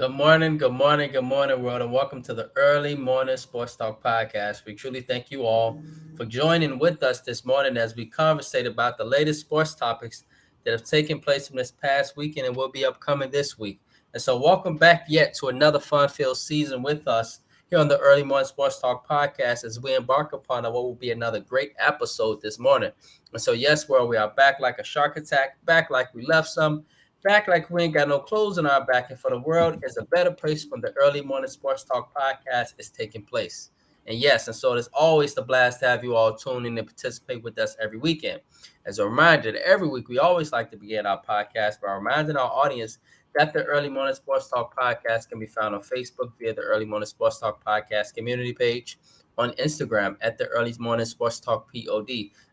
Good morning, world, and welcome to the Early Morning Sports Talk Podcast. We truly thank you all for joining with us this morning as we conversate about the latest sports topics that have taken place from this past weekend and will be upcoming this week. And so, welcome back yet to another fun-filled season with us here on the Early Morning Sports Talk Podcast as we embark upon what will be another great episode this morning. And so, yes, world, we are back like a shark attack, back like we left some. Back like we ain't got no clothes on our back, and for the world is a better place when the early morning sports talk podcast is taking place. And yes, and so it's always the blast to have you all tune in and participate with us every weekend. As a reminder that every week we always like to begin our podcast by reminding our audience that the Early Morning Sports Talk podcast can be found on Facebook via the Early Morning Sports Talk podcast community page, on Instagram at the Early Morning Sports Talk POD,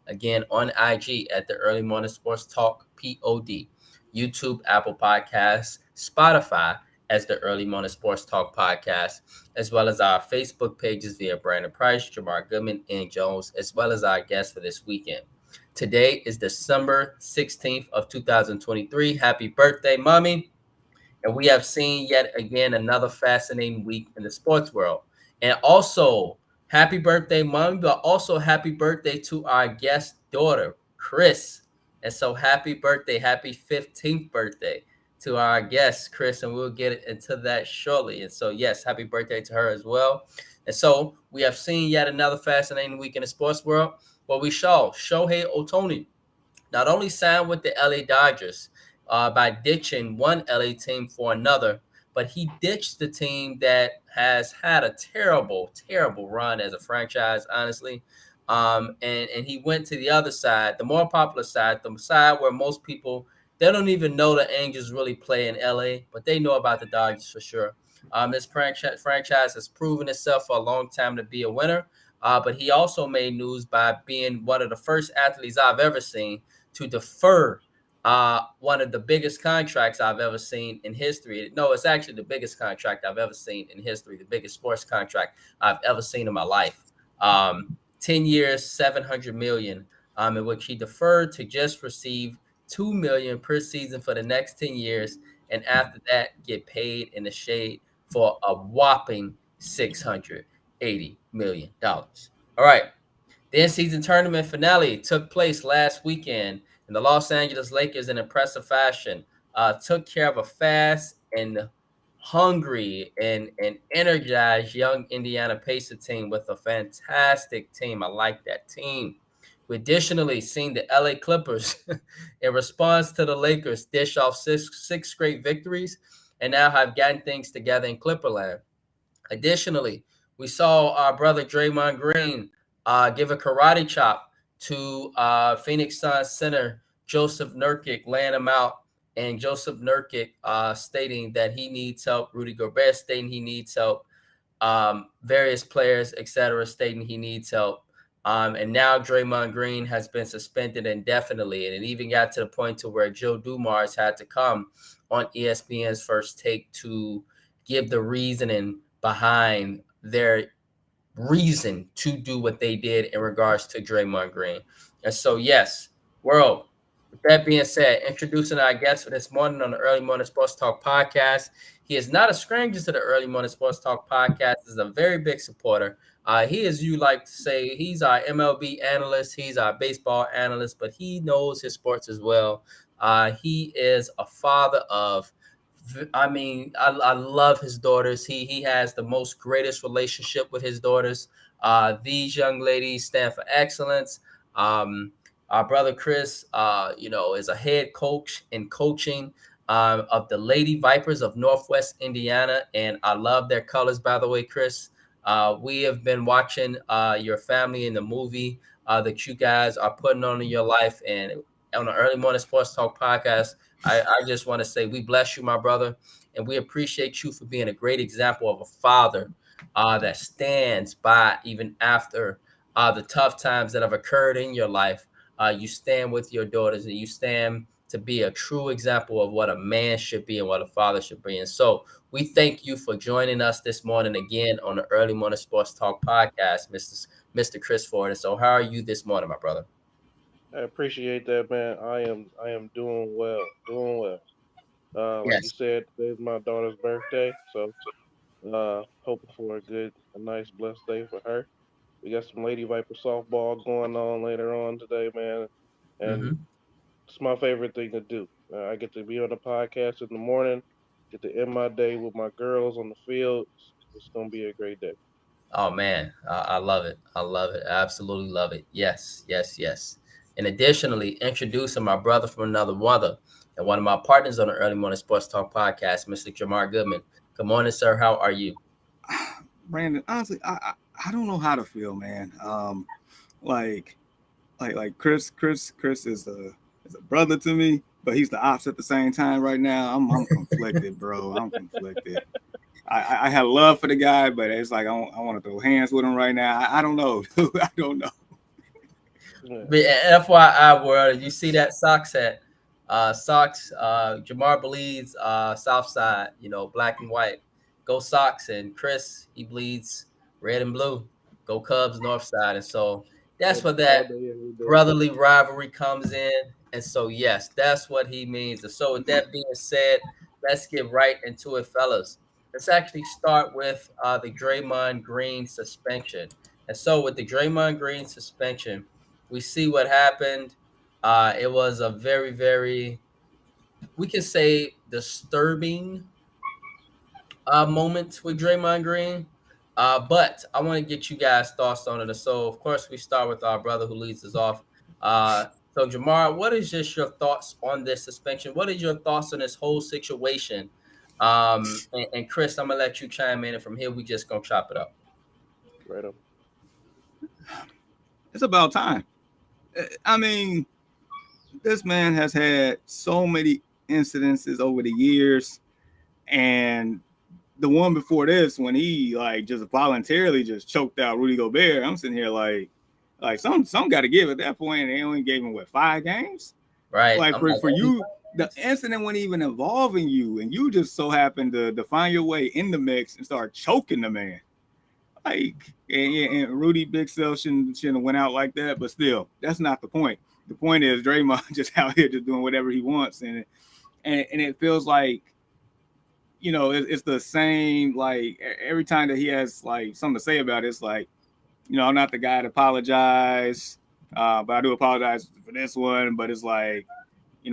again on IG at the Early Morning Sports Talk POD. YouTube, Apple Podcasts, Spotify as the Early Morning Sports Talk Podcast, as well as our Facebook pages via Brandon Price, Jamar Goodman, and Jones, as well as our guests for this weekend. Today is December 16th of 2023. Happy birthday, Mommy. And we have seen yet again another fascinating week in the sports world. And also, happy birthday, Mommy, but also happy birthday to our guest daughter, Chris. And so, happy birthday, happy 15th birthday to our guest, Chris. And we'll get into that shortly. And so, yes, happy birthday to her as well. And so, we have seen yet another fascinating week in the sports world. Well, we saw Shohei Ohtani not only signed with the LA Dodgers by ditching one LA team for another, but he ditched the team that has had a terrible, terrible run as a franchise, honestly. And he went to the other side, the more popular side, the side where most people they don't even know the Angels really play in LA, but they know about the Dodgers for sure. This franchise has proven itself for a long time to be a winner. But he also made news by being one of the first athletes I've ever seen to defer one of the biggest contracts I've ever seen in history. No, it's actually the biggest contract I've ever seen in history, the biggest sports contract I've ever seen in my life. 10 years, 700 million, in which he deferred to just receive 2 million per season for the next 10 years. And after that, get paid in the shade for a whopping $680 million. All right. The in-season tournament finale took place last weekend, and the Los Angeles Lakers, in impressive fashion, took care of a fast and hungry and energized young Indiana Pacer team with a fantastic team. I like that team. We additionally seen the LA Clippers, in response to the Lakers, dish off six straight victories and now have gotten things together in Clipperland. Additionally, we saw our brother Draymond Green give a karate chop to Phoenix Suns center Joseph Nurkic, laying him out, and Joseph Nurkic stating that he needs help. Rudy Gobert stating he needs help. Various players, etc., stating he needs help. And now Draymond Green has been suspended indefinitely, and it even got to the point to where Joe Dumars had to come on ESPN's First Take to give the reasoning behind their reason to do what they did in regards to Draymond Green. And so, yes, world. With that being said, introducing our guest for this morning on the Early Morning Sports Talk podcast. He is not a stranger to the Early Morning Sports Talk podcast. He's a very big supporter. He is, you like to say, he's our MLB analyst. He's our baseball analyst, but he knows his sports as well. He is a father of I love his daughters. He has the most greatest relationship with his daughters. These young ladies stand for excellence. Our brother Chris, is a head coach in coaching of the Lady Vipers of Northwest Indiana, and I love their colors. By the way, Chris, we have been watching your family in the movie that you guys are putting on in your life, and on the Early Morning Sports Talk podcast. I just want to say we bless you, my brother, and we appreciate you for being a great example of a father that stands by even after the tough times that have occurred in your life. You stand with your daughters, and you stand to be a true example of what a man should be and what a father should be. And so we thank you for joining us this morning again on the Early Morning Sports Talk podcast, Mr. Chris Ford. And so how are you this morning, my brother? I appreciate that, man. I am doing well, doing well. Like you Yes. said, today's my daughter's birthday, so hoping for a nice, blessed day for her. We got some Lady Viper softball going on later on today, man, and Hmm. it's my favorite thing to do. I get to be on the podcast in the morning, get to end my day with my girls on the field. It's gonna be a great day. Oh man, I love it. I love it. I absolutely love it. Yes, yes, yes. And additionally, introducing my brother from another mother and one of my partners on the Early Morning Sports Talk podcast, Mr. Jamar Goodman. Good morning, sir. How are you? Brandon, honestly, I don't know how to feel, man. Like like Chris is a brother to me, but he's the ops at the same time. Right now, I'm conflicted, bro. I'm conflicted. I have love for the guy, but it's like I want to throw hands with him right now. I don't know, dude. I don't know. Yeah, But FYI, world, you see that socks hat? Socks. Jamar bleeds South Side. You know, black and white. Go Sox, and Chris he bleeds red and blue. Go Cubs, North Side, and so that's what all that day, every day. brotherly rivalry comes in. And so yes, that's what he means. And so with that being said, let's get right into it, fellas. Let's actually start with the Draymond Green suspension. And so with the Draymond Green suspension, we see what happened. It was a very, very, we can say, disturbing moment with Draymond Green. But I want to get you guys' thoughts on it. So, of course, we start with our brother who leads us off. So, Jamar, what is just your thoughts on this suspension? What is your thoughts on this whole situation? And Chris, I'm gonna let you chime in, and from here we just gonna chop it up. Right up. It's about time. I mean, this man has had so many incidences over the years, and the one before this, when he like just voluntarily just choked out Rudy Gobert, I'm sitting here like some got to give at that point. They only gave him what 5 games. Right? Like I'm like, for you, the incident wasn't even involving you, and you just so happened to find your way in the mix and start choking the man. Like and Rudy Big Cell shouldn't have went out like that, but still, that's not the point. The point is Draymond just out here just doing whatever he wants, and it feels like it's the same. Like every time that he has like something to say about it, it's like I'm not the guy to apologize, but I do apologize for this one. But it's like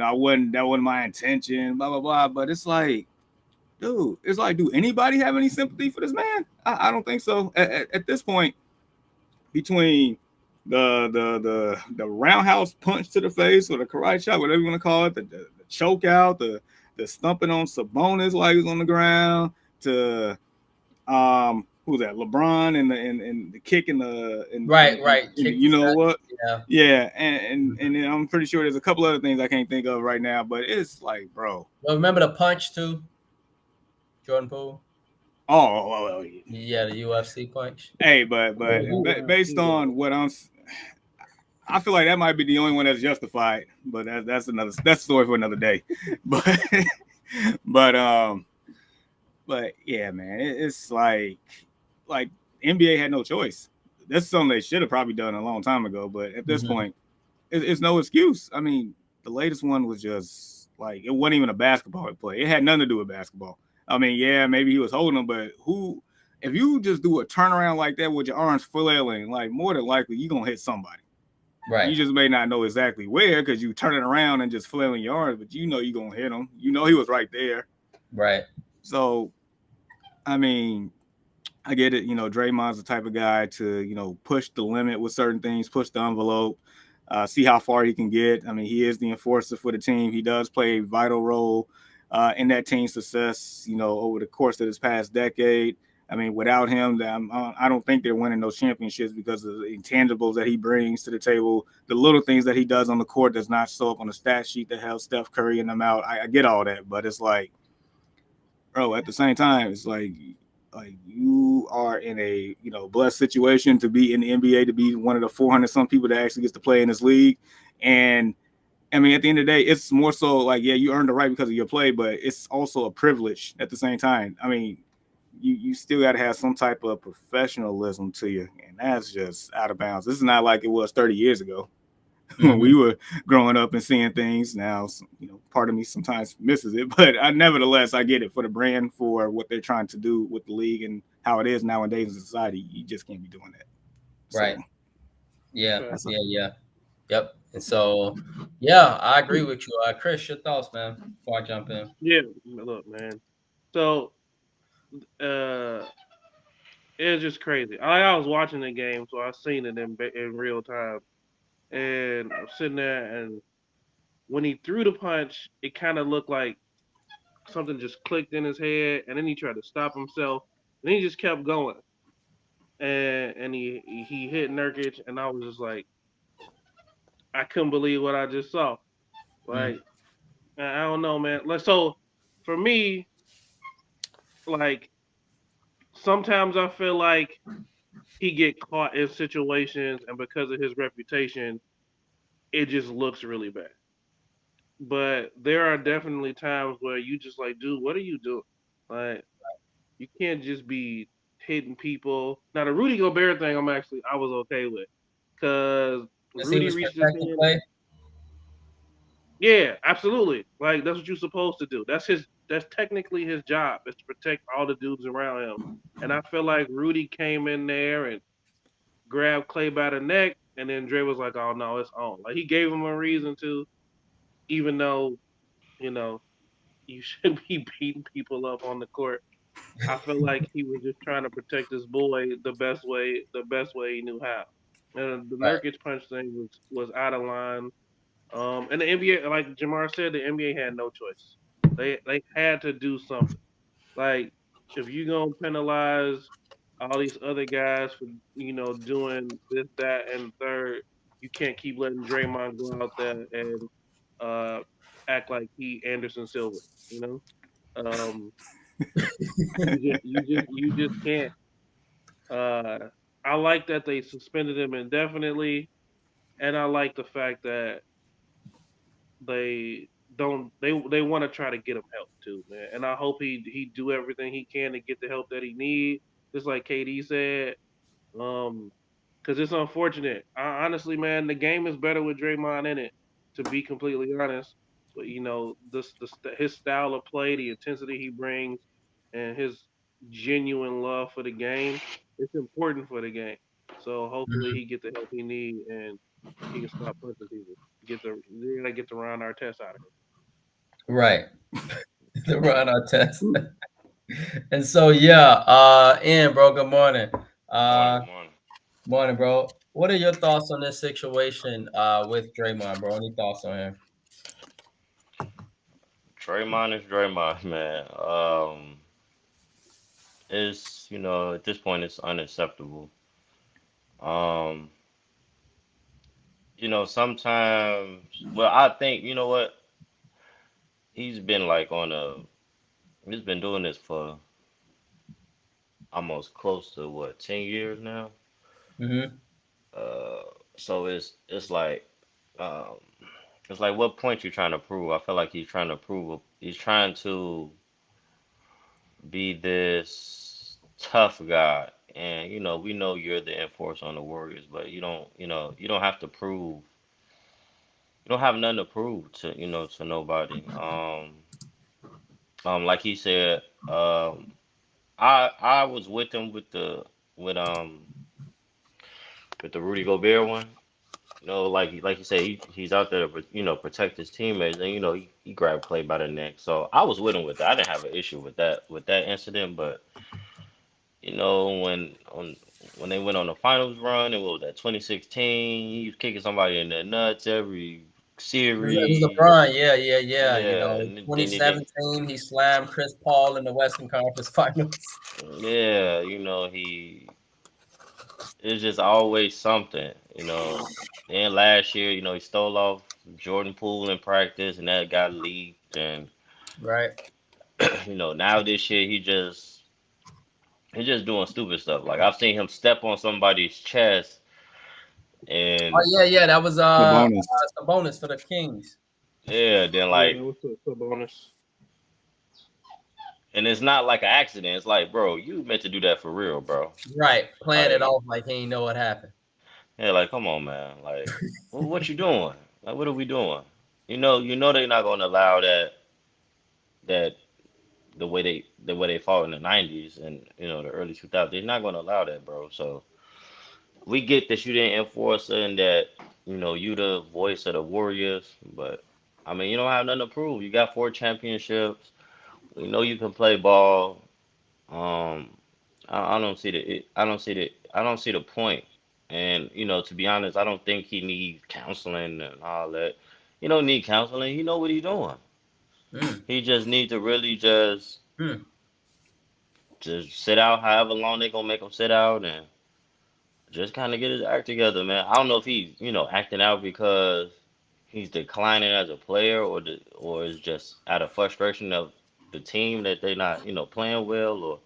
I wasn't that wasn't my intention, blah blah blah. But it's like, dude, it's like, do anybody have any sympathy for this man? I don't think so. At this point, between the roundhouse punch to the face or the karate chop, whatever you want to call it, the choke out, the stumping on Sabonis while he was on the ground, to who's that? LeBron and the kick right, right. in the, Kick the you know shot. what? Yeah. Yeah, and then I'm pretty sure there's a couple other things I can't think of right now, but it's like, bro. Well, remember the punch too, Jordan Poole. Oh, Yeah, the UFC punch. hey, Oh, he went out based too, though. on what I feel like that might be the only one that's justified, but that's a story for another day. But but but yeah, man, it's like NBA had no choice. That's something they should have probably done a long time ago. But at this Hmm. point, it's no excuse. I mean, the latest one was just like it wasn't even a basketball play. It had nothing to do with basketball. I mean, yeah, maybe he was holding them, but who? If you just do a turnaround like that with your arms flailing, like more than likely you're gonna hit somebody. Right, You just may not know exactly where because you turning around and just flailing your arms, but you're gonna hit him. You know he was right there. right. So I mean, I get it. Draymond's the type of guy to push the limit with certain things, push the envelope, see how far he can get. I mean, he is the enforcer for the team. He does play a vital role in that team's success. Over the course of this past decade. I mean, without him, I don't think they're winning those championships because of the intangibles that he brings to the table, the little things that he does on the court does not show up on the stat sheet that helps Steph Curry and them out. I get all that, but it's like, bro, at the same time, it's like you are in a blessed situation to be in the NBA, to be one of the 400 some people that actually gets to play in this league. And I mean, at the end of the day, it's more so like, yeah, you earned the right because of your play, but it's also a privilege at the same time. I mean, you still got to have some type of professionalism to you, and that's just out of bounds. This is not like it was 30 years ago. when we were growing up and seeing things. Now, part of me sometimes misses it, but nevertheless, I get it for the brand, for what they're trying to do with the league and how it is nowadays in society. You just can't be doing that. Right. So, Yeah. Yep. And so, yeah, I agree with you. Chris, your thoughts, man, before I jump in. Yeah, look, man. So, it was just crazy. I was watching the game, so I seen it in real time, and I'm sitting there, and when he threw the punch, it kind of looked like something just clicked in his head, and then he tried to stop himself, and he just kept going, and he hit Nurkic, and I was just like, I couldn't believe what I just saw. Like, I don't know, man. Like, so for me, like, sometimes I feel like he get caught in situations, and because of his reputation, it just looks really bad. But there are definitely times where you just like, dude, what are you doing? Like, you can't just be hitting people. Now the Rudy Gobert thing, I was okay with, because Because he Rudy was reached his protecting hand. play. Yeah, absolutely. Like, that's what you're supposed to do. That's technically his job, is to protect all the dudes around him. And I feel like Rudy came in there and grabbed Clay by the neck, and then Dre was like, "Oh no, it's on." Like, he gave him a reason to, even though, you know you shouldn't be beating people up on the court. I feel like he was just trying to protect his boy the best way he knew how. And the Right. Nurkic punch thing was out of line. And the NBA, like Jamar said, the NBA had no choice. They had to do something. Like, if you gonna penalize all these other guys for doing this, that, and third, you can't keep letting Draymond go out there and uh, act like he Anderson Silva. You know, um, you just can't. Uh, I like that they suspended him indefinitely, and I like the fact that they don't they want to try to get him help too, man. And I hope he do everything he can to get the help that he need. Just like KD said, because it's unfortunate. Honestly, man, the game is better with Draymond in it. To be completely honest, but his style of play, the intensity he brings, and his genuine love for the game, it's important for the game. So hopefully he get the help he need, and he can stop punching people. They gotta get the Ron Artest out of Right. The run our test. And so, Ian, bro, good morning. Morning. Morning, bro. What are your thoughts on this situation with Draymond, bro? Any thoughts on him? Draymond is Draymond, man. It's at this point it's unacceptable. Um, sometimes. Well, I think what he's been like on a. He's been doing this for almost close to 10 years now. Mm-hmm. Uh, so it's like um, it's like what point you trying to prove? I feel like he's trying to prove. He's trying to be this tough guy. And we know you're the enforcer on the Warriors, but you don't have to prove. You don't have nothing to prove to nobody. Like he said, I was with him with with the Rudy Gobert one. Like you say, he's out there to protect his teammates, and he grabbed Clay by the neck. So I was with him with that. I didn't have an issue with that incident, but when they went on the finals run, it was that 2016. He was kicking somebody in the nuts every It was series. LeBron. Yeah. Yeah, and then he did. 2017, he slammed Chris Paul in the Western Conference Finals. Yeah, it's just always something. Then last year, he stole off Jordan Poole in practice, and that got leaked. And Right. now this year he's just doing stupid stuff. Like I've seen him step on somebody's chest, Oh, and yeah. That was Sabonis. the bonus for the Kings. yeah, then it. like, Yeah, what's up, bonus? and it's not like an accident. It's like, bro, you meant to do that for real, bro. Right. Playing it Like, off like he ain't know what happened. Yeah, like come on, man. Like, what you doing? Like, what are we doing? You know they're not gonna allow that the way they fought in the '90s and the early 2000s. They're not gonna allow that, bro. So we get that you didn't enforce it and that you the voice of the Warriors, but I mean you don't have nothing to prove. You got 4 championships. We know you can play ball. Um, I don't see I don't see the point. And to be honest, I don't think he needs counseling and all that. He don't need counseling. He know what he's doing. Mm, He just need to really mm. just sit out however long they gonna make him sit out and just kind of get his act together, man. I don't know if he's acting out because he's declining as a player or is just out of frustration of the team that they not playing well or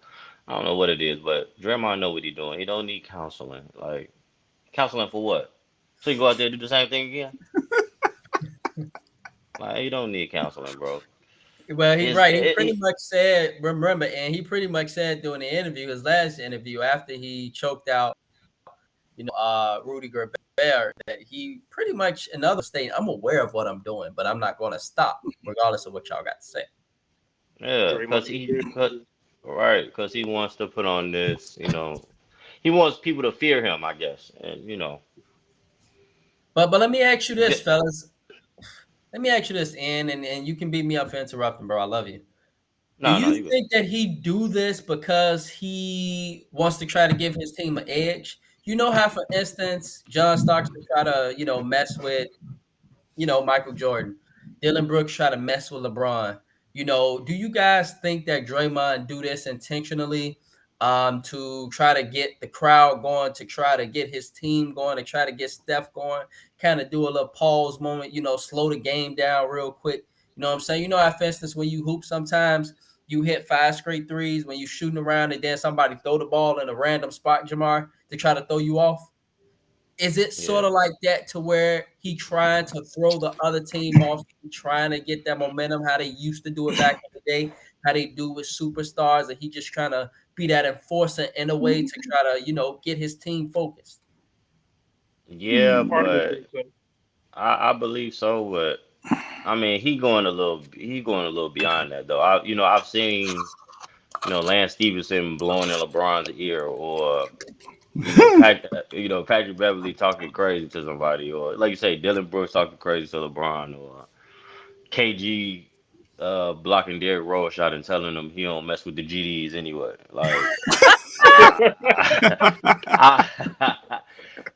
I don't know what it is, but Draymond know what he's doing. He don't need counseling. Like counseling for what? So you go out there and do the same thing again? Like you don't need counseling, bro. Well, he Is right. He pretty much said, remember, and he pretty much said during the interview, his last interview after he choked out, Rudy Gobert, that he pretty much another state. I'm aware of what I'm doing, but I'm not going to stop, regardless of what y'all got to say. yeah, Draymond because he wants to put on this, he wants people to fear him, I guess, and But let me ask you this, get, fellas. Let me ask you this, Ian, and you can beat me up for interrupting, bro. I love you. Do no, you you good. think that he do this because he wants to try to give his team an edge? You know how, for instance, John Starks would try to, mess with, Michael Jordan. Dylan Brooks try to mess with LeBron. Do you guys think that Draymond do this intentionally to try to get the crowd going, to try to get his team going, to try to get Steph going, kind of do a little pause moment, slow the game down real quick? You know what I'm saying? You know how, for instance, when you hoop sometimes you hit 5 straight threes when you shooting around and then somebody throw the ball in a random spot, Jamar, to try to throw you off? Is it sort Yeah. of like that to where he trying to throw the other team off, trying to get that momentum, how they used to do it back in the day, how they do with superstars, and he just trying to be that enforcer in a way to try to, get his team focused? Yeah, part of me but thinks so. I believe so, but I mean he going a little beyond that though. I've seen Lance Stevenson blowing in LeBron's ear or Patrick Beverly talking crazy to somebody or like you say Dylan Brooks talking crazy to LeBron or KG blocking Derrick Rose shot and telling him he don't mess with the GDs anyway. Like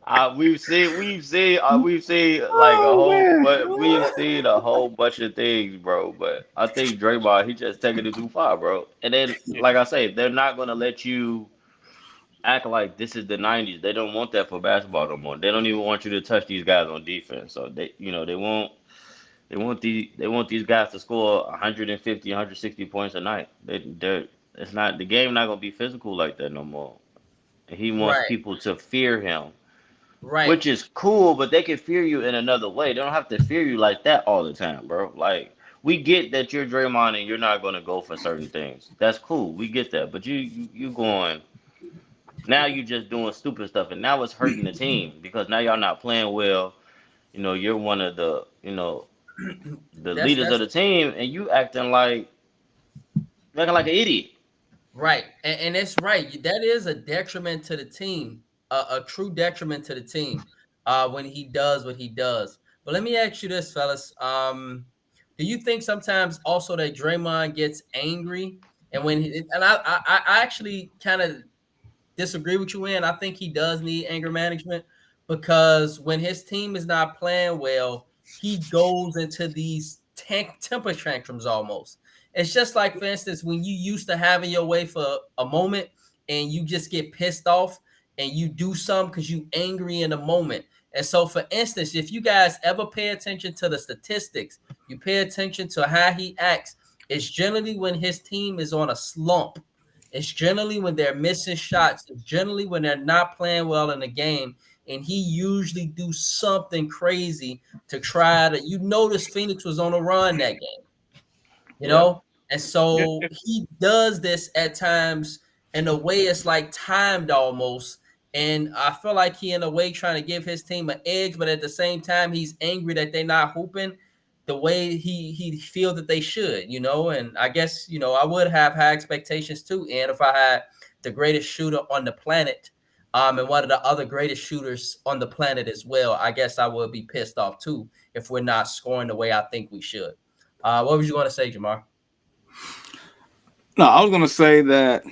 I, we've seen like a Oh whole, man. but we've seen a whole bunch of things, bro. But I think Draymond, he just taking it too far, bro. And then, Yeah. like I say, they're not gonna let you act like this is the '90s. They don't want that for basketball no more. They don't even want you to touch these guys on defense. So they want these guys to score 150, 160 points a night. It's not the game not gonna be physical like that no more. And he wants Right, people to fear him, right, which is cool, but they can fear you in another way. They don't have to fear you like that all the time, bro. Like we get that you're Draymond and you're not gonna go for certain things. That's cool. We get that. But you going now you just doing stupid stuff and now it's hurting the team because now y'all not playing well. You're one of the leaders of that's the team and you acting like an idiot. right, and it's right. That is a detriment to the team, a true detriment to the team, when he does what he does. But let me ask you this, fellas. Do you think sometimes also that Draymond gets angry, and I actually kind of disagree with you in. I think he does need anger management because when his team is not playing well, he goes into these temper tantrums almost. It's just like, for instance, when you used to having your way for a moment and you just get pissed off and you do something because you angry in the moment. And so, for instance, if you guys ever pay attention to the statistics, you pay attention to how he acts, it's generally when his team is on a slump. It's generally when they're missing shots. It's generally when they're not playing well in the game. And he usually do something crazy to try to. You notice Phoenix was on a run that game, you Yeah. know? And so he does this at times in a way it's like timed almost. And I feel like he in a way trying to give his team an edge, but at the same time, he's angry that they're not hooping the way he feels that they should, And I guess, I would have high expectations too. And if I had the greatest shooter on the planet, and one of the other greatest shooters on the planet as well, I guess I would be pissed off too if we're not scoring the way I think we should. What was you going to say, Jamar? No, I was going to say that.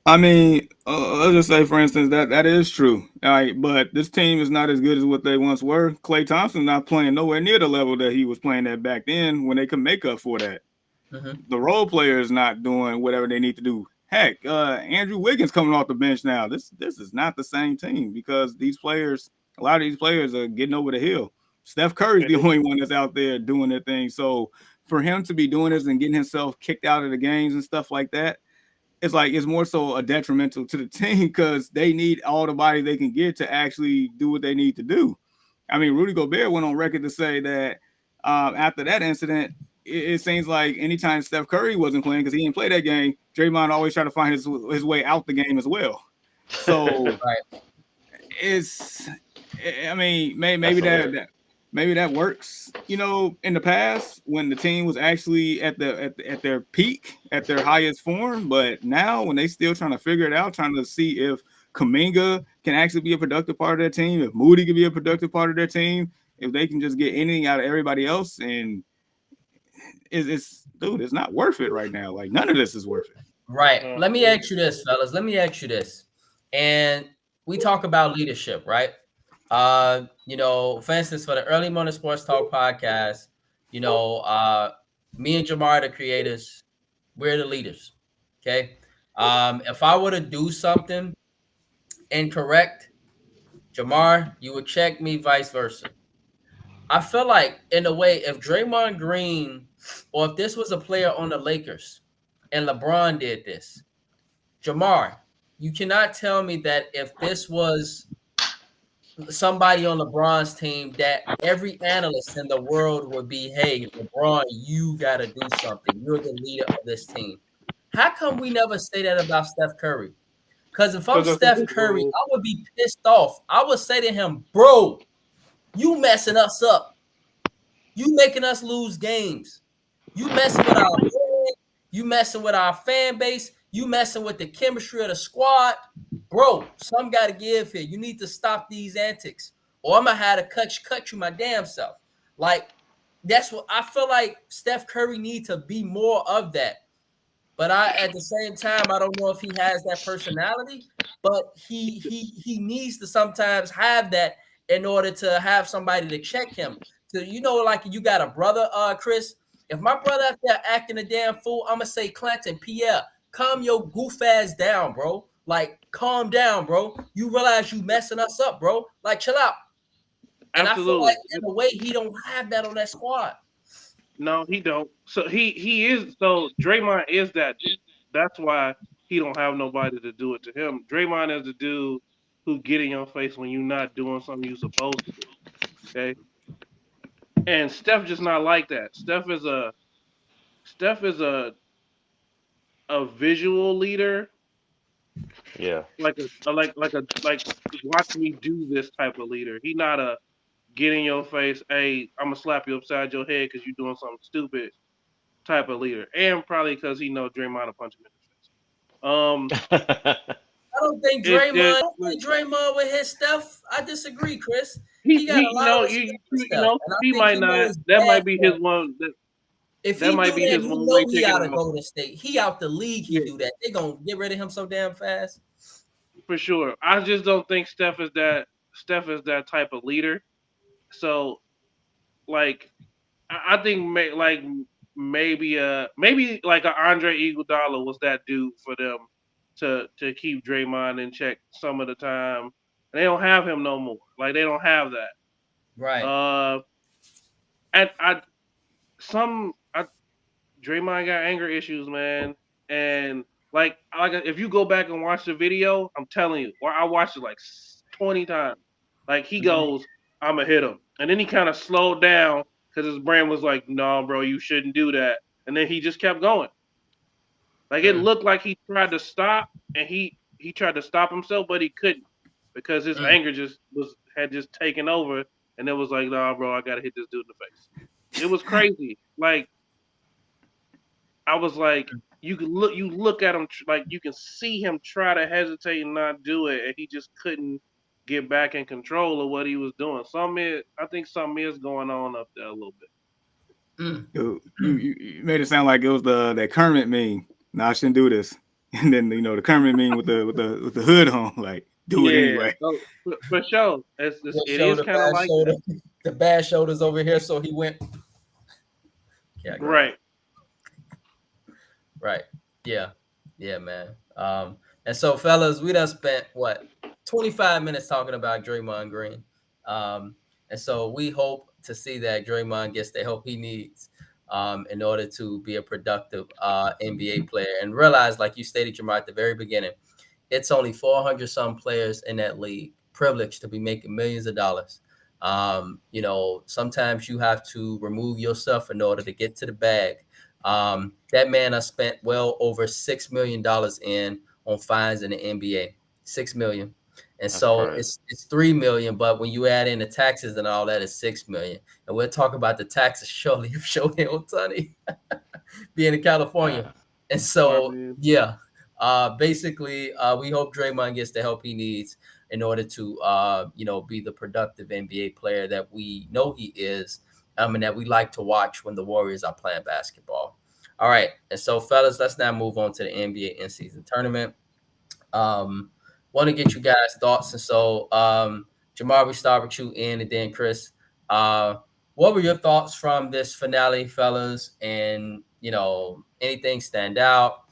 I mean, let's just say, for instance, that is true. All right, but this team is not as good as what they once were. Klay Thompson not playing nowhere near the level that he was playing at back then when they could make up for that. Mm-hmm. The role players not doing whatever they need to do. Heck, Andrew Wiggins coming off the bench now. This is not the same team because a lot of these players are getting over the hill. Steph Curry's the only one that's out there doing their thing. So for him to be doing this and getting himself kicked out of the games and stuff like that, it's more so a detrimental to the team because they need all the body they can get to actually do what they need to do. I mean, Rudy Gobert went on record to say that after that incident, it seems like anytime Steph Curry wasn't playing because he didn't play that game, Draymond always tried to find his way out the game as well. So Right. Maybe that works, in the past when the team was actually at their peak, at their highest form. But now when they still trying to figure it out, trying to see if Kuminga can actually be a productive part of their team, if Moody can be a productive part of their team, if they can just get anything out of everybody else, and it's not worth it right now. Like none of this is worth it. Right. Let me ask you this, fellas. Let me ask you this. And we talk about leadership, right? For instance, for the Early Morning Sports Talk podcast, me and Jamar, the creators, we're the leaders. Okay. If I were to do something incorrect, Jamar, you would check me, vice versa. I feel like, in a way, if Draymond Green or if this was a player on the Lakers and LeBron did this, Jamar, you cannot tell me that if this was somebody on LeBron's team, that every analyst in the world would be, hey, LeBron, you got to do something. You're the leader of this team. How come we never say that about Steph Curry? Because if I'm Steph Curry, I would be pissed off. I would say to him, bro, you messing us up. You making us lose games. You messing with our brand. You messing with our fan base. You messing with the chemistry of the squad. Bro, some got to give here. You need to stop these antics, or I'm going to have to cut you my damn self. Like, that's what I feel like Steph Curry needs to be more of that. But at the same time, I don't know if he has that personality, but he needs to sometimes have that in order to have somebody to check him. So, like you got a brother, Chris. If my brother out there acting a damn fool, I'm going to say, Clanton, Pierre, calm your goof ass down, bro. Like, calm down, bro. You realize you messing us up, bro. Like, chill out. And Absolutely. I feel like in a way he don't have that on that squad. No, he don't. So he is. So Draymond is that dude. That's why he don't have nobody to do it to him. Draymond is the dude who get in your face when you're not doing something you're supposed to do. Okay. And Steph just not like that. Steph is a visual leader. Yeah. Like watch me do this type of leader. He not a get in your face, hey, I'm gonna slap you upside your head because you're doing something stupid type of leader. And probably because he know Draymond will punch him in the face. I don't think Draymond with his stuff. I disagree, Chris. He got a lot of stuff. He might not. That might be his one. If he might be his one way he out of Golden State. He out the league. He do that. They gonna get rid of him so damn fast. For sure. I just don't think Steph is that type of leader. So, like, I think maybe like an Andre Iguodala was that dude for them to keep Draymond in check some of the time. And they don't have him no more. Like, they don't have that. Right. Draymond got anger issues, man. And like if you go back and watch the video, I'm telling you, I watched it like 20 times. Like, he goes, I'm gonna hit him, and then he kind of slowed down because his brain was like, no, bro, you shouldn't do that. And then he just kept going. Like, it looked like he tried to stop, and he tried to stop himself, but he couldn't. because his anger had taken over, and it was like, nah, bro, I gotta hit this dude in the face. It was crazy. Like I was like, you look at him, like you can see him try to hesitate and not do it, and he just couldn't get back in control of what he was doing. I think something is going on up there a little bit. You made it sound like it was that Kermit meme. No, I shouldn't do this. And then the Kermit meme with the hood on, like do it anyway. So, for sure, it is kind of like that. The bad shoulders over here, so he went. Yeah, right. Right. Yeah, man. And so, fellas, we done spent 25 minutes talking about Draymond Green. And so we hope to see that Draymond gets the help he needs in order to be a productive NBA player. And realize, like you stated, Jamar, at the very beginning, it's only 400 some players in that league privileged to be making millions of dollars. Sometimes you have to remove yourself in order to get to the bag. That man has spent well over $6 million on fines in the NBA. $6 million. And that's so right. It's $3 million, but when you add in the taxes and all that, it's $6 million. And we'll talk about the taxes shortly of Shohei Ohtani being in California. And so basically we hope Draymond gets the help he needs in order to be the productive NBA player that we know he is, and that we like to watch when the Warriors are playing basketball. All right. And so, fellas, let's now move on to the NBA in-season tournament. Want to get you guys' thoughts. And so, Jamar, we start with you, Ian, and then Chris. What were your thoughts from this finale, fellas? And, anything stand out?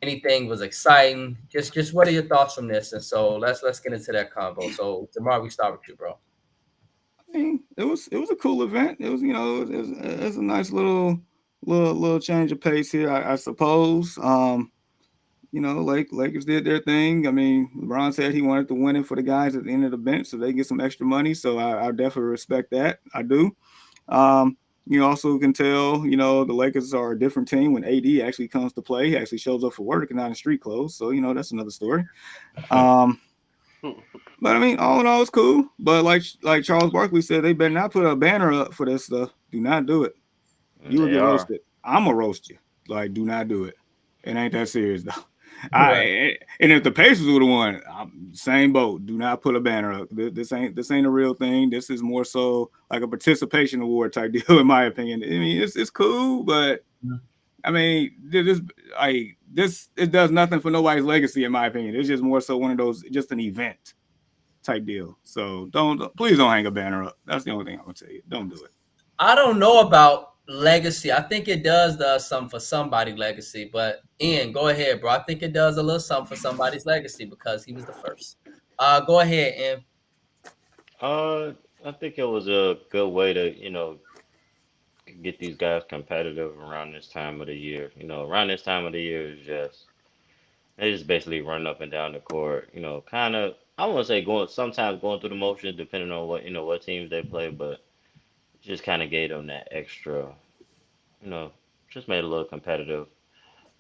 Anything was exciting? Just what are your thoughts from this? And so let's get into that combo. So, Jamar, we start with you, bro. I mean, it was a cool event. It was, it was a nice little change of pace here, I suppose. Lakers did their thing. I mean, LeBron said he wanted to win it for the guys at the end of the bench so they get some extra money. So I definitely respect that. I do. You also can tell, the Lakers are a different team when AD actually comes to play. He actually shows up for work and not in street clothes. So, that's another story. But I mean, all in all, it's cool. But like Charles Barkley said, they better not put a banner up for this stuff. Do not do it. You will get roasted. I'm going to roast you. Like, do not do it. It ain't that serious, though. Right. And if the Pacers would have won, same boat. Do not put a banner up. This ain't a real thing. This is more so like a participation award type deal, in my opinion. I mean, it's cool, but I mean, it does nothing for nobody's legacy, in my opinion. It's just more so one of those, just an event type deal. So please don't hang a banner up. That's the only thing I'm gonna tell you. Don't do it. I don't know about legacy. I think it does something for somebody's legacy, but Ian, go ahead, bro. I think it does a little something for somebody's legacy because he was the first. Go ahead, Ian. I think it was a good way to, get these guys competitive around this time of the year. Around this time of the year they just basically run up and down the court, kind of, I wouldn't say sometimes going through the motions depending on what teams they play, but just kind of gave them that extra, just made it a little competitive.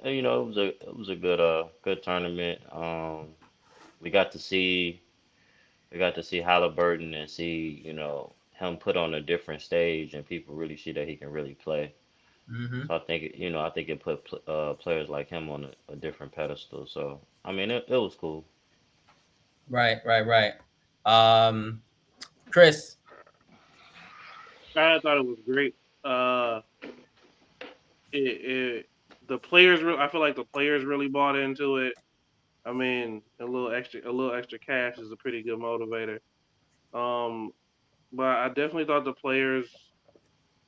And, it was a good tournament. We got to see Halliburton and see, him put on a different stage, and people really see that he can really play. Mm-hmm. So I think it put players like him on a different pedestal. So I mean, it was cool. Right. Chris. I thought it was great. The players, I feel like the players really bought into it. I mean, a little extra cash is a pretty good motivator. But I definitely thought the players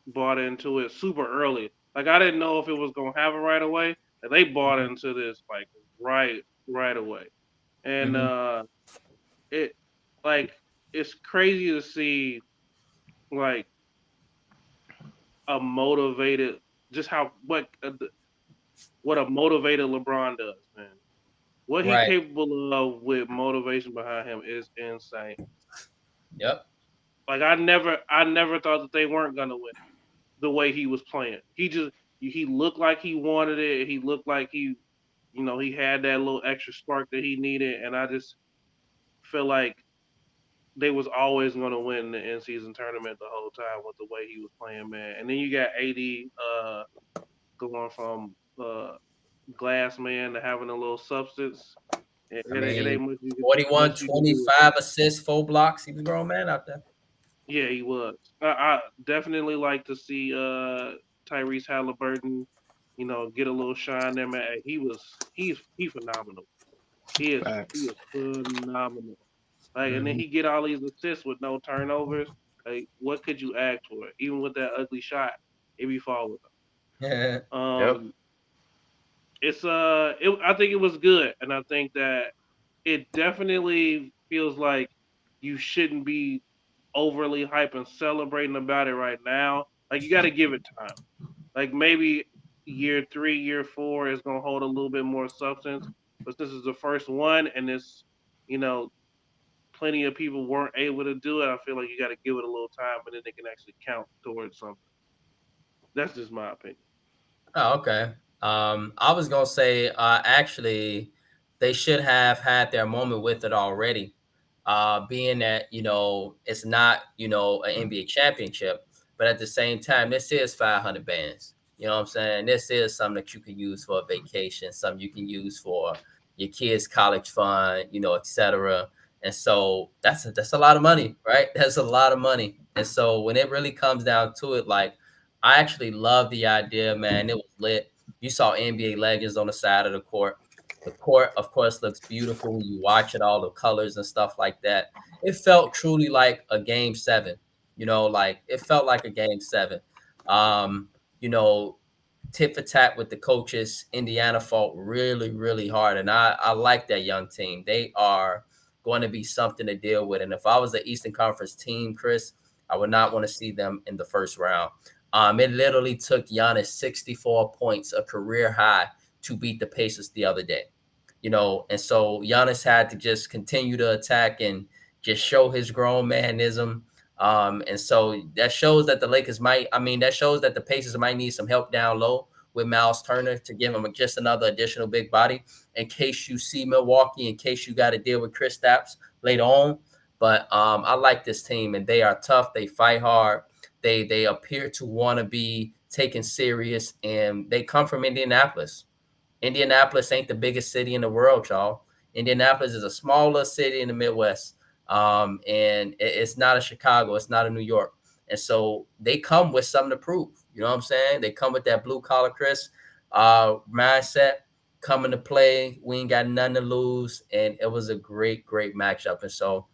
bought into it super early. Like I didn't know if it was gonna happen right away, and they bought into this like right away. And it's crazy to see like a motivated, just what a motivated LeBron does, man. What he's capable of with motivation behind him is insane. Yep. Like I never thought that they weren't gonna win the way he was playing. He looked like he wanted it. He looked like he he had that little extra spark that he needed, and I just feel like they was always going to win the in season tournament the whole time with the way he was playing, man. And then you got AD going from glass man to having a little substance. It ain't much 41, much you can do. 25 assists, 4 blocks. He was a grown man out there. Yeah, he was. I definitely like to see Tyrese Halliburton, get a little shine there, man. He's phenomenal. He is Facts. phenomenal. Like, and then he get all these assists with no turnovers. Like, what could you ask for? Even with that ugly shot, it be fall with him. Yep. I think it was good, and I think that it definitely feels like you shouldn't be overly hype and celebrating about it right now. Like, you got to give it time. Like, maybe year 3, year 4 is gonna hold a little bit more substance, but this is the first one, and it's plenty of people weren't able to do it. I feel like you got to give it a little time, and then they can actually count towards something. That's just my opinion. Oh, okay. I was gonna say, actually, they should have had their moment with it already. Being that it's not an NBA championship, but at the same time, this is 500 bands. You know what I'm saying? This is something that you can use for a vacation, something you can use for your kids' college fund, etc. And so that's a lot of money, right? That's a lot of money. And so when it really comes down to it, like, I actually love the idea, man. It was lit. You saw NBA legends on the side of the court. The court, of course, looks beautiful. You watch it, all the colors and stuff like that. It felt truly like a game 7. Like it felt like a game 7. Um, you know, tit for tat with the coaches. Indiana fought really, really hard, and I like that young team. They are going to be something to deal with. And if I was the Eastern Conference team, Chris, I would not want to see them in the first round. It literally took Giannis 64 points, a career high, to beat the Pacers the other day. And so Giannis had to just continue to attack and just show his grown manism. And so that shows that the Lakers that shows that the Pacers might need some help down low with Miles Turner to give him just another additional big body in case you see Milwaukee, in case you got to deal with Kristaps later on. But I like this team, and they are tough. They fight hard. They appear to want to be taken serious, and they come from Indianapolis. Indianapolis ain't the biggest city in the world, y'all. Indianapolis is a smaller city in the Midwest. And it's not a Chicago, it's not a New York. And so they come with something to prove. You know what I'm saying? They come with that blue collar Chris mindset, coming to play. We ain't got nothing to lose. And it was a great, great matchup. And so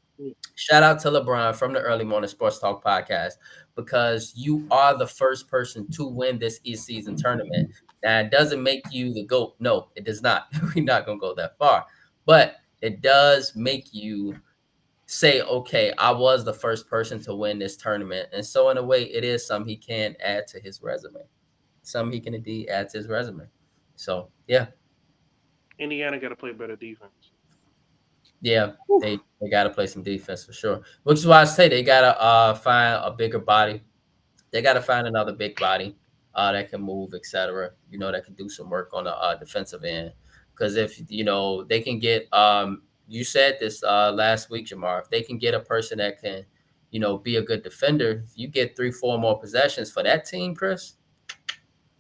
shout out to LeBron from the Early Morning Sports Talk podcast, because you are the first person to win this East season tournament. Now, it doesn't make you the GOAT. No, it does not. We're not going to go that far. But it does make you say, okay, I was the first person to win this tournament. And so in a way, it is something he can add to his resume. Something he can indeed add to his resume. So, yeah. Indiana got to play better defense. Yeah, they got to play some defense for sure. Which is why I say they got to find a bigger body. They got to find another big body that can move, etc. That can do some work on the defensive end. Because if, they can get you said this last week, Jamar, if they can get a person that can, be a good defender, you get 3-4 more possessions for that team, Chris.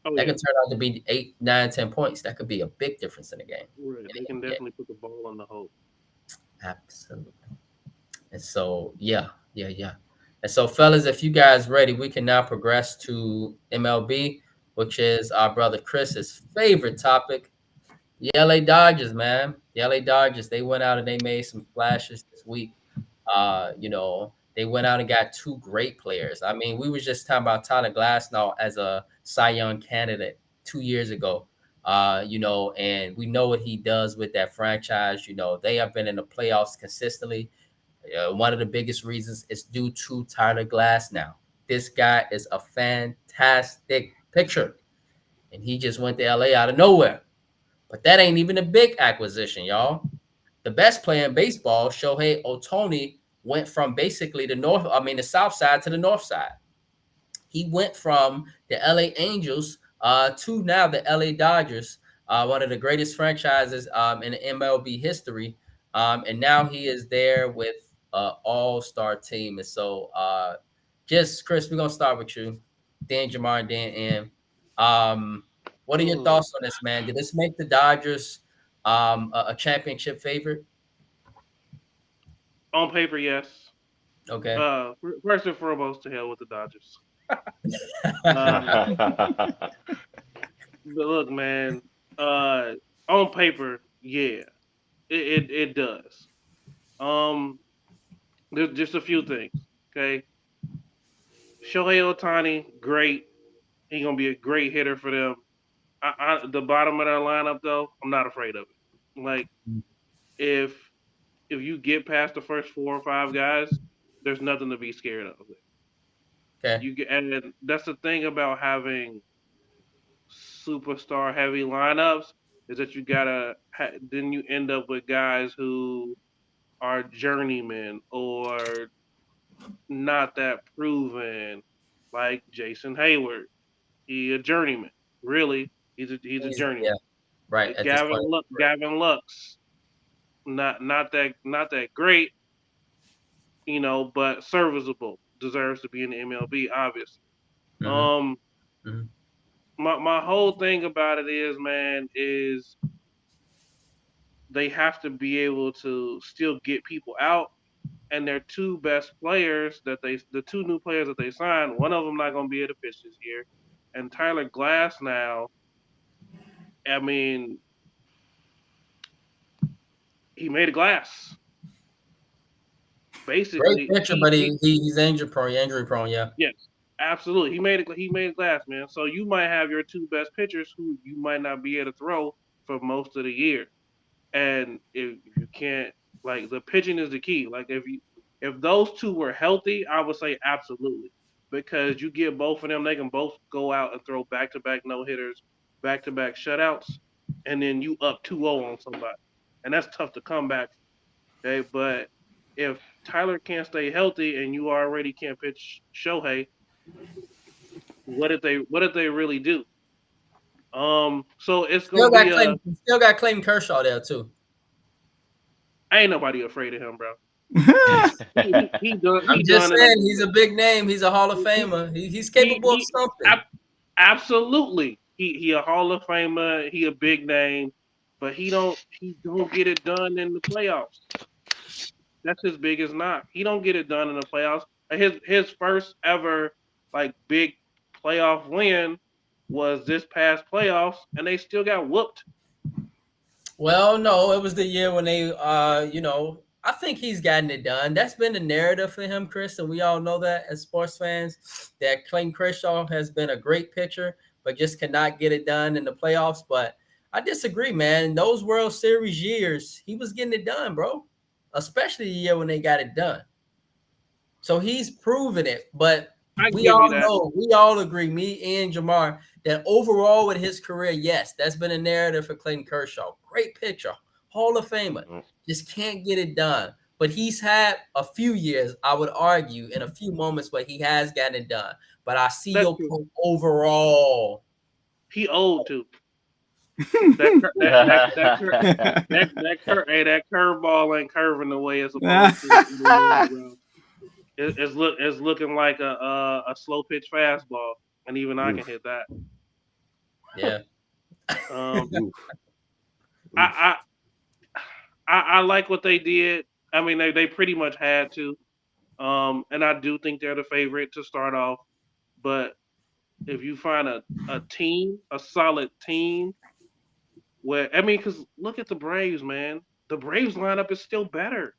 That can turn out to be 8, 9, 10 points. That could be a big difference in the game. Right. They can definitely put the ball on the hole. Absolutely. And so, yeah. And so, fellas, if you guys ready, we can now progress to MLB, which is our brother Chris's favorite topic. The LA Dodgers, man. The LA Dodgers, they went out and they made some flashes this week. They went out and got 2 great players. I mean, we were just talking about Tyler Glasnow as a Cy Young candidate 2 years ago. And we know what he does with that franchise. They have been in the playoffs consistently. One of the biggest reasons is due to Tyler Glasnow. This guy is a fantastic pitcher, and he just went to LA out of nowhere. But that ain't even a big acquisition, y'all. The best player in baseball, Shohei Ohtani, went from basically the south side to the north side. He went from the LA Angels to now the LA Dodgers. one of the greatest franchises in MLB history. And now he is there with an all-star team. And so just Chris, we're gonna start with you, then Jamar, then Em. What are your thoughts on this, man? Did this make the Dodgers a championship favorite? On paper, yes. Okay. First and foremost, to hell with the Dodgers. But look, man. On paper, yeah, it does. There's just a few things. Okay, Shohei Ohtani, great. He's gonna be a great hitter for them. The bottom of their lineup, though, I'm not afraid of it. Like, if you get past the first 4 or 5 guys, there's nothing to be scared of. Okay. And that's the thing about having superstar heavy lineups is that you gotta then you end up with guys who are journeymen or not that proven, like Jason Hayward. He a journeyman, really. He's a journeyman. Yeah, right. At this point, Gavin Lux, not that great, but serviceable. Deserves to be in the MLB, obviously. Mhm. My whole thing about it is, man, is they have to be able to still get people out. And their 2 best players the 2 new players that they signed, one of them not going to be able to pitch this year. And Tyler Glass now, I mean, he made a glass. Basically, great pitcher, but he's injury prone. Yeah. Yes, absolutely. He made a glass, man. So you might have your 2 best pitchers who you might not be able to throw for most of the year. And if you can't, like, the pitching is the key. Like, if those 2 were healthy, I would say absolutely, because you get both of them, they can both go out and throw back-to-back no-hitters, back-to-back shutouts, and then you up 2-0 on somebody, and that's tough to come back. Okay, but if Tyler can't stay healthy and you already can't pitch Shohei, what did they really do? So it's gonna be still got Clayton Kershaw there too. Ain't nobody afraid of him, bro. I'm just saying, he's a big name. He's a Hall of Famer. He's capable of something. Absolutely, he a Hall of Famer. He a big name, but he don't get it done in the playoffs. That's his biggest knock. He don't get it done in the playoffs. His first ever like big playoff win was this past playoffs, and they still got whooped. Well, no, it was the year when they, I think he's gotten it done. That's been the narrative for him, Chris, and we all know that as sports fans, that Clayton Kershaw has been a great pitcher, but just cannot get it done in the playoffs. But I disagree, man. In those World Series years, he was getting it done, bro, especially the year when they got it done. So he's proven it, but we all agree, me and Jamar, that overall with his career, yes, that's been a narrative for Clayton Kershaw. Great pitcher, Hall of Famer, just can't get it done. But he's had a few years, I would argue, in a few moments where he has gotten it done. But I see your point overall. He old too. that curveball ain't curving the way it's supposed to. It's looking like a slow pitch fastball, and even I can hit that. Yeah. I like what they did. I mean, they pretty much had to, and I do think they're the favorite to start off. But if you find a solid team, because look at the Braves, man. The Braves lineup is still better.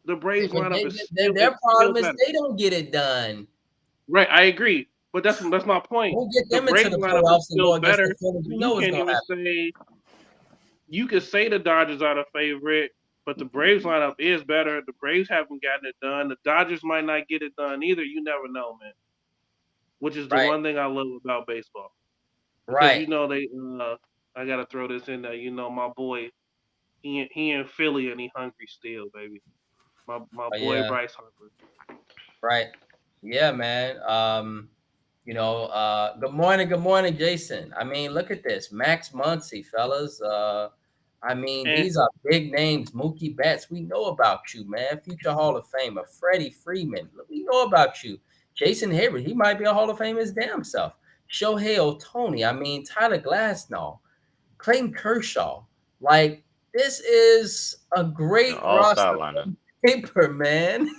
The Braves lineup their problem is they don't get it done. Right, I agree, but that's my point. We'll get them the Braves into the lineup is still better. You You could say the Dodgers are the favorite, but the Braves lineup is better. The Braves haven't gotten it done. The Dodgers might not get it done either. You never know, man. Which is the one thing I love about baseball. Right. I gotta throw this in there. My boy, he in Philly and he hungry still, baby. My boy Bryce Harper. Right. Yeah, man. Good morning, Jason. I mean, look at this, Max Muncy, fellas. I mean, And these are big names. Mookie Betts, we know about you, man. Future Hall of Famer. Freddie Freeman, we know about you. Jason Hayward, he might be a Hall of Famer his damn self. Shohei Ohtani, I mean, Tyler Glasnow, Clayton Kershaw. Like, this is a great All-star roster lineup. on paper, man.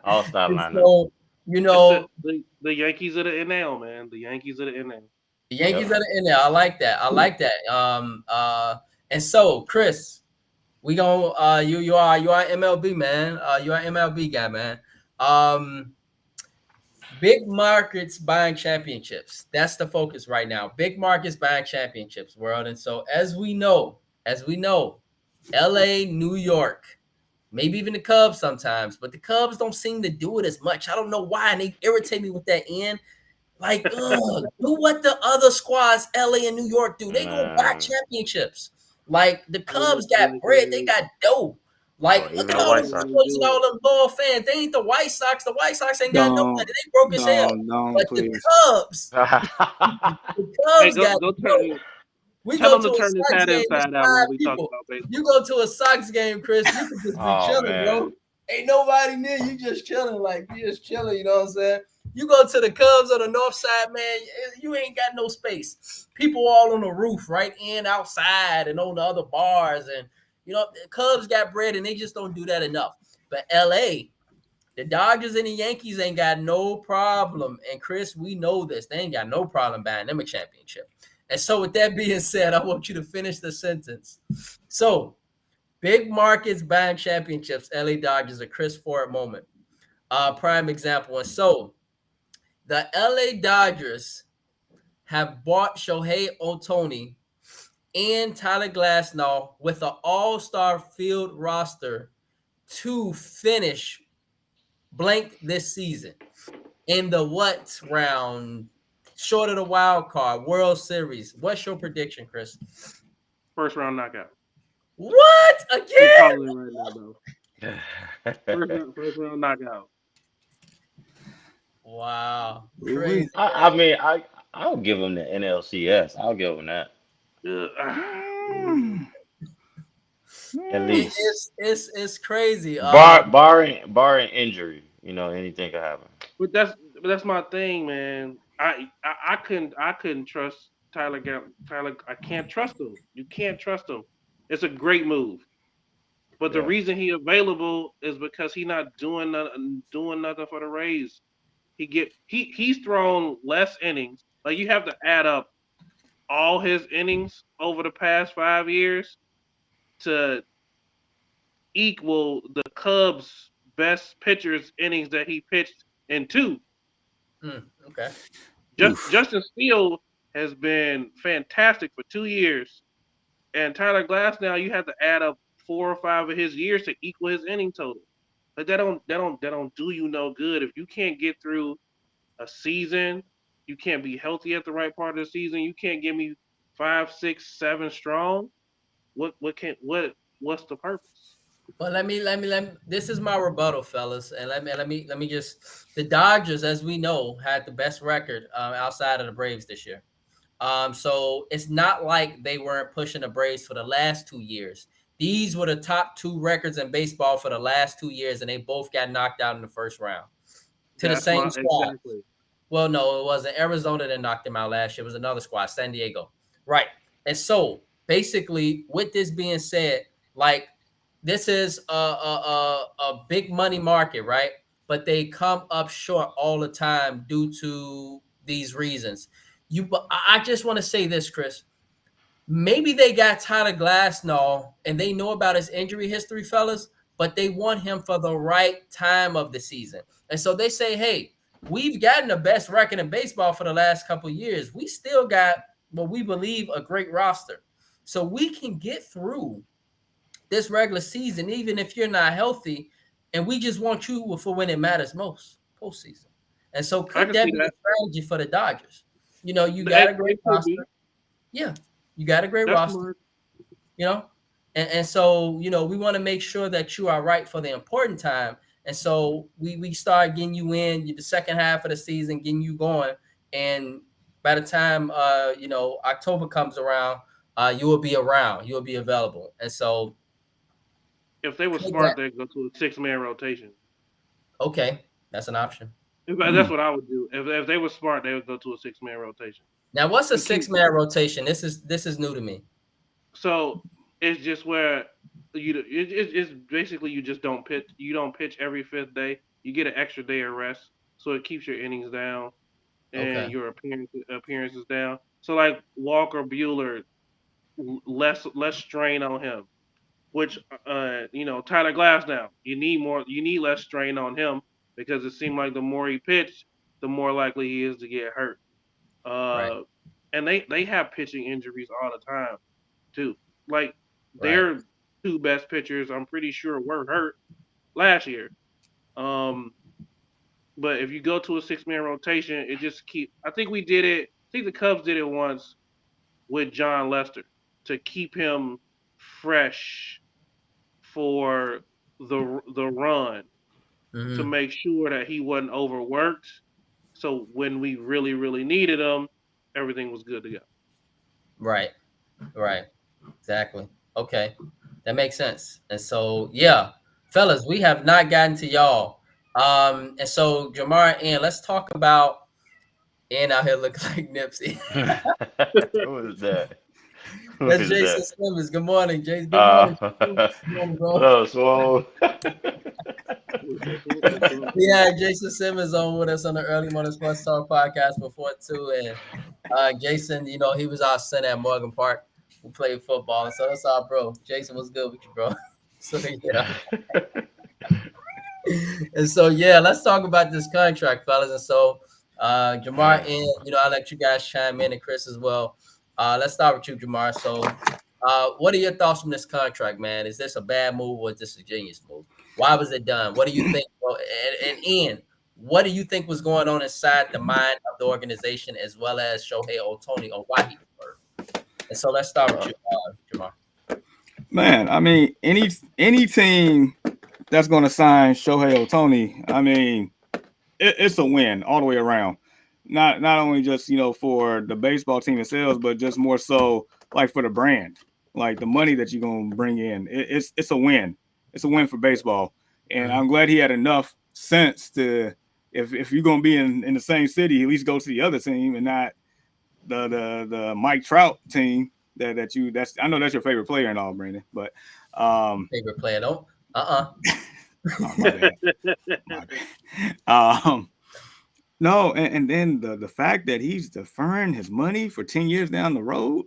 All-star And lineup. so, it's the Yankees of the NL, man. The Yankees of the NL. the Yankees Yep. are in there. I like that. I like that. And so Chris, we gonna you are MLB man. You are MLB guy, man. Big markets buying championships. That's the focus right now. Big markets buying championships, world. And so as we know, LA, New York, maybe even the Cubs sometimes, but the Cubs don't seem to do it as much. I don't know why, and they irritate me with that end. Like, do what the other squads, LA and New York, do. They gonna buy Man. championships. Like the Cubs Yeah, got bread, they got dough. Like, Bro, look even at the all White the Sox. Cubs and all them loyal fans. They ain't the White Sox. The White Sox ain't got no money. They broke as hell. Don't, But please. the Cubs Hey, got go dough. turn. We Tell go him to to a turn his Sox head game, it's inside out 5 when we talk people. about baseball. You go to a Sox game, Chris, you can just be Oh, chilling, bro. man. Ain't nobody near you, just chilling. Like, you just chilling, you know what I'm saying? You go to the Cubs on the north side, man, you ain't got no space. People all on the roof, right in, outside, and on the other bars. And, the Cubs got bread, and they just don't do that enough. But LA, the Dodgers and the Yankees ain't got no problem. And, Chris, we know this. They ain't got no problem buying them a championship. And so with that being said, I want you to finish the sentence. So, big markets buying championships, LA Dodgers, a Chris Ford moment. Prime example. And so the LA Dodgers have bought Shohei Ohtani and Tyler Glasnow with an all-star field roster to finish blank this season. In the what round? Short of the wild card, World Series. What's your prediction, Chris? First round knockout. What? I'm Again? calling it right now, bro. First round knockout. Wow. Ooh-wee. Crazy. I mean, I'll give him the NLCS. I'll give him that. At least. It's crazy. Barring injury, anything could happen. But that's my thing, man. I couldn't trust Tyler. Tyler, I can't trust him. You can't trust him. It's a great move, but the Yeah. reason he available is because he not doing nothing for the Rays. He's thrown less innings. Like, you have to add up all his innings over the past 5 years to equal the Cubs' best pitcher's innings that he pitched in 2. Okay. Justin Steele has been fantastic for 2 years, and Tyler Glasnow, you have to add up 4 or 5 of his years to equal his inning total. But that don't do you no good if you can't get through a season. You can't be healthy at the right part of the season. You can't give me 5, 6, 7 strong. What's the purpose? Well, let me. This is my rebuttal, fellas, and let me just. The Dodgers, as we know, had the best record outside of the Braves this year. So it's not like they weren't pushing the Braves for the last 2 years. These were the top 2 records in baseball for the last 2 years, and they both got knocked out in the first round to the same squad. Exactly. Well, no, it wasn't Arizona that knocked them out last year. It was another squad, San Diego. Right. And so basically, with this being said, like, this is a big money market, right? But they come up short all the time due to these reasons. I just want to say this, Chris. Maybe they got Tyler Glasnow and they know about his injury history, fellas, but they want him for the right time of the season. And so they say, hey, we've gotten the best record in baseball for the last couple of years. We still got what we believe a great roster. So we can get through this regular season, even if you're not healthy, and we just want you for when it matters most, postseason. And so could that be a strategy for the Dodgers? You got a great roster. Yeah, you got a great roster. And so, we want to make sure that you are right for the important time. And so we start getting you in the second half of the season, getting you going. And by the time October comes around, you will be around, you will be available. And so If they were smart, they'd go to a 6-man rotation. okay, that's an option. That's what I would do. If they were smart, they would go to a 6-man rotation. Now, what's a 6-man rotation? This is new to me. So it's just where it's basically you just don't pitch. You don't pitch every 5th day. You get an extra day of rest, so it keeps your innings down and your appearances down. So like Walker Buehler, less strain on him. Which Tyler Glasnow, you need less strain on him because it seemed like the more he pitched, the more likely he is to get hurt. Right. And they have pitching injuries all the time too. Like their 2 best pitchers, I'm pretty sure were hurt last year. But if you go to a 6-man rotation, it just I think we did it. I think the Cubs did it once with John Lester to keep him fresh for the run, to make sure that he wasn't overworked. So when we really, really needed him, everything was good to go. Right. Exactly. Okay. That makes sense. And so, yeah, fellas, we have not gotten to y'all. And so Jamar and let's talk about and out here looking like Nipsey. Who is that? That's Jason Simmons. Good morning, Jason. Good morning, bro. Hello, Swole. We had Jason Simmons on with us on the Early Morning Sports Talk podcast before too, and Jason, he was our center at Morgan Park. We played football, and so that's our bro. Jason, what's good with you, bro? So yeah. And so let's talk about this contract, fellas. And so Jamar and I'll let you guys chime in, and Chris as well. Let's start with you, Jamar. So what are your thoughts from this contract, man? Is this a bad move or is this a genius move? Why was it done? What do you think? And Ian, what do you think was going on inside the mind of the organization as well as Shohei Ohtani on why he deferred? And so let's start with you, Jamar. Man, I mean, any team that's going to sign Shohei Ohtani, I mean, it's a win all the way around. Not only just for the baseball team itself, but just more so like for the brand, like the money that you're gonna bring in. It's a win. It's a win for baseball, and I'm glad he had enough sense to, if you're gonna be in the same city, at least go to the other team and not the Mike Trout team that's I know that's your favorite player and all, Brandon, but favorite player don't. Oh, my bad. No, and then the fact that he's deferring his money for 10 years down the road,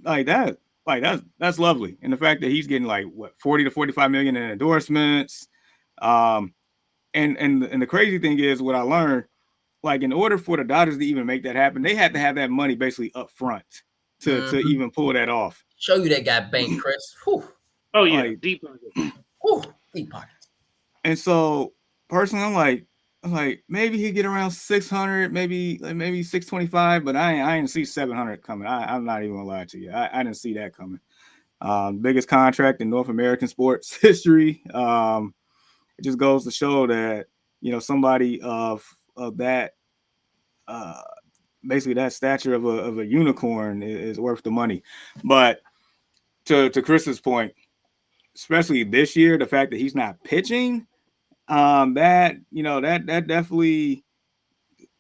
that's lovely. And the fact that he's getting like what 40 to 45 million in endorsements. And the crazy thing is what I learned, like in order for the Dodgers to even make that happen, they had to have that money basically up front to even pull that off. Show you that guy bank, Chris. Whew. Oh yeah, like, deep pockets. Deep pockets. And so personally, I'm like maybe he get around 600, maybe 625, but I didn't see 700 coming. I'm not even gonna lie to you. I didn't see that coming. Biggest contract in North American sports history. It just goes to show that somebody of that basically that stature of a unicorn is worth the money. But to Chris's point, especially this year, the fact that he's not pitching, that definitely,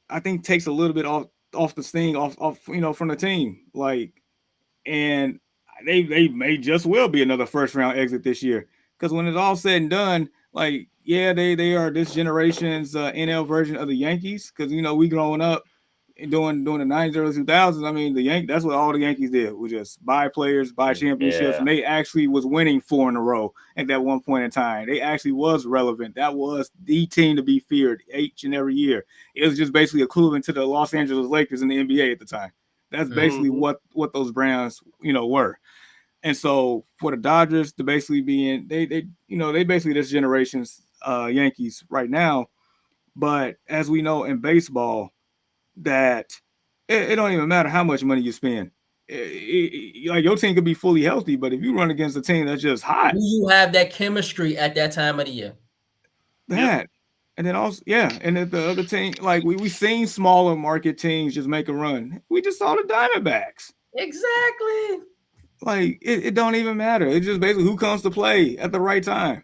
I think, takes a little bit off the sting off from the team. Like, and they may just well be another first round exit this year, because when it's all said and done, like, yeah, they are this generation's NL version of the Yankees, because we growing up doing the 90s, early 2000s. I mean, that's what all the Yankees did, was just buy players, buy championships, and they actually was winning 4 in a row at that one point in time. They actually was relevant. That was the team to be feared each and every year. It was just basically equivalent to the Los Angeles Lakers in the NBA at the time. That's basically what those brands were. And so for the Dodgers to basically be in, they basically this generation's Yankees right now. But as we know in baseball, that it don't even matter how much money you spend. Like, your team could be fully healthy, but if you run against a team that's just hot, do you have that chemistry at that time of the year? that. And then also, and then the other team, like we seen smaller market teams just make a run. We just saw the Diamondbacks. Exactly. Like it don't even matter. It's just basically who comes to play at the right time.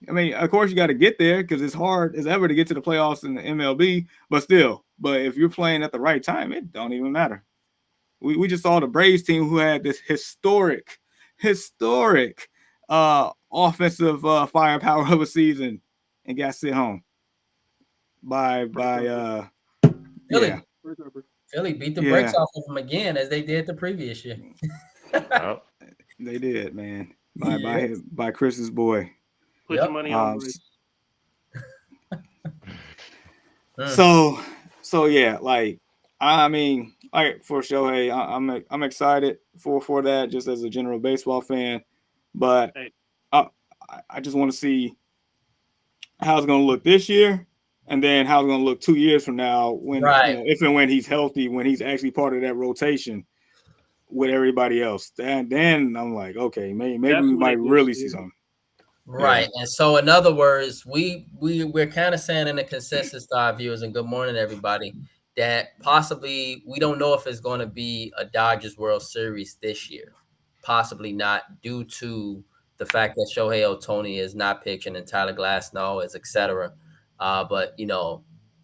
I mean, of course you got to get there because it's hard as ever to get to the playoffs in the MLB, but still, if you're playing at the right time, it don't even matter. We just saw the Braves team who had this historic offensive firepower of a season and got sent home by Philly. yeah. Philly beat the brakes off of them again as they did the previous year. Yep. They did, man. By Chris's boy. Put your money on Braves. So yeah, like I mean, like for Shohei, I'm excited for that just as a general baseball fan, but I just want to see how it's going to look this year, and then how it's going to look 2 years from now when if and when he's healthy, when he's actually part of that rotation with everybody else. Then I'm like, okay, maybe we might really see something. Right. Yeah. And so in other words, we're kind of saying in the consensus to our viewers, and good morning, everybody, that possibly we don't know if it's going to be a Dodgers World Series this year. Possibly not, due to the fact that Shohei Ohtani is not pitching and Tyler Glasnow is, etc. But,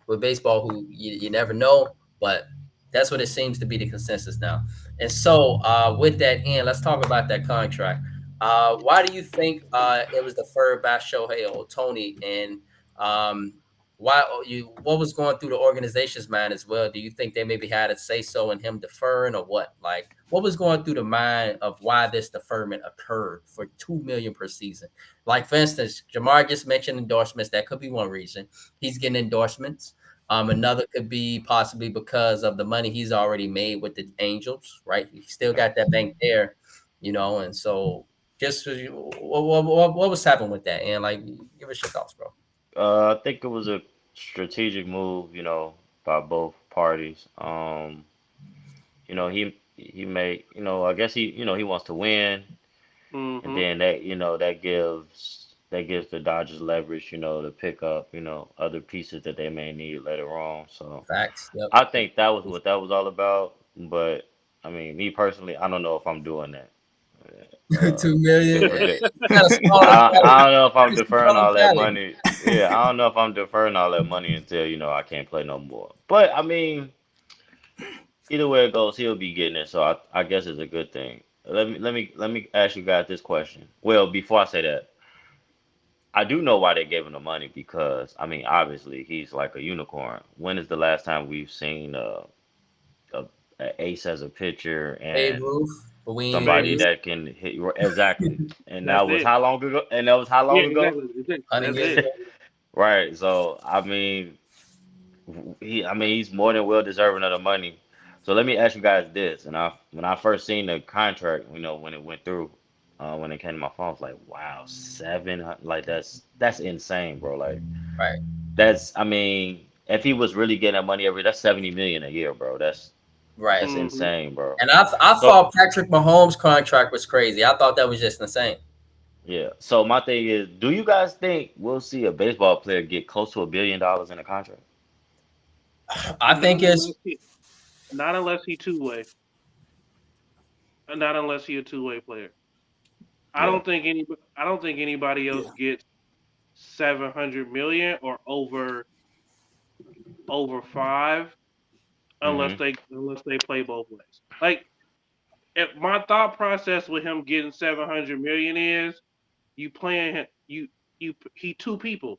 with baseball, you never know. But that's what it seems to be the consensus now. And so with that in, let's talk about that contract. Why do you think it was deferred by Shohei Ohtani, and what was going through the organization's mind as well? Do you think they maybe had a say so in him deferring, or what? Like, what was going through the mind of why this deferment occurred for $2 million per season? Like, for instance, Jamar just mentioned endorsements. That could be one reason he's getting endorsements. Another could be possibly because of the money he's already made with the Angels, right? He still got that bank there, and so just what was happening with that? And like, give us your thoughts, bro. I think it was a strategic move, by both parties. He made, I guess he wants to win, and then that gives the Dodgers leverage, to pick up, other pieces that they may need later on. So facts. Yep. I think that was what that was all about. But I mean, me personally, I don't know if I'm doing that. $2 million. I don't know if I'm deferring all that money. Yeah, I don't know if I'm deferring all that money until I can't play no more. But I mean, either way it goes, he'll be getting it. So I guess it's a good thing. Let me ask you guys this question. Well, before I say that, I do know why they gave him the money because I mean, obviously he's like a unicorn. When is the last time we've seen a ace as a pitcher and somebody that can hit you exactly? And that was how long ago? And that was how long ago? Exactly. Right. So I mean, he's more than well deserving of the money. So let me ask you guys this. And when I first seen the contract, when it went through, when it came to my phone, I was like, wow, 700, like that's insane, bro. Like, right. I mean, if he was really getting that money that's 70 million a year, bro. That's insane, bro. And I thought Patrick Mahomes' contract was crazy. I thought that was just insane. Yeah. So my thing is, do you guys think we'll see a baseball player get close to $1 billion in a contract? I think it's not unless he two-way. Not unless he a two-way player. Yeah. I don't think anybody else gets 700 million or over 5 unless they play both ways. Like, if my thought process with him getting 700 million is you playing him, he two people.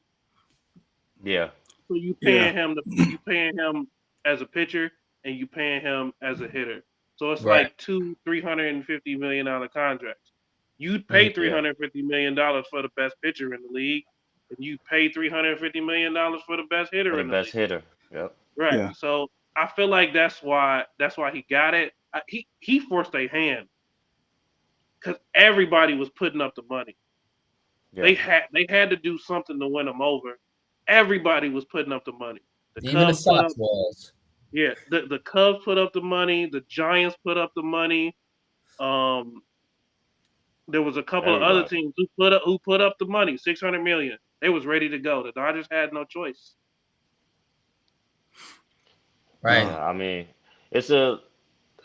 Yeah. So you paying him as a pitcher and you paying him as a hitter. So it's like two $350 million contracts. You'd pay $350 million for the best pitcher in the league, and you pay $350 million for the best hitter in the league. Best hitter. Yep. Right. Yeah. So I feel like that's why he got it. He forced a hand because everybody was putting up the money. Yeah. They had to do something to win him over. Everybody was putting up the money. Even the Sox was. Yeah, the Cubs put up the money. The Giants put up the money. There was a couple of other teams who put up the money, $600 million. They was ready to go. The Dodgers had no choice. Right. I mean, it's a.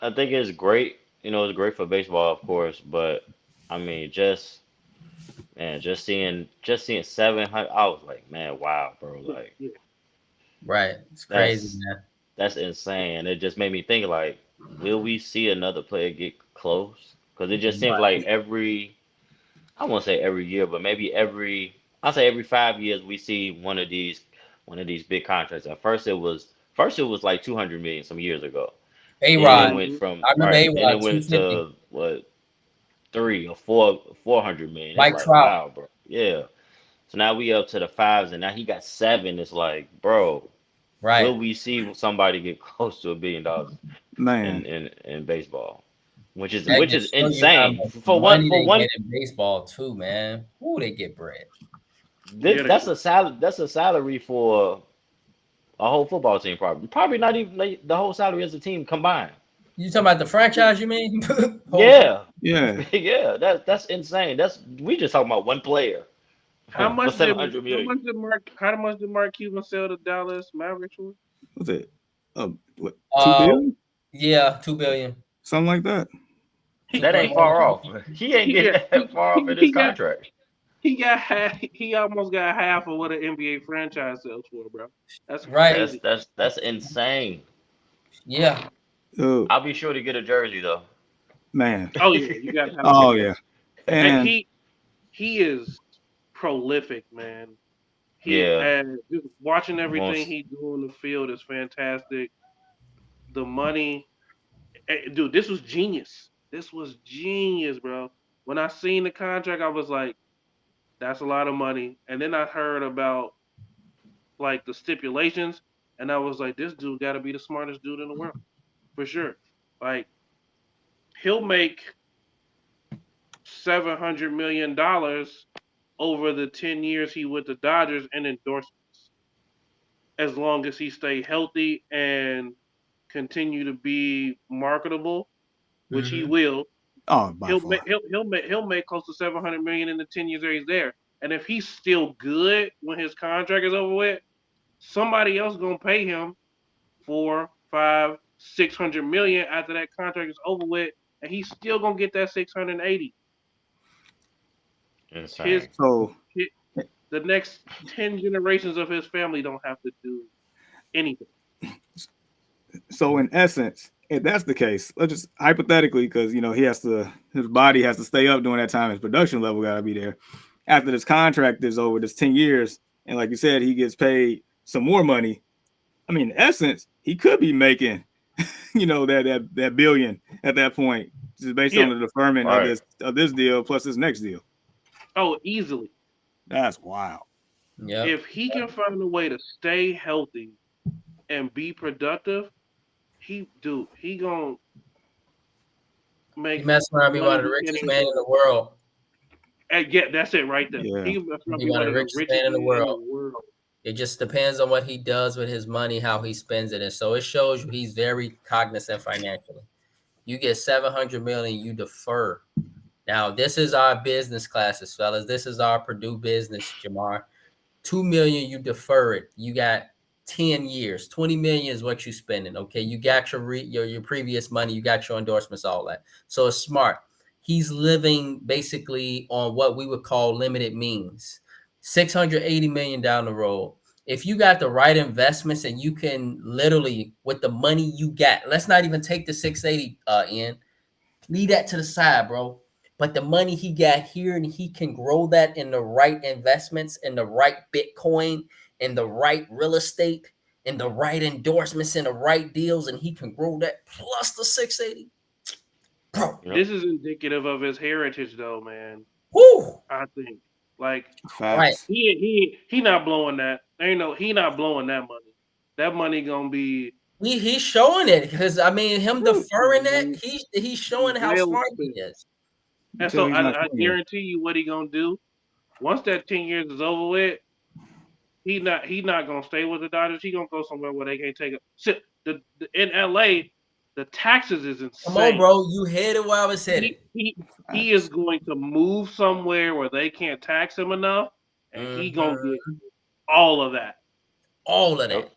I think it's great. You know, it's great for baseball, of course, but I mean, just seeing 700, I was like, man, wow, bro, like Yeah. Right. It's crazy, that's man. that's insane. It just made me think like, will we see another player get close? Because it just seems Right. like I won't say every year, but maybe I'll say every 5 years we see one of these big contracts. At first it was like 200 million some years ago. Then it A-Rod. went Mhm. from I remember right. Then A-Rod it went 250. to what 400 million. It's Mike like Trout. wow, bro. Yeah. So now we up to the fives, and now he got seven. It's like, bro, Right. will we see somebody get close to $1 billion in Man. in baseball? Which is That which is just show you how insane much for one money for they one. get in baseball too, man. Ooh, they get bread. This, Yeah, they that's do. a salary. That's a salary for a whole football team. Probably not even the whole salary as a team combined. You talking about the franchise, you mean? Whole Yeah, Yeah. yeah. That's insane. We just talking about one player How for much did 700 million. Mark Cuban sell the Dallas Mavericks for? What's it? What, 2 uh billion? yeah, 2 billion. Something like that. He That he ain't 2.1. far off. He ain't he getting got that far off in this he got contract. he got half, he almost got half of what an NBA franchise sells for, bro. That's Right. That's crazy. that's that's insane. Yeah. Oh, I'll be sure to get a jersey though. man. Oh yeah, you gotta have a Oh, jersey. yeah. And And he is prolific, man. He Yeah, and just watching everything most he do in the field is fantastic. The money, dude, this was genius. This was genius, bro. When I seen the contract, I was like, "That's a lot of money." And then I heard about like the stipulations, and I was like, "This dude got to be the smartest dude in the world for sure." Like he'll make $700 million over the 10 years he with the Dodgers in endorsements, as long as he stay healthy and continue to be marketable, which he Mm-hmm. will. oh, by far. He'll make close to 700 million in the 10 years that he's there. And if he's still good when his contract is over with, somebody else gonna pay him 4, 5, 600 million after that contract is over with, and he's still gonna get that 680. His, insane. So his the next 10 generations of his family don't have to do anything. so in essence, if that's the case, let's just hypothetically, because his body has to stay up during that time, his production level gotta be there. After this contract is over, this 10 years, and like you said, he gets paid some more money. I mean, in essence, he could be making, that billion at that point, just based on Yeah. the deferment of Right. this deal plus this next deal. Oh, easily. That's wild. Yep. If he can find a way to stay healthy and be productive, he gonna He make messed around, be one money of the we can't richest even. men in the world. And yeah, that's it right there. Yeah. He must Be be one one of of the the richest richest men in the men in the world. world. It just depends on what he does with his money, how he spends it. And so it shows you he's very cognizant financially. You get 700 million, you defer. Now, this is our business classes, fellas. This is our Purdue business, Jamar. 2 million, you defer it. You got 10 years. 20 million is what you're spending. Okay. You got your previous money, you got your endorsements, all that. So it's smart. He's living basically on what we would call limited means. 680 million down the road. If you got the right investments and you can literally, with the money you got, let's not even take the 680 in, leave that to the side, bro. But the money he got here, and he can grow that in the right investments, in the right Bitcoin, in the right real estate, in the right endorsements, in the right deals, and he can grow that plus the 680. Bro, Yep. This is indicative of his heritage, though, man. whoo, I think like right. Facts. he not blowing that. He not blowing that money. That money gonna be He's showing it because I mean him deferring that, well he's showing how smart he spent. is. You And tell so he's not I showing it. guarantee you what he gonna do. Once that 10 years is over with, he not gonna stay with the Dodgers. He gonna go somewhere where they can't take it. Shit, in LA, the taxes is Come on, insane. bro. You headed where I was headed. He is going to move somewhere where they can't tax him enough, and he gonna get all of that. All of that. Yep.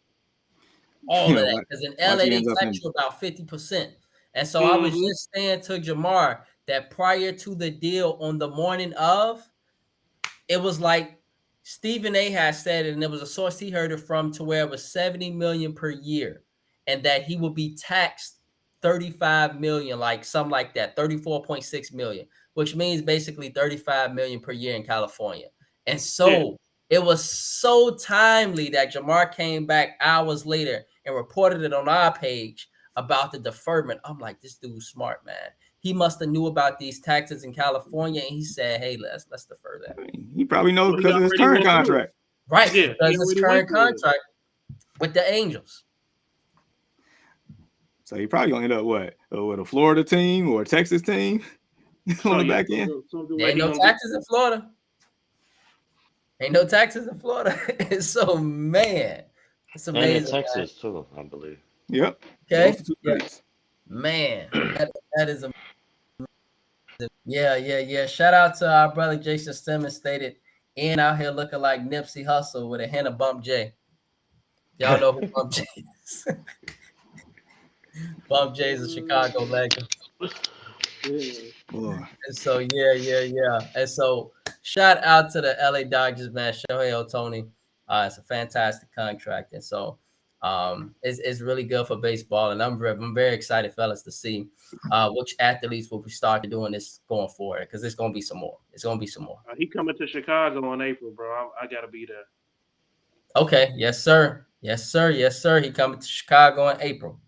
All of Yeah, that. Because in LA, they ends up tax in. you about 50%. And so I was just saying to Jamar that prior to the deal on the morning of, it was like Stephen A had said it, and there was a source he heard it from to where it was 70 million per year, and that he would be taxed 35 million, like something like that, 34.6 million, which means basically 35 million per year in California. And so it was so timely that Jamar came back hours later and reported it on our page about the deferment. I'm like, this dude's smart, man. He must have knew about these taxes in California, and he said, "Hey, let's defer that." He probably knows Well, he because of his already current went through it. contract. Right, Yeah, because he his already current went through it. contract with the Angels. So he probably gonna end up with a Florida team or a Texas team on the back end. There ain't no taxes in Florida. Ain't no taxes in Florida. So, man, it's And in amazing. Texas too, I believe. Yep. Okay. Those are two Yeah. states. Man, that is amazing. Yeah. Shout out to our brother Jason Simmons stated, "Ian out here looking like Nipsey Hussle with a hint of Bump J." Y'all know who Bump J is. Bump J is a Chicago legend. Boy. And so, yeah. And so, shout out to the LA Dodgers, man. Shohei Ohtani. It's a fantastic contract. And so, it's really good for baseball. And I'm very excited, fellas, to see which athletes will be starting doing this going forward, because there's going to be some more. It's going to be some more. He coming to Chicago in April, bro. I gotta be there. Okay. Yes, sir. He coming to Chicago in April.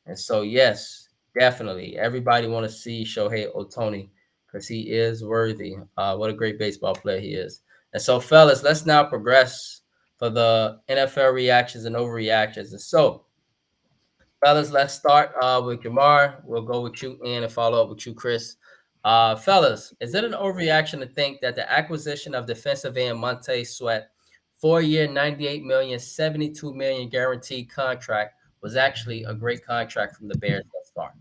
And so, yes, definitely. Everybody want to see Shohei Ohtani because he is worthy. What a great baseball player he is. And so, fellas, let's now progress for the NFL reactions and overreactions. And so, fellas, let's start with Jamar. We'll go with you, Ian, and follow up with you, Chris. Fellas, is it an overreaction to think that the acquisition of defensive end Montez Sweat, 4-year, 98 million, 72 million guaranteed contract was actually a great contract from the Bears thus far?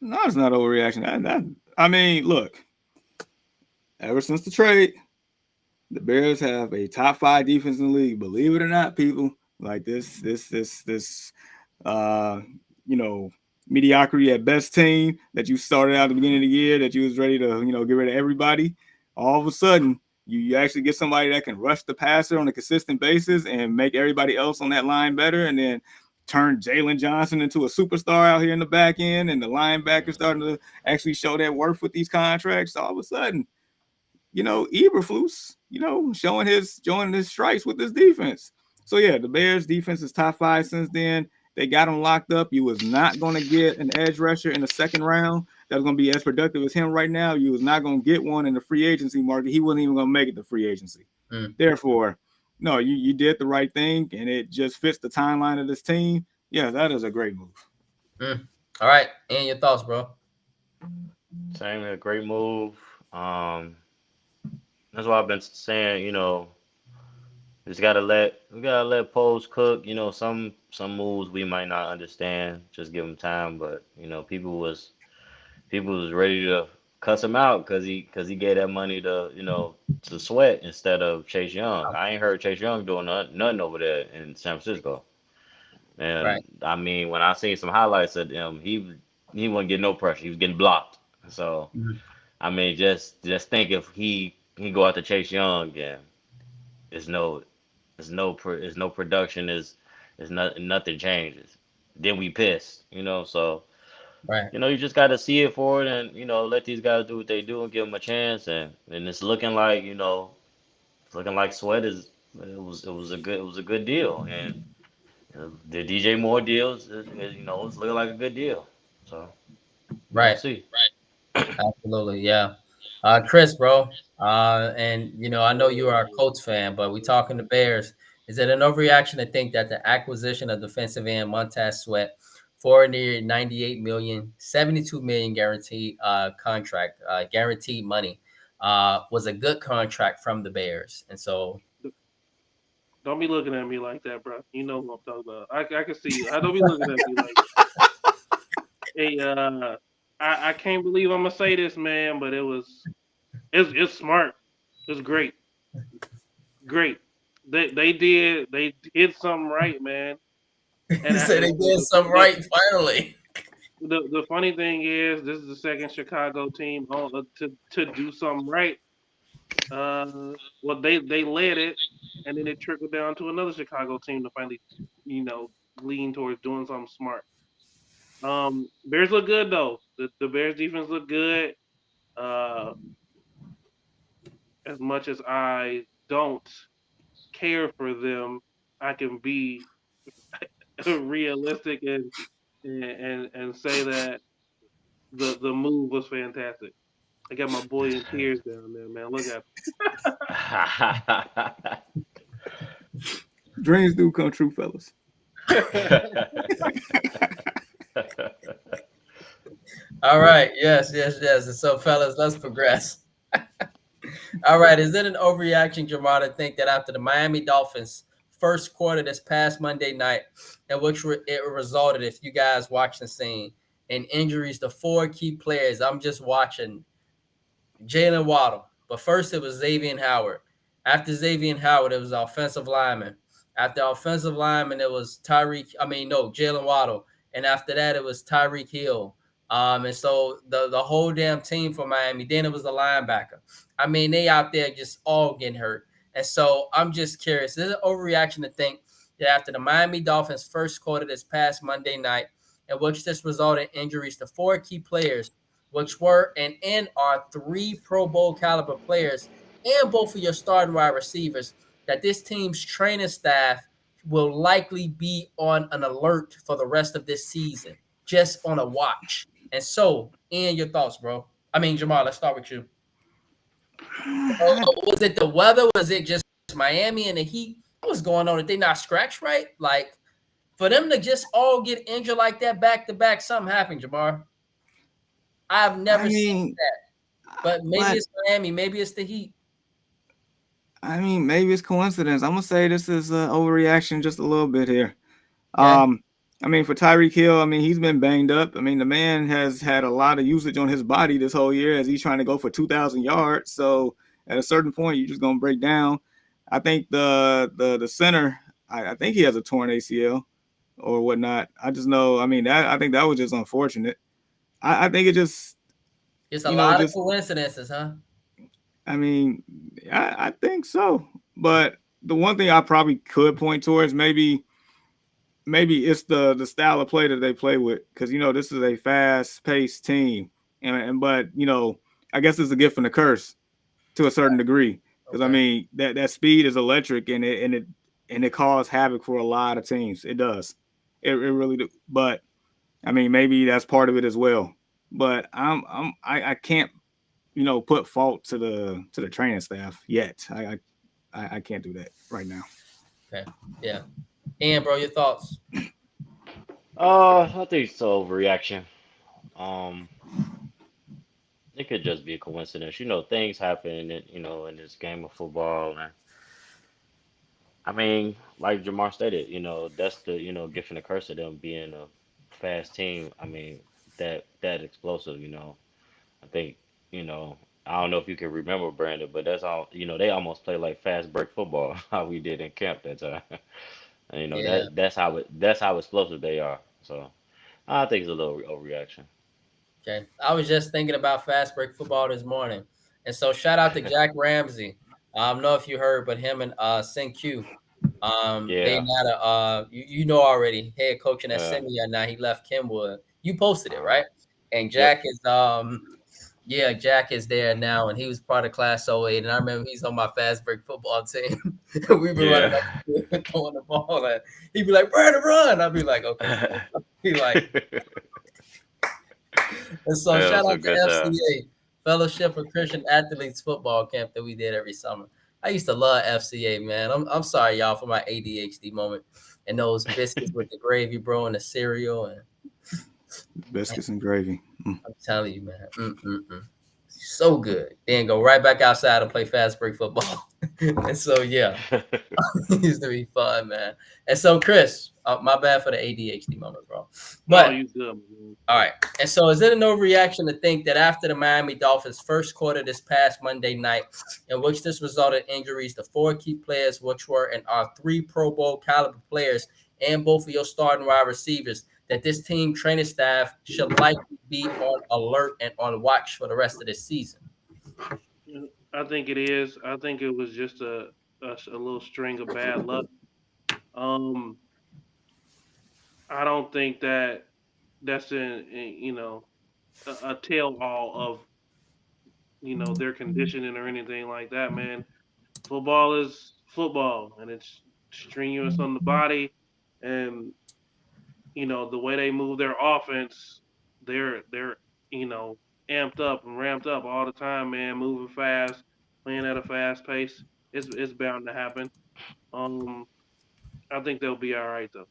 No, it's not overreaction. I mean, look, ever since the trade, the Bears have a top 5 defense in the league. Believe it or not, people, like this mediocrity at best team that you started out at the beginning of the year that you was ready to, get rid of everybody. All of a sudden, you actually get somebody that can rush the passer on a consistent basis and make everybody else on that line better, and then turn Jalen Johnson into a superstar out here in the back end, and the linebackers starting to actually show their worth with these contracts. All of a sudden, Eberflus, showing his stripes with this defense. So yeah, the Bears defense is top 5 since then. They got him locked up. You was not going to get an edge rusher in the second round that was going to be as productive as him right now. You was not going to get one in the free agency market. He wasn't even going to make it to free agency. Therefore, no, you did the right thing, and it just fits the timeline of this team. Yeah, that is a great move. All right, and your thoughts, bro? Same, a great move. That's why I've been saying, we gotta let Poles cook. Some moves we might not understand. Just give him time. But people was ready to cuss him out because he gave that money to Sweat instead of Chase Young. I ain't heard Chase Young doing nothing over there in San Francisco. And Right. I mean, when I seen some highlights of him, he wasn't getting no pressure. He was getting blocked. So I mean, just think if he go out to Chase Young again, there's no production, nothing changes. Then we pissed, so Right. you just got to see it for it, and let these guys do what they do and give them a chance, and it's looking like Sweat it was a good deal, and the DJ Moore deals it's looking like a good deal, so Right. we'll see. Absolutely, yeah. Chris, bro, and I know you are a Colts fan, but we talking the Bears. Is it an overreaction to think that the acquisition of defensive end Montez Sweat, 4-year, 98 million, 72 million guaranteed contract, guaranteed money, was a good contract from the Bears? And so, Don't be looking at me like that, bro. You know what I'm talking about. I can see you. I don't be looking at me like that. Hey, I can't believe I'm gonna say this, man, but it's smart. It's great. great. They did something right, man. You say they did something right finally. The funny thing is, this is the second Chicago team to do something right. Well, they led it, and then it trickled down to another Chicago team to finally, you know, lean towards doing something smart. Bears look good though. The Bears defense look good. Uh, as much as I don't care for them, I can be realistic and say that the move was fantastic. I got my boy in tears down there, man. Look at Dreams do come true, fellas. All right. Yes. And so, fellas, let's progress. All right. Is it an overreaction, Jamar, to think that after the Miami Dolphins first quarter this past Monday night, in which it resulted, if you guys watched the scene, in injuries to 4 key players? I'm just watching Jalen Waddle. But first it was Xavier Howard. After Xavier Howard, it was offensive lineman. After offensive lineman, it was Jalen Waddle. And after that, it was Tyreek Hill. And so the whole damn team for Miami, then it was the linebacker. I mean, they out there just all getting hurt. And so I'm just curious. Is it an overreaction to think that after the Miami Dolphins first quarter this past Monday night, in which this resulted in injuries to 4 key players, which were and are 3 Pro Bowl caliber players and both of your starting wide receivers, that this team's training staff will likely be on an alert for the rest of this season, just on a watch. And so, Ian, your thoughts, bro? I mean, Jamal, let's start with you. Was it the weather? Was it just Miami and the heat? What's going on? Did they not scratch right? Like, for them to just all get injured like that back to back, something happened, Jamar. I've never seen that. But maybe it's Miami. Maybe it's the Heat. I mean, maybe it's coincidence. I'm gonna say this is an overreaction just a little bit here. Okay. I mean, for Tyreek Hill, I mean, he's been banged up. I mean, the man has had a lot of usage on his body this whole year as he's trying to go for 2,000 yards. So at a certain point, you're just gonna break down. I think the center, I think he has a torn ACL or whatnot. I just know. I mean, I think that was just unfortunate. I think it just it's a lot of coincidences, huh? I mean, I think so. But the one thing I probably could point towards maybe it's the style of play that they play with, because this is a fast-paced team, but I guess it's a gift and a curse to a certain degree, because I mean that speed is electric, and it causes havoc for a lot of teams. It does, it really do. But I mean, maybe that's part of it as well. But I can't put fault to the training staff yet. I can't do that right now. Okay, yeah. And bro, your thoughts? I think it's an overreaction. It could just be a coincidence. Things happen in this game of football, and I mean, like Jamar stated, that's the gift and the curse of them being a fast team. I mean, that explosive. I think I don't know if you can remember, Brandon, but that's all. They almost play like fast break football, how we did in camp that time. And, Yeah. that's how explosive they are. So I think it's a little overreaction. Okay. I was just thinking about fast break football this morning. And so shout out to Jack Ramsey. I don't know if you heard, but him and Sin Q, they Yeah. not already head coaching at Uh, Semi now. He left Kenwood. You posted it, uh, right? And yep. Jack is there now, and he was part of Class 08. And I remember he's on my fast break football team. We've been running Yeah. up throwing the ball, and he'd be like, "Brandon, run!" I'd be like, "Okay." He like, and so Yeah, shout so out to good job. FCA, Fellowship of Christian Athletes football camp that we did every summer. I used to love FCA, man. I'm sorry, y'all, for my ADHD moment and those biscuits with the gravy, bro, and the cereal. And Biscuits and gravy. I'm telling you, man. so good. Then go right back outside and play fast break football. And so yeah, it used to be fun, man. And so Chris, my bad for the ADHD moment, bro. No, But you good, man. all right. And so is it an overreaction to think that after the Miami Dolphins first quarter this past Monday night, in which this resulted in injuries to 4 key players, which were and are 3 Pro Bowl caliber players, and both of your starting wide receivers, that this team training staff should likely be on alert and on watch for the rest of the season? I think it is. I think it was just a little string of bad luck. Um, I don't think that's a tell all of their conditioning or anything like that, man. Football is football, and it's strenuous on the body, and the way they move their offense, they're amped up and ramped up all the time, man. Moving fast, playing at a fast pace. It's bound to happen. Um, I think they'll be all right though.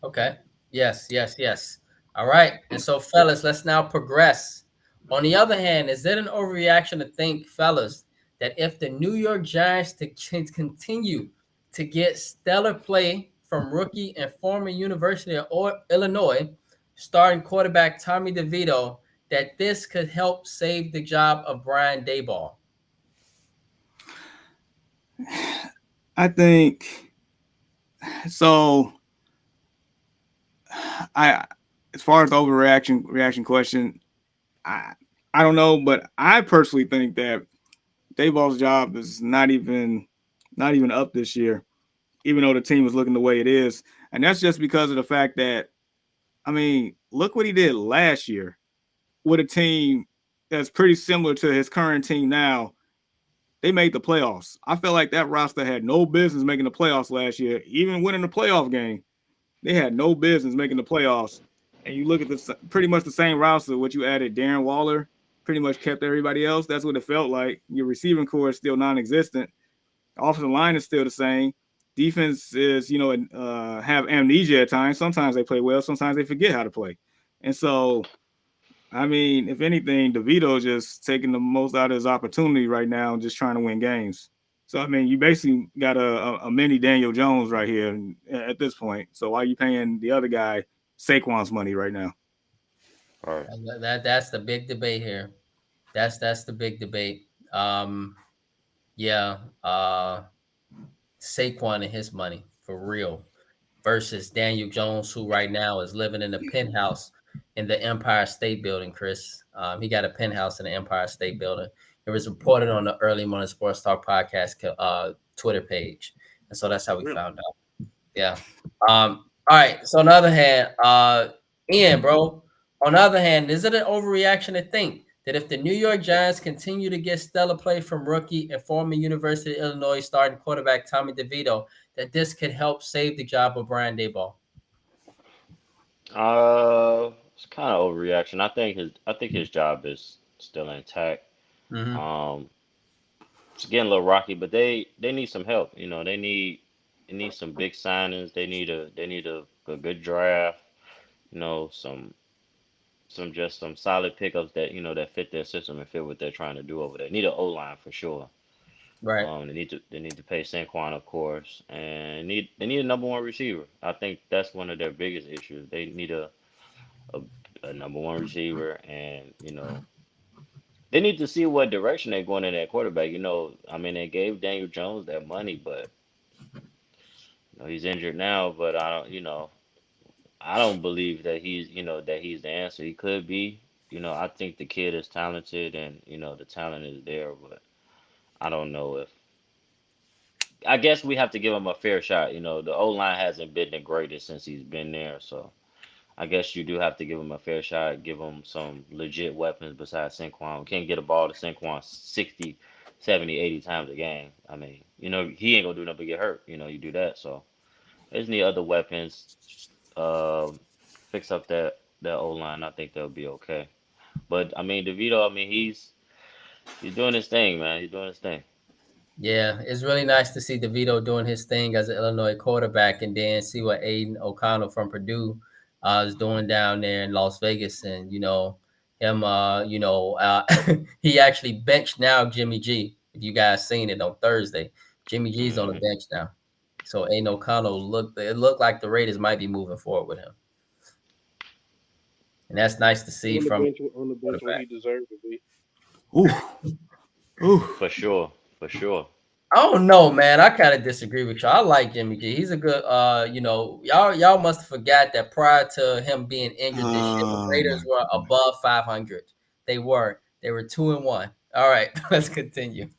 Okay. Yes, yes, yes. All right. And so, fellas, let's now progress. On the other hand, is it an overreaction to think, fellas, that if the New York Giants continue to get stellar play from rookie and former University of Illinois starting quarterback Tommy DeVito, that this could help save the job of Brian Daboll? I think so. As far as the reaction question, I don't know, but I personally think that Daboll's job is not even up this year, even though the team is looking the way it is, and that's just because of the fact that, I mean, look what he did last year with a team that's pretty similar to his current team now. They made the playoffs. I felt like that roster had no business making the playoffs last year, even winning the playoff game. They had no business making the playoffs. And you look at this pretty much the same roster, what you added, Darren Waller, pretty much kept everybody else. That's what it felt like. Your receiving core is still non-existent. Offensive line is still the same. Defense is, have amnesia at times. Sometimes they play well. Sometimes they forget how to play. And so, I mean, if anything, DeVito just taking the most out of his opportunity right now and just trying to win games. So, I mean, you basically got a mini Daniel Jones right here at this point. So why are you paying the other guy Saquon's money right now? All right. That's the big debate here. That's the big debate. Yeah, Saquon and his money for real versus Daniel Jones, who right now is living in the penthouse in the Empire State Building. Chris, he got a penthouse in the Empire State Building. It was reported on the Early Morning Sports Talk podcast Twitter page, and so that's how we found out. Yeah. All right. So on the other hand, Ian, bro. On the other hand, is it an overreaction to think that if the New York Giants continue to get stellar play from rookie and former University of Illinois starting quarterback Tommy DeVito, that this could help save the job of Brian Daboll? It's kind of overreaction. I think his job is still intact. Mm-hmm. It's getting a little rocky, but they need some help. They need some big signings. They need a good draft. Some solid pickups that that fit their system and fit what they're trying to do over there. Need an O line for sure. Right. They need to pay Saquon, of course, and they need a number one receiver. I think that's one of their biggest issues. They need a, a number one receiver, and they need to see what direction they're going in at quarterback. I mean, they gave Daniel Jones that money, but he's injured now. But I don't believe that he's the answer. He could be. I think the kid is talented, and the talent is there, but I don't know if. I guess we have to give him a fair shot. The O line hasn't been the greatest since he's been there, so I guess you do have to give him a fair shot. Give him some legit weapons besides Saquon. We can't get a ball to Saquon 60, 70, 80 times a game. I mean, he ain't gonna do nothing but get hurt. You do that, so they just need other weapons. Um, Fix up that O line. I think they'll be okay. But I mean, DeVito. I mean, he's doing his thing, man. He's doing his thing. Yeah, it's really nice to see DeVito doing his thing as an Illinois quarterback, and then see what Aiden O'Connell from Purdue is doing down there in Las Vegas. And him. He actually benched now Jimmy G. If you guys seen it on Thursday, Jimmy G's on the bench now. So Aiden O'Connell looked like the Raiders might be moving forward with him, and that's nice to see from on the bench where he deserved to be. Ooh. For sure. I don't know, man. I kind of disagree with you. I like Jimmy G. He's a good, y'all must have forgot that prior to him being injured this year, the Raiders were above 500. They were 2-1. All right, let's continue.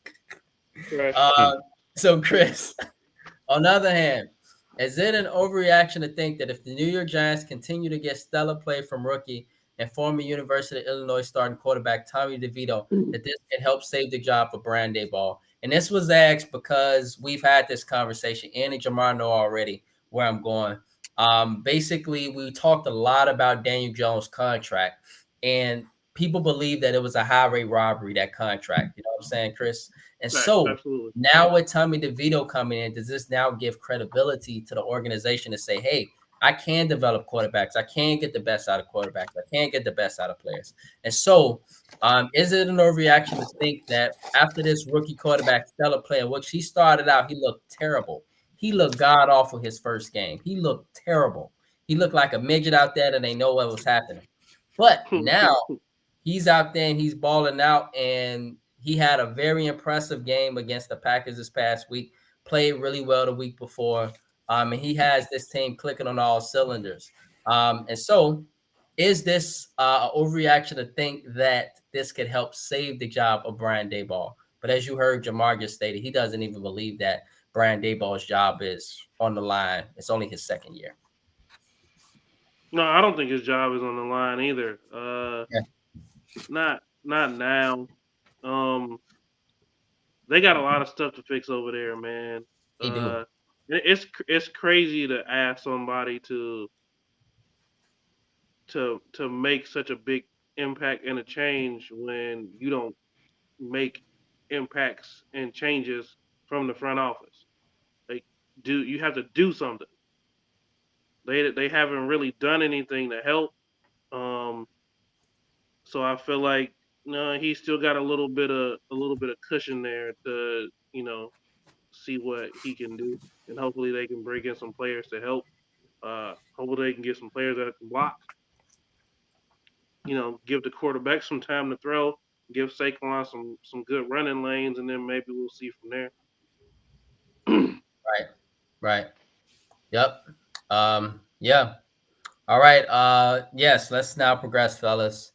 So Chris, on the other hand, is it an overreaction to think that if the New York Giants continue to get stellar play from rookie and former University of Illinois starting quarterback Tommy DeVito, that this can help save the job for Brian Daboll? And this was asked because we've had this conversation. Andy Jamar know already where I'm going. Basically, we talked a lot about Daniel Jones' contract, and people believe that it was a highway robbery, that contract. You know what I'm saying, Chris? And so Absolutely. Now with Tommy DeVito coming in, does this now give credibility to the organization to say, hey, I can develop quarterbacks. I can get the best out of quarterbacks. I can get the best out of players. And so is it an overreaction to think that after this rookie quarterback stellar play, in which he started out, he looked terrible. He looked god-awful his first game. He looked terrible. He looked like a midget out there and they know what was happening. But now he's out there and he's balling out, and he had a very impressive game against the Packers this past week, played really well the week before. And he has this team clicking on all cylinders. And so is this overreaction to think that this could help save the job of Brian Daboll? But as you heard, Jamar just stated, he doesn't even believe that Brian Daboll's job is on the line. It's only his second year. No, I don't think his job is on the line either. Not now. They got a lot of stuff to fix over there, man. They do. It's crazy to ask somebody to make such a big impact and a change when you don't make impacts and changes from the front office. Like, you have to do something. They haven't really done anything to help. So I feel like he's still got a little bit of cushion there to see what he can do, and hopefully they can bring in some players to help. Hopefully they can get some players that can block. Give the quarterback some time to throw. Give Saquon some good running lanes, and then maybe we'll see from there. Right. Yep. Yeah. All right. Yes, let's now progress, fellas.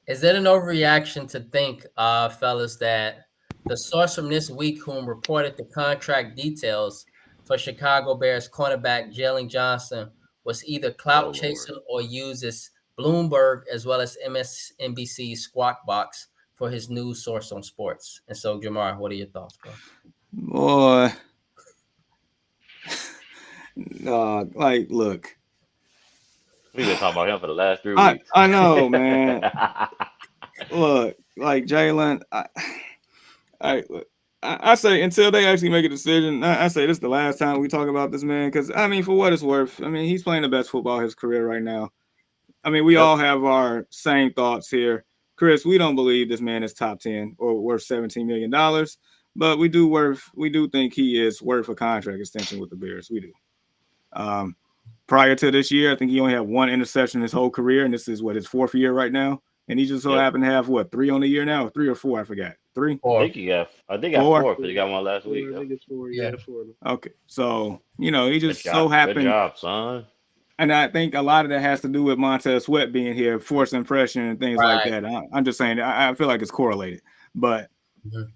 Is it an overreaction to think, fellas, that the source from this week whom reported the contract details for Chicago Bears cornerback Jalen Johnson was either clout chasing or uses Bloomberg as well as MSNBC's Squawk Box for his news source on sports? And so, Jamar, what are your thoughts, bro? Boy. Look. We've been talking about him for the last 3 weeks. I know, man. Look, like Jalen, I say until they actually make a decision, I say this is the last time we talk about this man, because for what it's worth, he's playing the best football of his career right now. We all have our same thoughts here. Chris, we don't believe this man is top 10 or worth $17 million, but we do think he is worth a contract extension with the Bears. We do. Prior to this year, I think he only had one interception his whole career, and this is his fourth year right now. And he just so happened to have 3 on the year now, 3 or 4, I forgot. 3. 4. I think he got 4 because he got one last week. I think it's 4. Yeah, 4. Okay, so he just so happened. Good job, son. And I think a lot of that has to do with Montez Sweat being here, forced impression and things like that. I'm just saying, I feel like it's correlated, but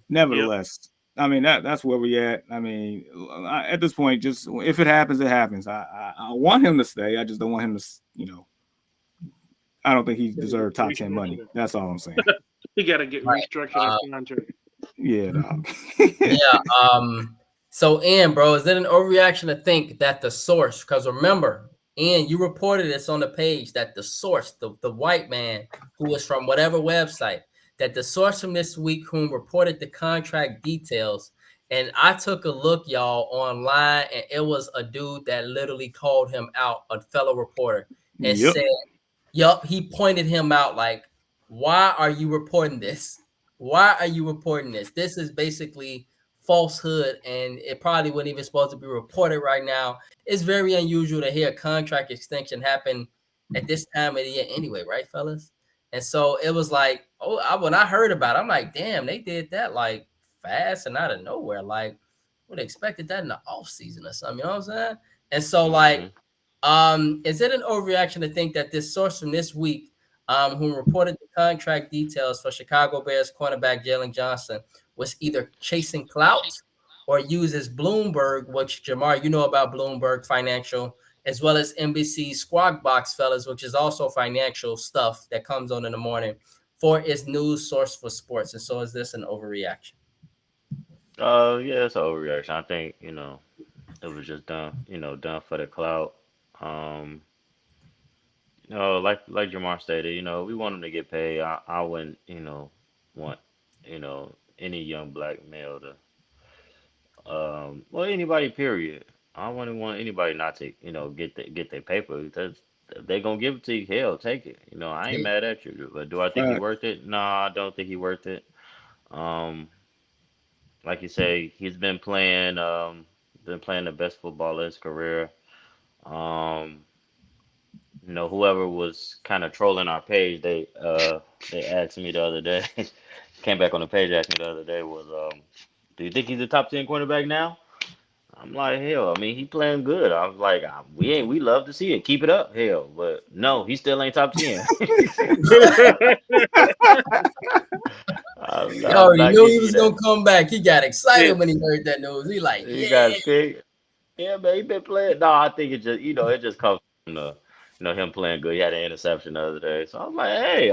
nevertheless. That's where we at. At this point, just if it happens, it happens. I want him to stay. I just don't want him to, I don't think he deserves top 10 money. That's all I'm saying. He got to get restructured that contract. Yeah, dog. So, Ian, bro, is it an overreaction to think that the source, because remember, Ian, you reported this on the page that the source, the white man who was from whatever website, that the source from this week whom reported the contract details, and I took a look, y'all, online, and it was a dude that literally called him out, a fellow reporter, and said Yup, he pointed him out like, why are you reporting this? Why are you reporting this? This is basically falsehood, and it probably wasn't even supposed to be reported right now. It's very unusual to hear a contract extension happen at this time of the year anyway, right, fellas? And so it was like, when I heard about it, I'm like, damn, they did that like fast and out of nowhere. Like, would have expected that in the off season or something, you know what I'm saying? And so like, Hmm. is it an overreaction to think that this source from this week, who reported the contract details for Chicago Bears cornerback Jalen Johnson, was either chasing clout or uses Bloomberg, which Jamar, you know about Bloomberg Financial, as well as NBC Squawk Box, fellas, which is also financial stuff that comes on in the morning for its news source for sports. And so, is this an overreaction? Yeah, it's an overreaction. I think, it was just done, done for the clout. Um, like Jamar stated, we want him to get paid. I wouldn't, want, any young black male to, well, anybody, period. I wouldn't want anybody not to, get their paper because if they gonna give it to you, hell, take it. I ain't Yeah. mad at you, but do I think he Fact. worth it? Nah, I don't think he worth it. Um, like you say, he's been playing the best football of his career. Um, whoever was kind of trolling our page, they asked me the other day, came back on the page, asked me the other day was, do you think he's a top 10 cornerback now? I'm like, hell, I mean, he playing good. I was like, we love to see it. Keep it up, hell. But no, he still ain't top 10. He I'm already not knew he giving you was gonna that. come back. He got Yeah, excited when he heard that news. He like, You yeah. got pick. Yeah, man, he been playing. No, I think it just comes from him playing good. He had an interception the other day. So I'm like, hey,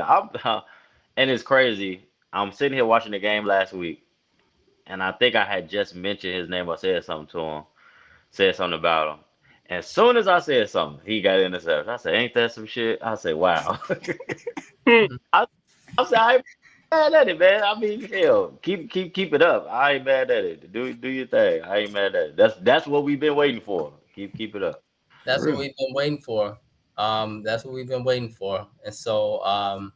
and it's crazy. I'm sitting here watching the game last week, and I think I had just mentioned his name or said something to him, said something about him. As soon as I said something, he got intercepted. I said, ain't that some shit? I said, wow. I, I said, I ain't mad at it, man. I mean, hell, keep it up. I ain't mad at it. Do your thing. I ain't mad at it. That's what we've been waiting for. Keep it up. That's For what real. we've been waiting for. That's what we've been waiting for. And so,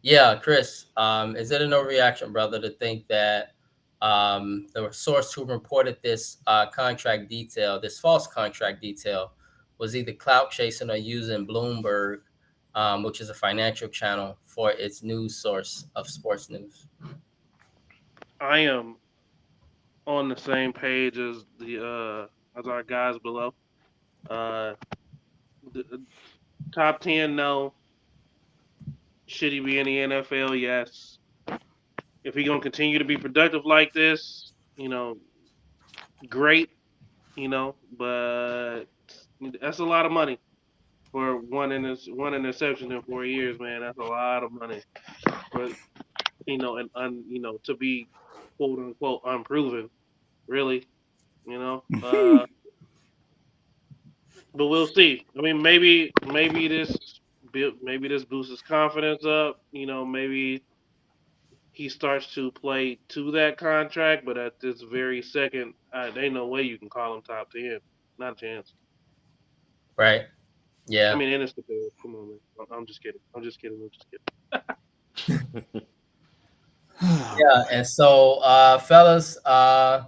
yeah, Chris, is it a no reaction, brother, to think that the source who reported this contract detail, this false contract detail, was either clout chasing or using Bloomberg, which is a financial channel, for its news source of sports news? I am on the same page as the as our guys below. Uh, the top 10, no. Should he be in the NFL? Yes. If he gonna continue to be productive like this, great. But that's a lot of money for one interception in 4 years, man. That's a lot of money. But to be quote unquote unproven, really. You know. But we'll see. I mean, maybe this boosts his confidence up. Maybe he starts to play to that contract. But at this very second, there ain't no way you can call him top 10. Not a chance. Right. I Yeah. mean, and it's the Bears. Come on, man. I'm just kidding. I'm just kidding. I'm just kidding. Yeah. And so, fellas, I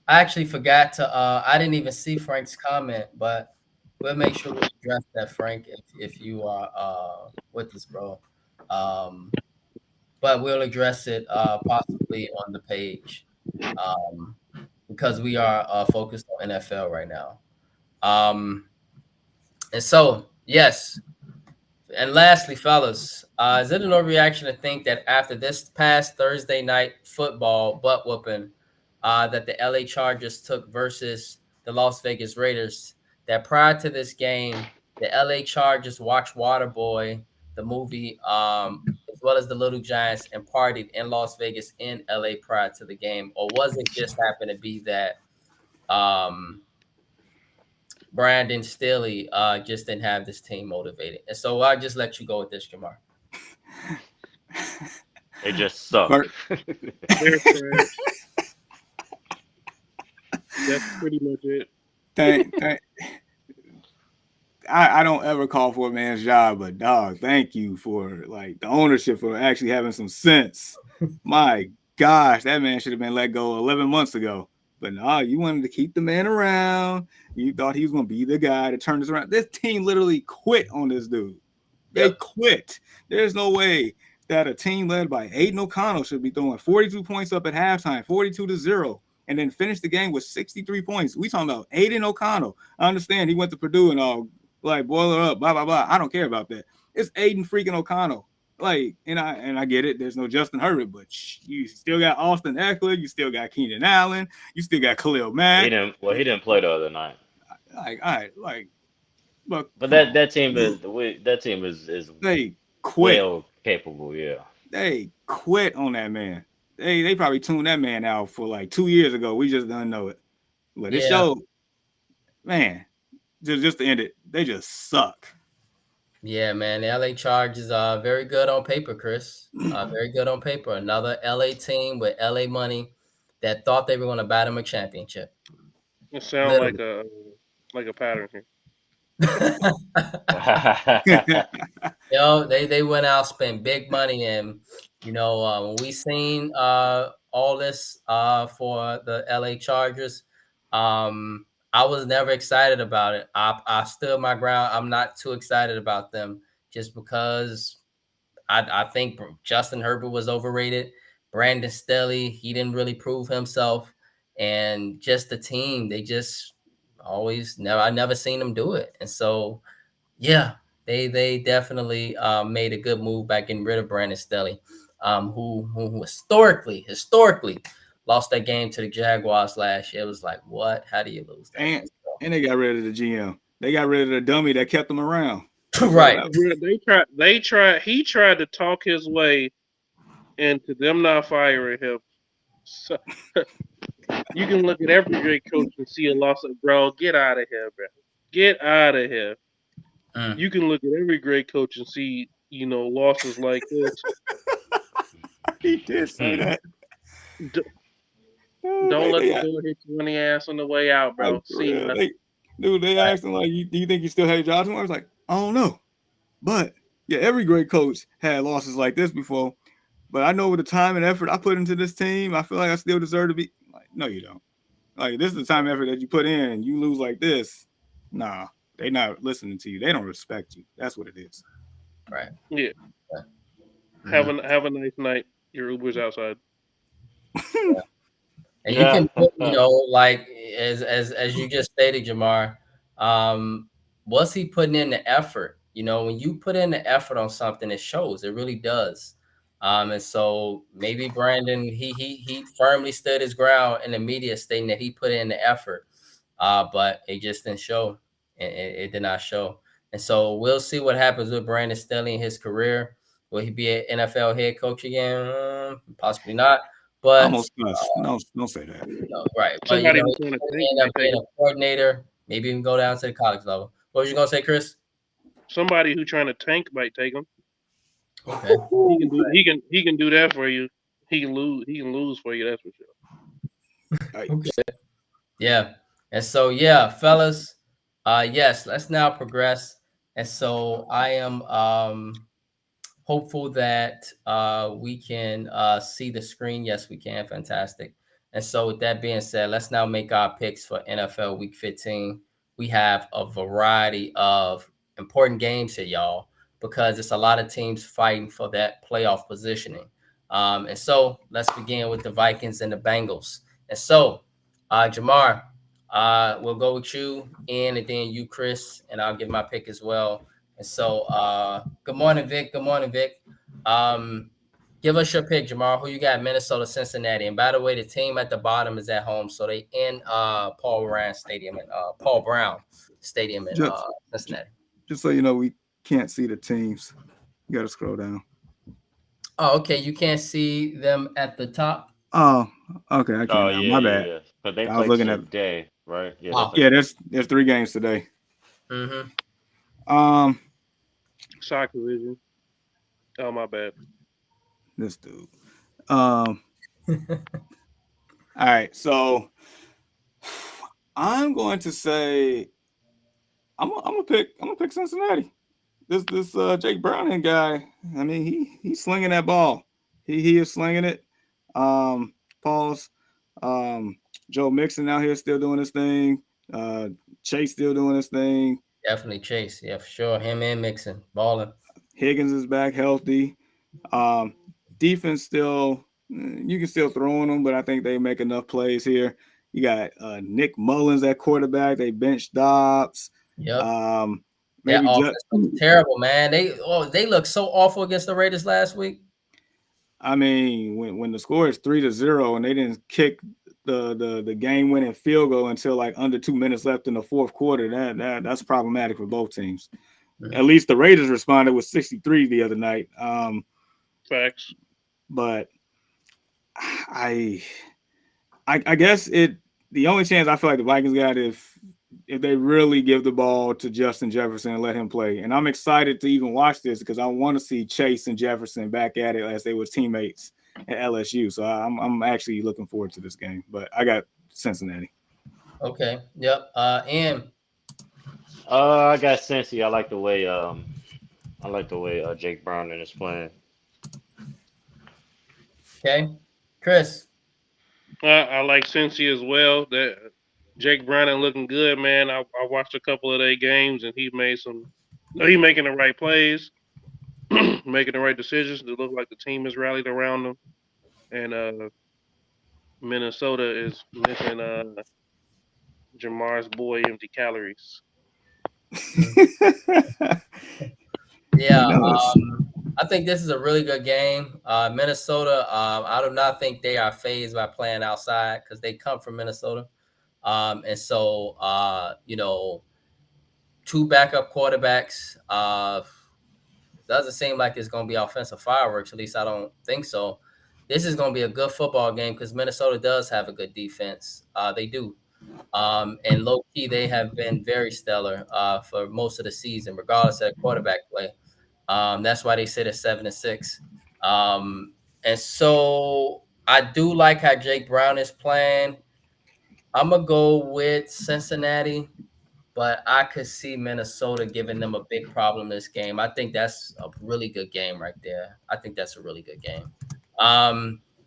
actually forgot to. I didn't even see Frank's comment, but we'll make sure we address that, Frank, if you are with us, bro. Um, but we'll address it possibly on the page, um, because we are focused on NFL right now. Um, and so, yes. And lastly, fellas, is it an overreaction to think that after this past Thursday night football butt whooping that the LA Chargers took versus the Las Vegas Raiders, that prior to this game, the LA Chargers watched Waterboy, the movie, as well as the Little Giants, and partied in Las Vegas in LA prior to the game? Or was it just happened to be that um, Brandon Staley just didn't have this team motivated? And so I'll just let you go with this, Jamar. It just sucked. But Bears trash. That's pretty much it. thank, I don't ever call for a man's job, but dog, thank you for like the ownership for actually having some sense. My gosh, that man should have been let go 11 months ago. But no, you wanted to keep the man around. You thought he was going to be the guy to turn this around. This team literally quit on this dude. They Yep. quit. There's no way that a team led by Aiden O'Connell should be throwing 42 points up at halftime, 42-0, and then finish the game with 63 points. We talking about Aiden O'Connell. I understand he went to Purdue and all like boiler up, blah blah blah. I don't care about that. It's Aiden freaking O'Connell. Like, and I get it. There's no Justin Herbert, but you still got Austin Eckler. You still got Keenan Allen. You still got Khalil Mack. He didn't play the other night. Like, all right, like, but that team is they quit. well capable. Yeah, they quit on that man. They probably tuned that man out for like 2 years ago. We just don't know it. But it showed, man. Just to end it, they just suck. Yeah, man. The LA Chargers are very good on paper, Chris. Very good on paper. Another LA team with LA money that thought they were going to bat him a championship. It sounds like a pattern here. They went out, spent big money, and when we seen all this for the LA Chargers, I was never excited about it. I stood my ground. I'm not too excited about them just because I think Justin Herbert was overrated. Brandon Staley, he didn't really prove himself, and just the team, they just I never seen them do it, and so yeah. They definitely made a good move by getting rid of Brandon Staley, who historically lost that game to the Jaguars last year. It was like, what? How do you lose that? And they got rid of the GM. They got rid of the dummy that kept them around. Right. He tried to talk his way into them not firing him. So you can look at every great coach and see a loss of, bro, get out of here, bro. Get out of here. You can look at every great coach and see, losses like this. He did say that. Don't let the door hit you in the ass on the way out, bro. They asked him, like, do you think you still hate Johnson? I was like, I don't know. But, yeah, every great coach had losses like this before. But I know with the time and effort I put into this team, I feel like I still deserve to be. Like, no, you don't. Like, this is the time and effort that you put in, and you lose like this. Nah. They not listening to you. They don't respect you. That's what it is. Right. Yeah. Have a nice night. Your Uber's outside. Yeah. And you can, like as you just stated, Jamar, what's he putting in the effort? When you put in the effort on something, it shows. It really does. And so maybe Brandon, he firmly stood his ground in the media, stating that he put in the effort, but it just didn't show. It did not show. And so we'll see what happens with Brandon Staley in his career. Will he be an NFL head coach again? Possibly not. But almost no, don't say that. Right. But he end up being a coordinator, maybe even go down to the college level. What was you gonna say, Chris? Somebody who's trying to tank might take him. Okay. He can do that for you. He can lose for you, that's for sure. Okay. Yeah. And so fellas. Yes, let's now progress. And so I am hopeful that we can see the screen. Yes, we can. Fantastic. And so with that being said, let's now make our picks for NFL Week 15. We have a variety of important games here, y'all, because it's a lot of teams fighting for that playoff positioning. And so let's begin with the Vikings and the Bengals. And so, Jamar, we'll go with you, Ian, and then you, Chris, and I'll give my pick as well. And so, good morning, Vic. Good morning, Vic. Give us your pick, Jamar. Who you got? Minnesota, Cincinnati. And by the way, the team at the bottom is at home, so they in Paul Brown Stadium in Cincinnati. Just so you know, we can't see the teams. You got to scroll down. Oh, okay. You can't see them at the top. Oh, okay. I can't. My bad. Yeah. But they played today, right? Yeah. There's 3 games today. Mm-hmm. Soccer vision. Oh, my bad. This dude. All right. So I'm going to say I'm gonna pick Cincinnati. This Jake Browning guy. I mean, he's slinging that ball. He is slinging it. Pause. Joe Mixon out here still doing his thing. Chase still doing his thing. Definitely Chase. Yeah, for sure. Him and Mixon balling. Higgins is back healthy. Defense still, you can still throw on them, but I think they make enough plays here. You got Nick Mullins at quarterback. They benched Dobbs. Yep. Maybe that offense looks terrible, man. They look so awful against the Raiders last week. I mean, when the score is 3-0 and they didn't kick the game-winning field goal until like under 2 minutes left in the fourth quarter, that's problematic for both teams. Mm-hmm. At least the Raiders responded with 63 the other night. Facts. But I guess the only chance I feel like the Vikings got if they really give the ball to Justin Jefferson and let him play. And I'm excited to even watch this because I want to see Chase and Jefferson back at it as they were teammates at LSU. So I'm actually looking forward to this game. But I got Cincinnati. Okay. Yep. And I got Cincy. I like the way Jake Browning is playing. Okay, Chris. I like Cincy as well. That Jake Browning looking good, man. I watched a couple of their games and he making the right plays, making the right decisions. It look like the team is rallied around them. And Minnesota is missing Jamar's boy empty calories. Yeah, I think this is a really good game. Minnesota, I do not think they are fazed by playing outside because they come from Minnesota. And so, two backup quarterbacks doesn't seem like it's going to be offensive fireworks. At least I don't think so. This is going to be a good football game because Minnesota does have a good defense. They do. And low key, they have been very stellar for most of the season, regardless of the quarterback play. That's why they sit at 7-6. And so I do like how Jake Brown is playing. I'm going to go with Cincinnati, but I could see Minnesota giving them a big problem this game. I think that's a really good game right there. I think that's a really good game.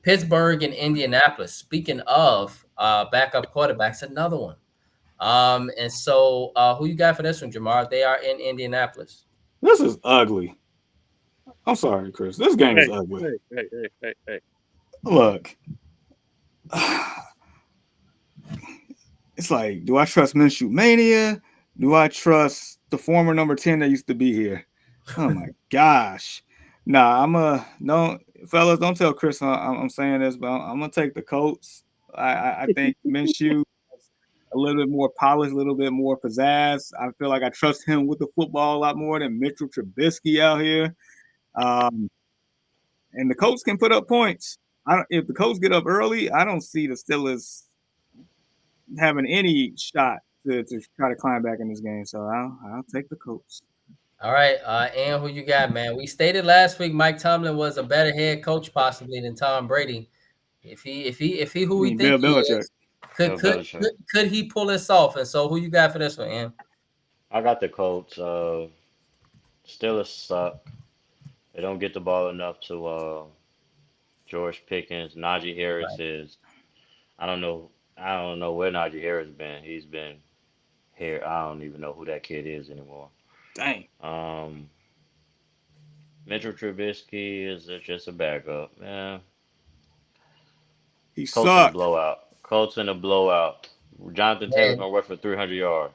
Pittsburgh and Indianapolis. Speaking of backup quarterbacks, another one. And so who you got for this one, Jamar? They are in Indianapolis. This is ugly. I'm sorry, Chris. This game is ugly. Hey. Look. It's like, do I trust Minshew Mania? Do I trust the former number 10 that used to be here? Oh my gosh. Nah, fellas, don't tell Chris I'm saying this, but I'm gonna take the Colts. I think Minshew is a little bit more polished, a little bit more pizzazz. I feel like I trust him with the football a lot more than Mitchell Trubisky out here. And the Colts can put up points. If the Colts get up early, I don't see the Steelers having any shot to try to climb back in this game. So I'll take the Colts. All right, and who you got, man? We stated last week Mike Tomlin was a better head coach possibly than Tom Brady. If he who we think he is, could he pull this off? And so who you got for this one, Ian? I got the Colts. Steelers suck. They don't get the ball enough to George Pickens. Najee Harris is. I don't know where Najee Harris been. He's been here. I don't even know who that kid is anymore. Dang. Mitchell Trubisky is just a backup. Yeah. He Colts sucked. in a blowout. Colts in a blowout. Jonathan Taylor's gonna rush for 300 yards.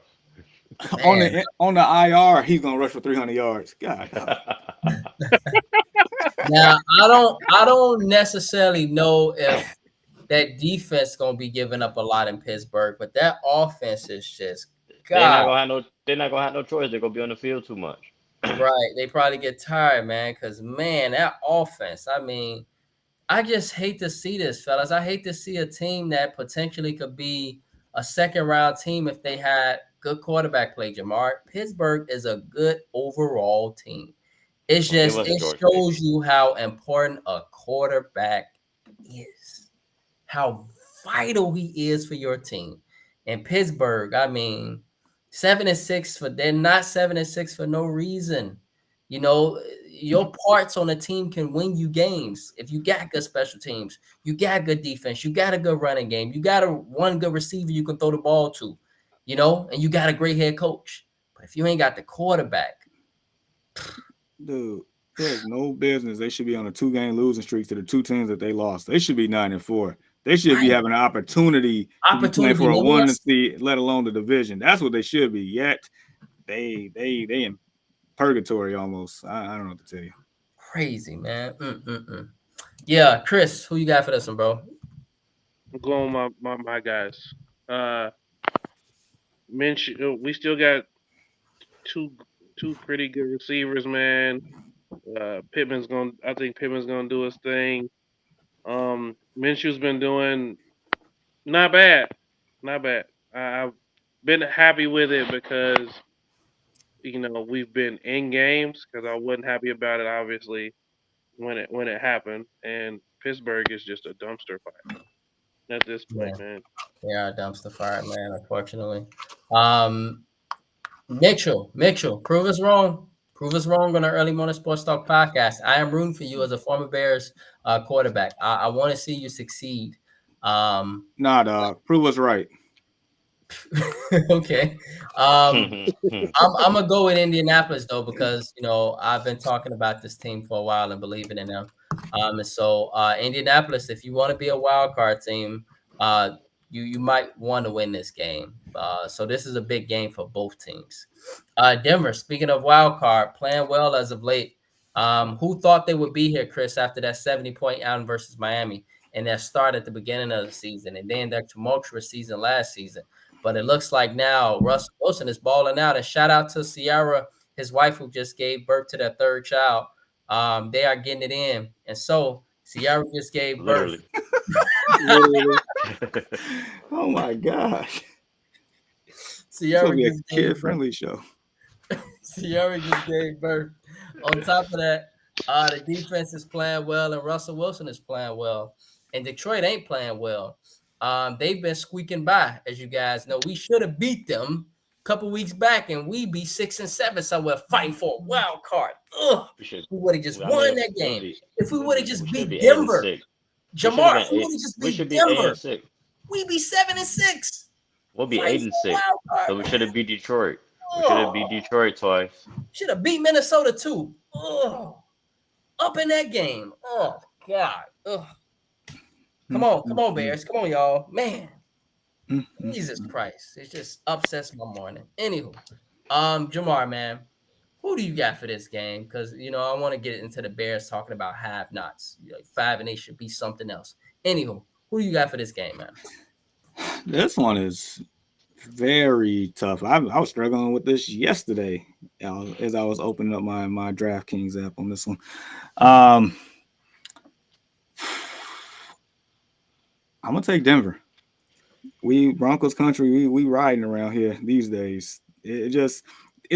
On the IR, he's gonna rush for 300 yards. God. Now I don't necessarily know if that defense gonna be giving up a lot in Pittsburgh, but that offense is just they're not gonna have no choice. They're gonna be on the field too much. Right. They probably get tired, man, because man, that offense, I mean, I just hate to see this, fellas. I hate to see a team that potentially could be a second-round team if they had good quarterback play, Jamar. Pittsburgh is a good overall team. It shows you how important a quarterback is, how vital he is for your team. And Pittsburgh, I mean, 7-6 for they're not 7-6 for no reason. You know, your parts on a team can win you games. If you got good special teams, you got good defense, you got a good running game, you got one good receiver you can throw the ball to, you know, and you got a great head coach. But if you ain't got the quarterback, dude, there's no business. They should be on a 2-game losing streak to the 2 teams that they lost. They should be 9-4. They should be having an opportunity to be playing for a 1 seed, let alone the division. That's what they should be. Yet they in purgatory almost. I don't know what to tell you. Crazy, man. Yeah, Chris, who you got for this one, bro? I'm going my guys. Minshew, we still got two pretty good receivers, man. I think Pittman's gonna do his thing. Minshew's been doing not bad. I've been happy with it because we've been in games because I wasn't happy about it obviously when it happened, and Pittsburgh is just a dumpster fire at this point, man. Yeah, dumpster fire, man. Unfortunately, Mitchell, prove us wrong. Prove us wrong on our Early Morning Sports Talk podcast. I am rooting for you as a former Bears quarterback. I want to see you succeed. Nah, dog. Prove us right. Okay. I'm gonna go with Indianapolis though, because I've been talking about this team for a while and believing in them. And so Indianapolis, if you want to be a wild card team, you might want to win this game. So this is a big game for both teams. Denver, speaking of wild card, playing well as of late. Who thought they would be here, Chris, after that 70-point out versus Miami and their start at the beginning of the season and then their tumultuous season last season? But it looks like now Russell Wilson is balling out. And shout out to Ciara, his wife, who just gave birth to their 3rd child. They are getting it in. And so Ciara just gave birth. Oh, my gosh. Ciara be a kid-friendly show. Ciara just gave birth. On top of that, the defense is playing well and Russell Wilson is playing well. And Detroit ain't playing well. They've been squeaking by, as you guys know. We should have beat them a couple weeks back, and we be 6-7 somewhere fighting for a wild card. Ugh. We would have just won that game. If we would have just beat Denver, Jamar, if we would have just beat Denver, we'd be 7-6. We'll be 8-6. So we should have beat Detroit. We should have beat Detroit twice. Should have beat Minnesota too. Ugh. Up in that game. Oh God. Ugh. Come on, Bears. Come on, y'all. Man. Jesus Christ. It just upsets my morning. Anywho, Jamar, man, who do you got for this game? Because I want to get into the Bears talking about have-nots. 5-8 should be something else. Anywho, who do you got for this game, man? This one is very tough. I was struggling with this yesterday as I was opening up my DraftKings app on this one. I'm gonna take Denver. We Broncos country, we riding around here these days. It's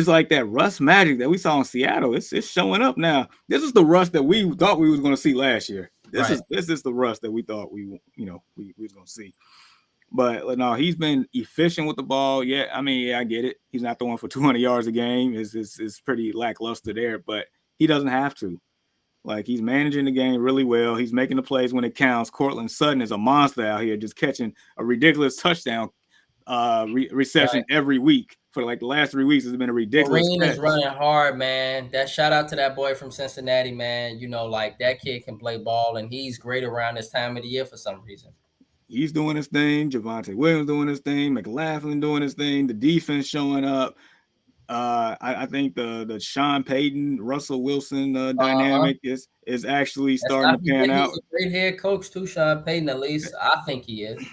like that rust magic that we saw in Seattle. It's showing up now. This is the rust that we thought we was gonna see last year. This is the rust that we thought we was gonna see. But no, he's been efficient with the ball. Yeah, I mean, I get it. He's not throwing for 200 yards a game. It's pretty lackluster there, but he doesn't have to. Like, he's managing the game really well. He's making the plays when it counts. Cortland Sutton is a monster out here, just catching a ridiculous touchdown reception every week. For like the last 3 weeks, it's been a ridiculous. Green is running hard, man. That shout out to that boy from Cincinnati, man. Like that kid can play ball, and he's great around this time of the year for some reason. He's doing his thing. Javonte Williams doing his thing. McLaughlin doing his thing. The defense showing up. I think the Sean Payton, Russell Wilson dynamic is actually starting to pan out. He's a great head coach too, Sean Payton. At least I think he is.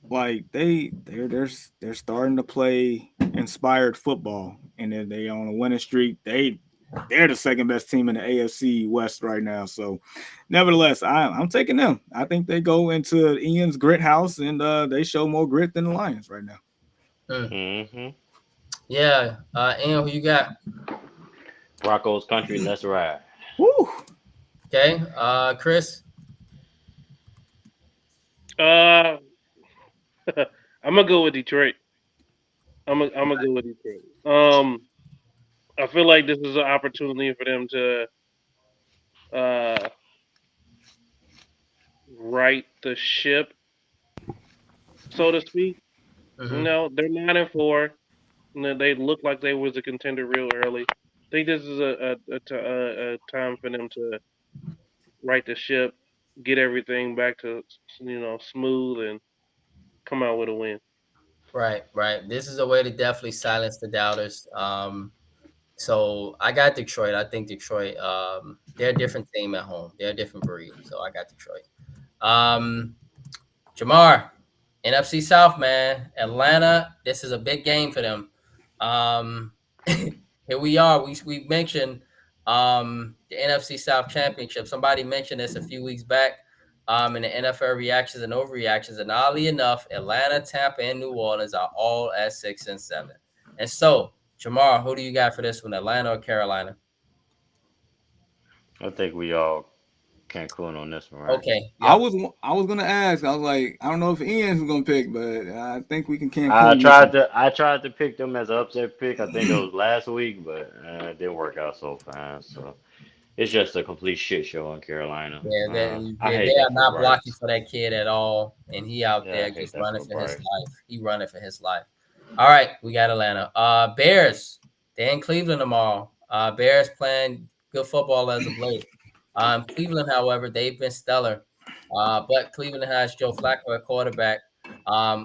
Like they're starting to play inspired football, and they on a winning streak. They're the second best team in the AFC West right now. So, nevertheless, I'm taking them. I think they go into Ian's grit house and they show more grit than the Lions right now. Mm-hmm. Yeah, Ian, who you got? Broncos country, let's ride. Woo. Okay, Chris. I'm gonna go with Detroit. I'm gonna go with Detroit. I feel like this is an opportunity for them to uh, right the ship, so to speak. You Mhm. know, they're 9-4. You know, they look like they was a contender real early. I think this is a time for them to right the ship, get everything back to smooth, and come out with a win. Right, right. This is a way to definitely silence the doubters. So I got Detroit. I think Detroit, they're a different team at home. They're a different breed. So I got Detroit. Um, Jamar, NFC South, man. Atlanta, this is a big game for them. Here we are. We mentioned the NFC South Championship. Somebody mentioned this a few weeks back in the NFL reactions and overreactions. And oddly enough, Atlanta, Tampa, and New Orleans are all at 6 and 7. And so, Jamar, who do you got for this one, Atlanta or Carolina? I think we all Cancun on this one, right? Okay. I Yep. was gonna ask. I was like, I don't know if Ian's gonna pick, but I think we can I Cancun this tried one. to I tried to pick them as an upset pick. I think it was last week, but it didn't work out so fast. So it's just a complete shit show in Carolina. Yeah, I they hate are that for not blocking Bryce. for that kid at all, and he out Yeah, there I hate just that running for for his Bryce. life. He running for his life. All right, we got Atlanta. Bears. They're in Cleveland tomorrow. Bears playing good football as of late. Cleveland, however, they've been stellar. But Cleveland has Joe Flacco at quarterback,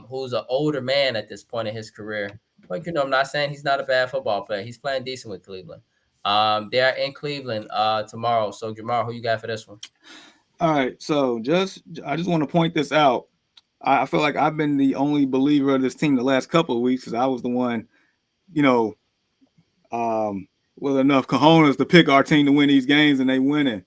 who's an older man at this point in his career. But I'm not saying he's not a bad football player. He's playing decent with Cleveland. They're in Cleveland tomorrow. So Jamar, who you got for this one? All right, so I just want to point this out. I feel like I've been the only believer of this team the last couple of weeks because I was the one, you know, with enough cojones to pick our team to win these games, and they winning.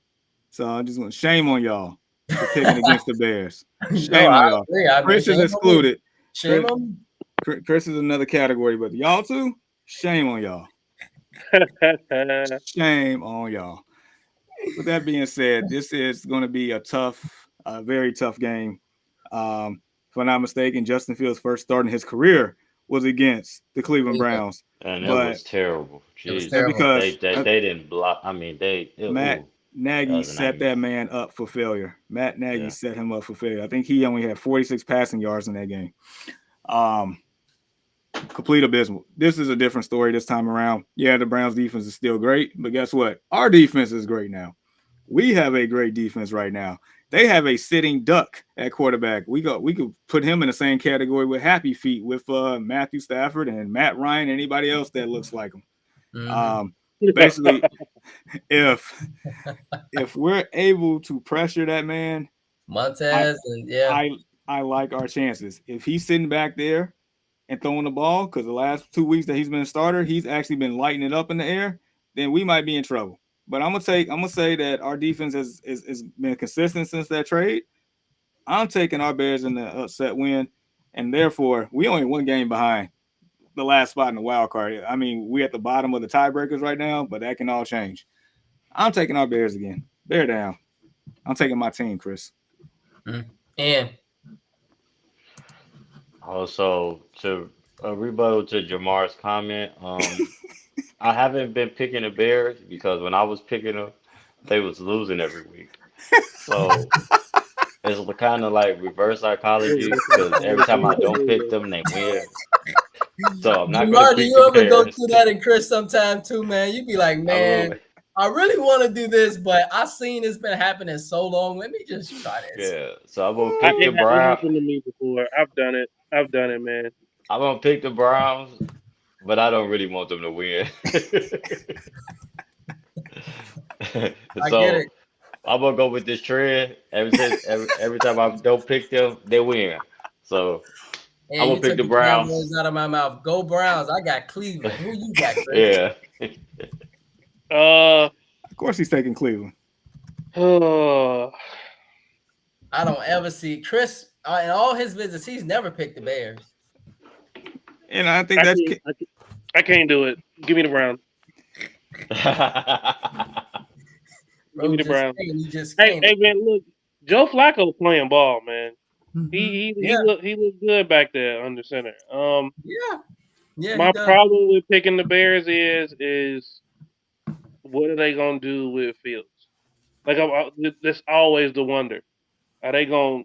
So I just want shame on y'all for picking against the Bears. No, Shame I on y'all. agree. I mean, Chris is shame on me. excluded. Shame on me. Chris is another category, but y'all too. Shame on y'all. Shame on y'all. With that being said, this is going to be a very tough game. If I'm not mistaken, Justin Fields' first start in his career was against the Cleveland Cleveland. Browns, And it but was terrible. It was Jesus. terrible. because They didn't block. I mean, Matt ooh, that Nagy was a set that nightmare. man up for failure. Matt Nagy Yeah. set him up for failure. I think he only had 46 passing yards in that game. Um, Complete abysmal. This is a different story this time around. Yeah, the Browns defense is still great, but guess what? Our defense is great now. We have a great defense right now. They have a sitting duck at quarterback. We could put him in the same category with Happy Feet with Matthew Stafford and Matt Ryan, anybody else that looks like him. Basically, if we're able to pressure that man, Montez and yeah. I like our chances. If he's sitting back there and throwing the ball, because the last 2 weeks that he's been a starter, he's actually been lighting it up in the air, then we might be in trouble. But I'm gonna say that our defense has been consistent since that trade. I'm taking our Bears in the upset win, and therefore we only one game behind the last spot in the wild card. I mean, we're at the bottom of the tiebreakers right now, but that can all change. I'm taking our Bears again. Bear down. I'm taking my team, Chris. And Also, to a rebuttal to Jamar's comment, I haven't been picking the Bears because when I was picking them, they was losing every week. So it's kind of like reverse psychology because every time I don't pick them, they win. So I'm not gonna Jamar, do pick you the ever go Bears. through that in Chris sometime too, man? You be like, I will, man, I really want to do this, but I seen it's been happening so long. Let me just try this. yeah. So I'm gonna pick the It Browns. happened to me before. I've done it, man. I'm gonna pick the Browns, but I don't really want them to win. I get So it. I'm gonna go with this trend. Every time I don't pick them, they win. So And I'm you gonna pick took the the damn Browns. words out of my mouth. Go Browns. I got Cleveland. Who you got, Chris? Yeah. Of course, he's taking Cleveland. Oh, I don't ever see Chris in all his visits. He's never picked the Bears. And I think that's I can't do it. Give me the Browns. Give me the Browns. You just Hey, can't. hey, man, look, Joe Flacco playing ball, man. Mhm. He Yeah. looked good back there under center. Yeah. Yeah, he My does. problem with picking the Bears is what are they gonna do with Fields? Like that's always the wonder. Are they gonna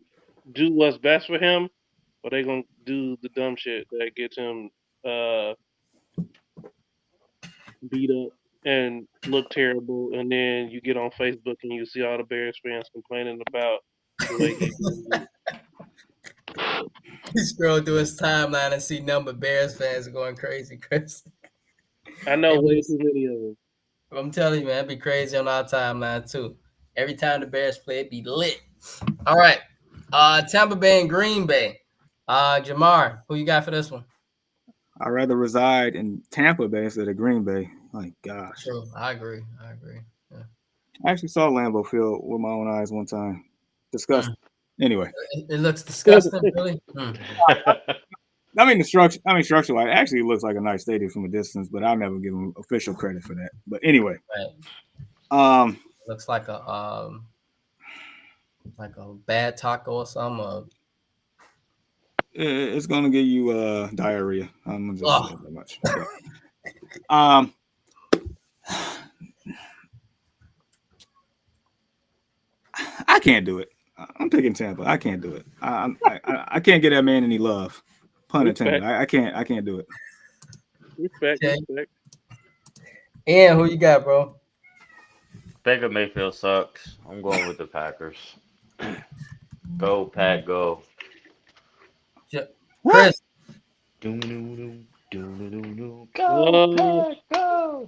do what's best for him, or they gonna do the dumb shit that gets him beat up and look terrible, and then you get on Facebook and you see all the Bears fans complaining about the way he did. He scrolled through his timeline and see number Bears fans going crazy, Chris. I know It way was- too many of them. I'm telling you, man, it'd be crazy on our timeline too. Every time the Bears play, it'd be lit. All right. Tampa Bay and Green Bay. Jamar, who you got for this one? I'd rather reside in Tampa Bay instead of Green Bay. My gosh. True. I agree. I actually saw Lambeau Field with my own eyes one time. Disgusting. Anyway, It looks disgusting, really. I mean structure-wise, it actually looks like a nice stadium from a distance, but I'll never give them official credit for that. But anyway, Right. Looks like a bad taco or something. it's gonna give you diarrhea. I'm just Oh. saying that much. But, I can't do it. I'm picking Tampa. I can't do it. I can't get that man any love. Pun intended. I can't do it. Respect, Okay. respect. And who you got, bro? Baker Mayfield sucks. I'm going with the Packers. Go, Pack, go. Chris. Go, Pack, go.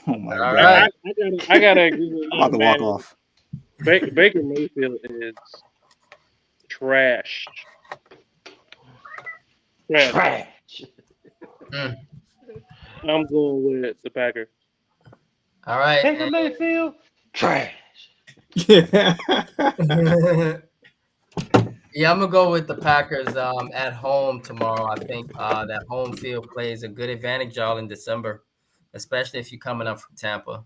Oh my All god! right. I gotta agree with I'm about to you, walk man. off. Baker Mayfield is trash. Trash. Trash. I'm going with the Packers. All right. Baker Mayfield, trash. Yeah. Yeah, I'm gonna go with the Packers at home tomorrow. I think that home field plays a good advantage y'all in December, especially if you're coming up from Tampa.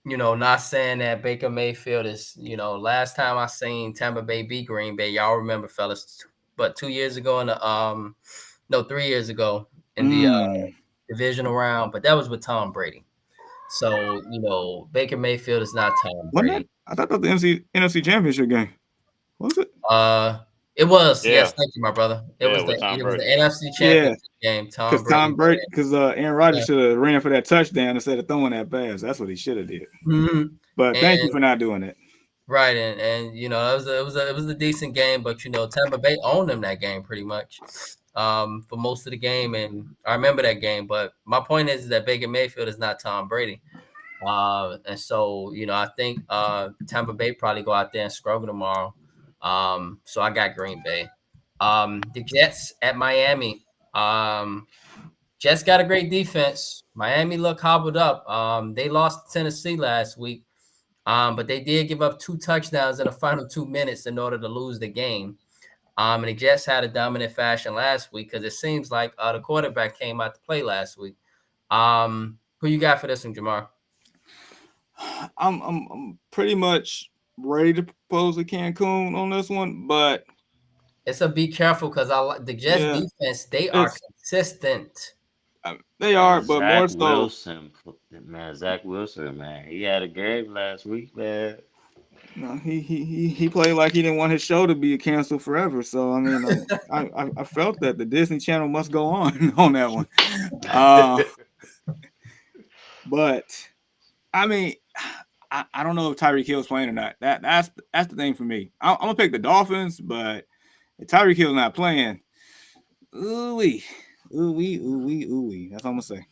Not saying that Baker Mayfield is, last time I seen Tampa Bay beat Green Bay, y'all remember, fellas, but 2 years ago in the 3 years ago in the divisional round, but that was with Tom Brady. So, Baker Mayfield is not Tom Brady. I thought that was the NFC Championship game. Was it? It was. Yeah. Yes, thank you, my brother. It Yeah, was with Tom the Brady. NFC Championship game. Because Aaron Rodgers should have ran for that touchdown instead of throwing that pass. That's what he should have did. Mhm. But thank you for not doing it. Right, and it was a decent game, but Tampa Bay owned them that game pretty much for most of the game, and I remember that game. But my point is that Baker Mayfield is not Tom Brady, and so I think Tampa Bay probably go out there and struggle tomorrow. So I got Green Bay. The Jets at Miami. Jets got a great defense. Miami look hobbled up. They lost to Tennessee last week. But they did give up 2 touchdowns in the final 2 minutes in order to lose the game. And the Jets had a dominant fashion last week because it seems like the quarterback came out to play last week. Who you got for this one, Jamar? I'm pretty much ready to propose to Cancun on this one, but it's a be careful because the Jets defense, they are consistent. They are, but Zach more so. Zach Wilson, man, he had a game last week, man. No, he played like he didn't want his show to be canceled forever. So I mean, I felt that the Disney Channel must go on that one. But I mean, I don't know if Tyreek Hill's playing or not. That's the thing for me. I'm gonna pick the Dolphins, but if Tyreek Hill's not playing, ooh-wee. That's all I'm gonna say.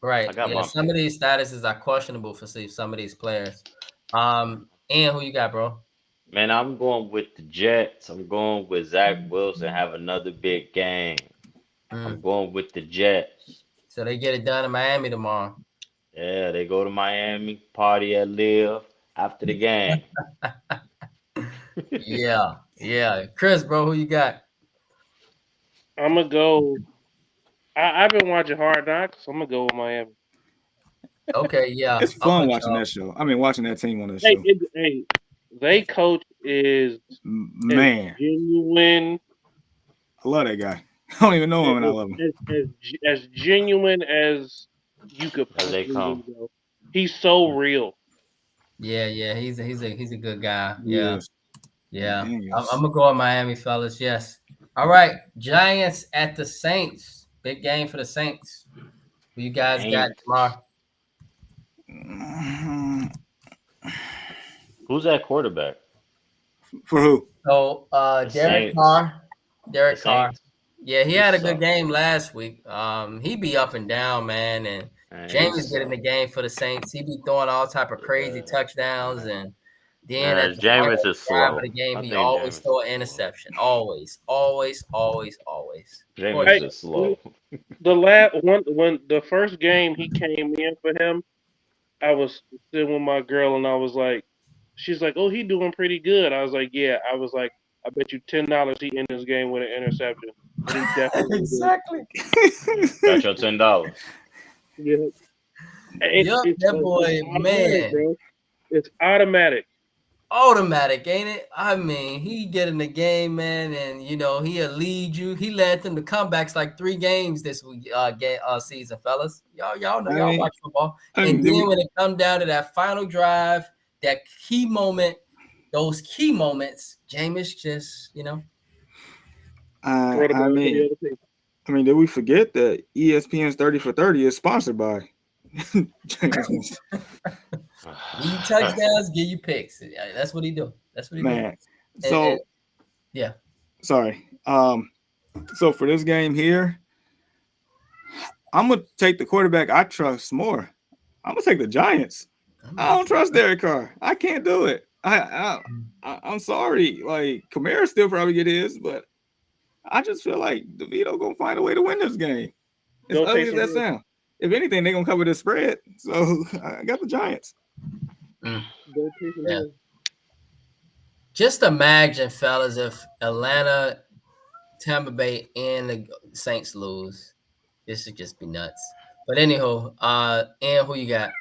Right. Yeah, some of these statuses are questionable for some of these players. And who you got, bro? Man, I'm going with the Jets. I'm going with Zach Wilson have another big game. I'm going with the Jets. So they get it done in Miami tomorrow. Yeah, they go to Miami, party at Live after the game. Yeah. Chris, bro, who you got? I'm gonna go. I've been watching Hard Knocks, so I'm gonna go with Miami. Okay, yeah. It's fun watching that show. I mean, watching that team on that show. They coach is man genuine I love that guy. I don't even know him, and I love him. As genuine as you could As they possibly come. go. He's so real. Yeah, he's a good guy. Yeah. Yes. Yeah, Yes. I'm gonna go with Miami, fellas. Yes. All right, Giants at the Saints. Big game for the Saints. Who you guys got Saints. tomorrow? Who's that quarterback? For who? So, The Derek Saints. Carr. The Derek Carr. Saints. Yeah, he He had a good suck. game last week. He be up and down, man, and Man, he James get in suck. the game for the Saints. He be throwing all type of crazy Yeah. touchdowns, and then at the Jameis final is drive of slow. the game, I he think always Jameis throw is an slow. interception. Always. Poor Jameis Hey, is slow. the last one when the first game he came in for him, I was sitting with my girl and I was like, she's like, "Oh, he doing pretty good." I was like, "Yeah." I was like, "I bet you $10 he in this game with an interception." And he definitely did. exactly. Got your $10. Yeah. Yup, It's that like boy, it's automatic, man. bro. It's automatic. Automatic, ain't it? I mean, he get in the game, man, and he'll lead you. He led them to comebacks like 3 games this week, season, fellas. Y'all know, I y'all mean, watch football. I And mean, then when it come down to that final drive, that key moment, those key moments, Jameis just, Throw the I ball to the mean, other team. did we forget that ESPN's 30 for 30 is sponsored by Jameis Winston? give you touchdowns, give you picks. That's what he do. Man. And, So yeah. sorry. So for this game here, I'm gonna take the quarterback I trust more. I'm gonna take the Giants. I don't trust Derek Carr. I can't do it. I'm sorry. Like Kamara still probably get his, but I just feel like DeVito gonna find a way to win this game. As Go ugly take as that some sound. If anything, they're gonna cover the spread. So I got the Giants. Go take some Yeah. Just imagine, fellas, if Atlanta, Tampa Bay, and the Saints lose. This would just be nuts. But anyhow, and who you got?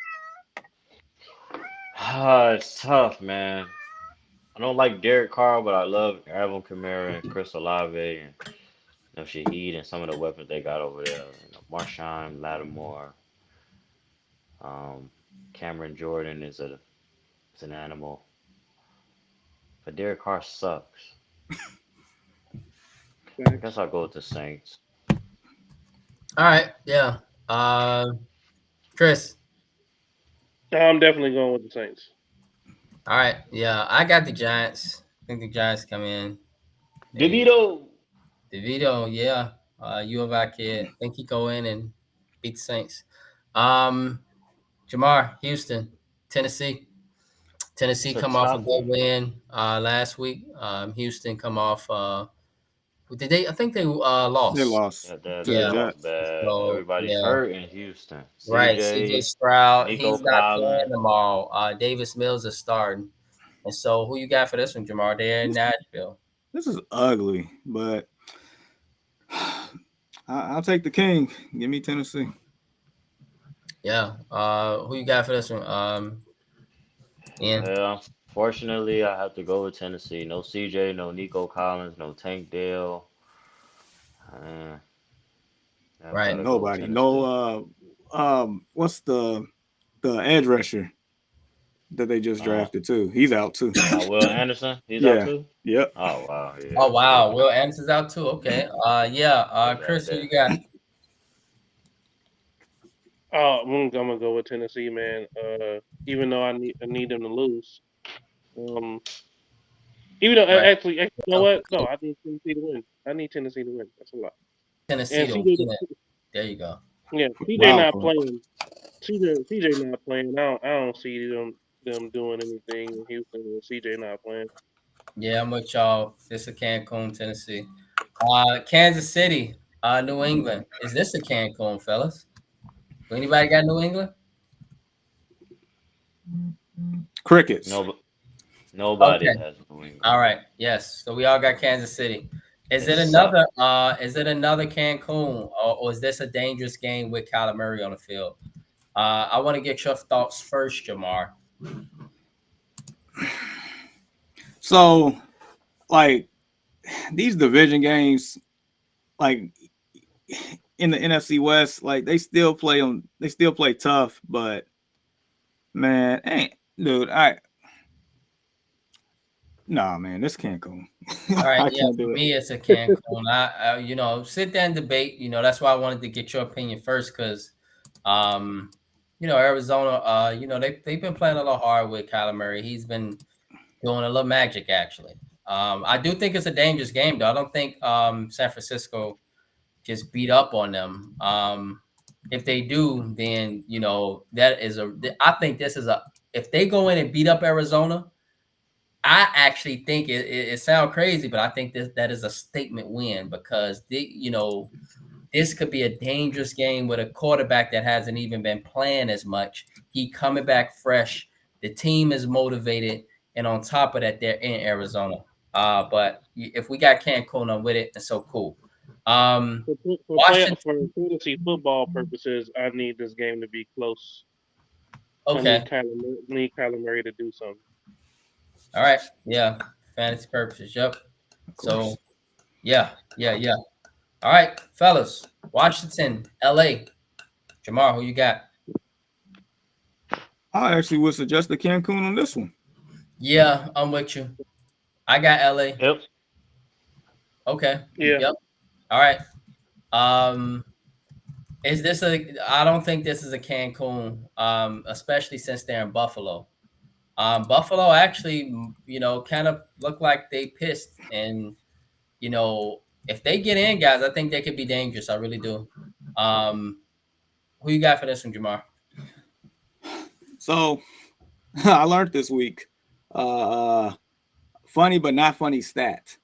It's tough, man. I don't like Derek Carr, but I love Alvin Kamara and Chris Olave and Shaheed and some of the weapons they got over there. Marshawn Lattimore, Cameron Jordan is an animal, but Derek Carr sucks. I guess I'll go with the Saints. All right, yeah. Chris. I'm definitely going with the Saints. All right, yeah. I got the Giants. I think the Giants come in. DeVito, yeah. U of I kid. I think he go in and beat the Saints. Jamar, Houston, Tennessee. Tennessee it's a come off a tough good one. win last week. Houston come off. Did they? I think they lost. They lost. Yeah, to they the lost Jets. bad. So Everybody's yeah, hurt in Houston. right. CJ CJ, Stroud, Nico he's not playing Collins. tomorrow. Davis Mills is starting. And so, who you got for this one, Jamar? They're in Nashville. This is ugly, but I'll take the King. Give me Tennessee. Yeah. Who you got for this one? Ian. Unfortunately, I have to go with Tennessee. No CJ, no Nico Collins, no Tank Dell. I've Right. gotta go with Nobody. Tennessee. No. What's the edge rusher that they just drafted too? He's out too. Will Anderson, he's Yeah. out too. Yep. Oh wow. Yeah. Oh wow, Will Anderson's out too. Okay. Yeah. Chris, who you got? I'm gonna go with Tennessee, man. Even though I need them to lose. Even though Right. actually, you know what? No, I need Tennessee to win. That's a lot. Tennessee And to CJ, win it. There you go. yeah, CJ Wow. not playing. CJ not playing. I don't see them doing anything in Houston with CJ not playing. Yeah, I'm with y'all. This is Cancun, Tennessee. Kansas City, New England. Is this a Cancun, fellas? Anybody got New England? Crickets. No, nobody Okay. has New England. All right. Yes. So we all got Kansas City. Is They it suck. another? Is it another Cancun, or is this a dangerous game with Kyler Murray on the field? I want to get your thoughts first, Jamar. So, like these division games, like in the NFC West, like they still play them. They still play tough, but man, dude, nah, man, this can't go. All right, I yeah, can't for do it. me it's a Cancun. I sit there and debate. That's why I wanted to get your opinion first, because, Arizona, they've been playing a little hard with Kyler Murray. He's been doing a little magic actually. I do think it's a dangerous game though. I don't think San Francisco just beat up on them. If they do, then I think this is if they go in and beat up Arizona, I actually think it sounds crazy, but I think that is a statement win, because this could be a dangerous game with a quarterback that hasn't even been playing as much. He coming back fresh. The team is motivated, and on top of that, they're in Arizona. But if we got Cancun, I'm with it, and so cool. Washington. For fantasy football purposes, I need this game to be close. Okay. I need Kyler Murray to do something. All right. Yeah. Fantasy purposes. Yep. So, yeah. All right, fellas. Washington, LA. Jamar, who you got? I actually would suggest the Cancun on this one. Yeah, I'm with you. I got LA. Yep. Okay. Yeah. Yep. All right. I don't think this is a Cancun, especially since they're in Buffalo. Buffalo actually, kind of look like they pissed, and if they get in, guys, I think they could be dangerous. I really do. Who you got for this one, Jamar? So I learned this week, funny but not funny stat.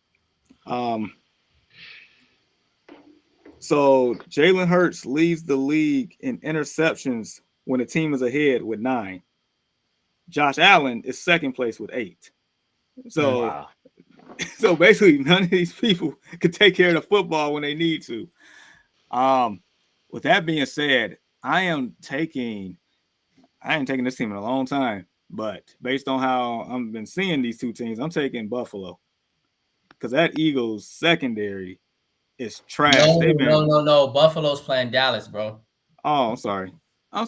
So Jalen Hurts leads the league in interceptions when a team is ahead with 9. Josh Allen is second place with 8. So, Wow. So basically, none of these people could take care of the football when they need to. With that being said, I ain't taking this team in a long time, but based on how I've been seeing these two teams, I'm taking Buffalo, because that Eagles secondary is trash. No. Buffalo's playing Dallas, bro. Oh, I'm sorry. Wrong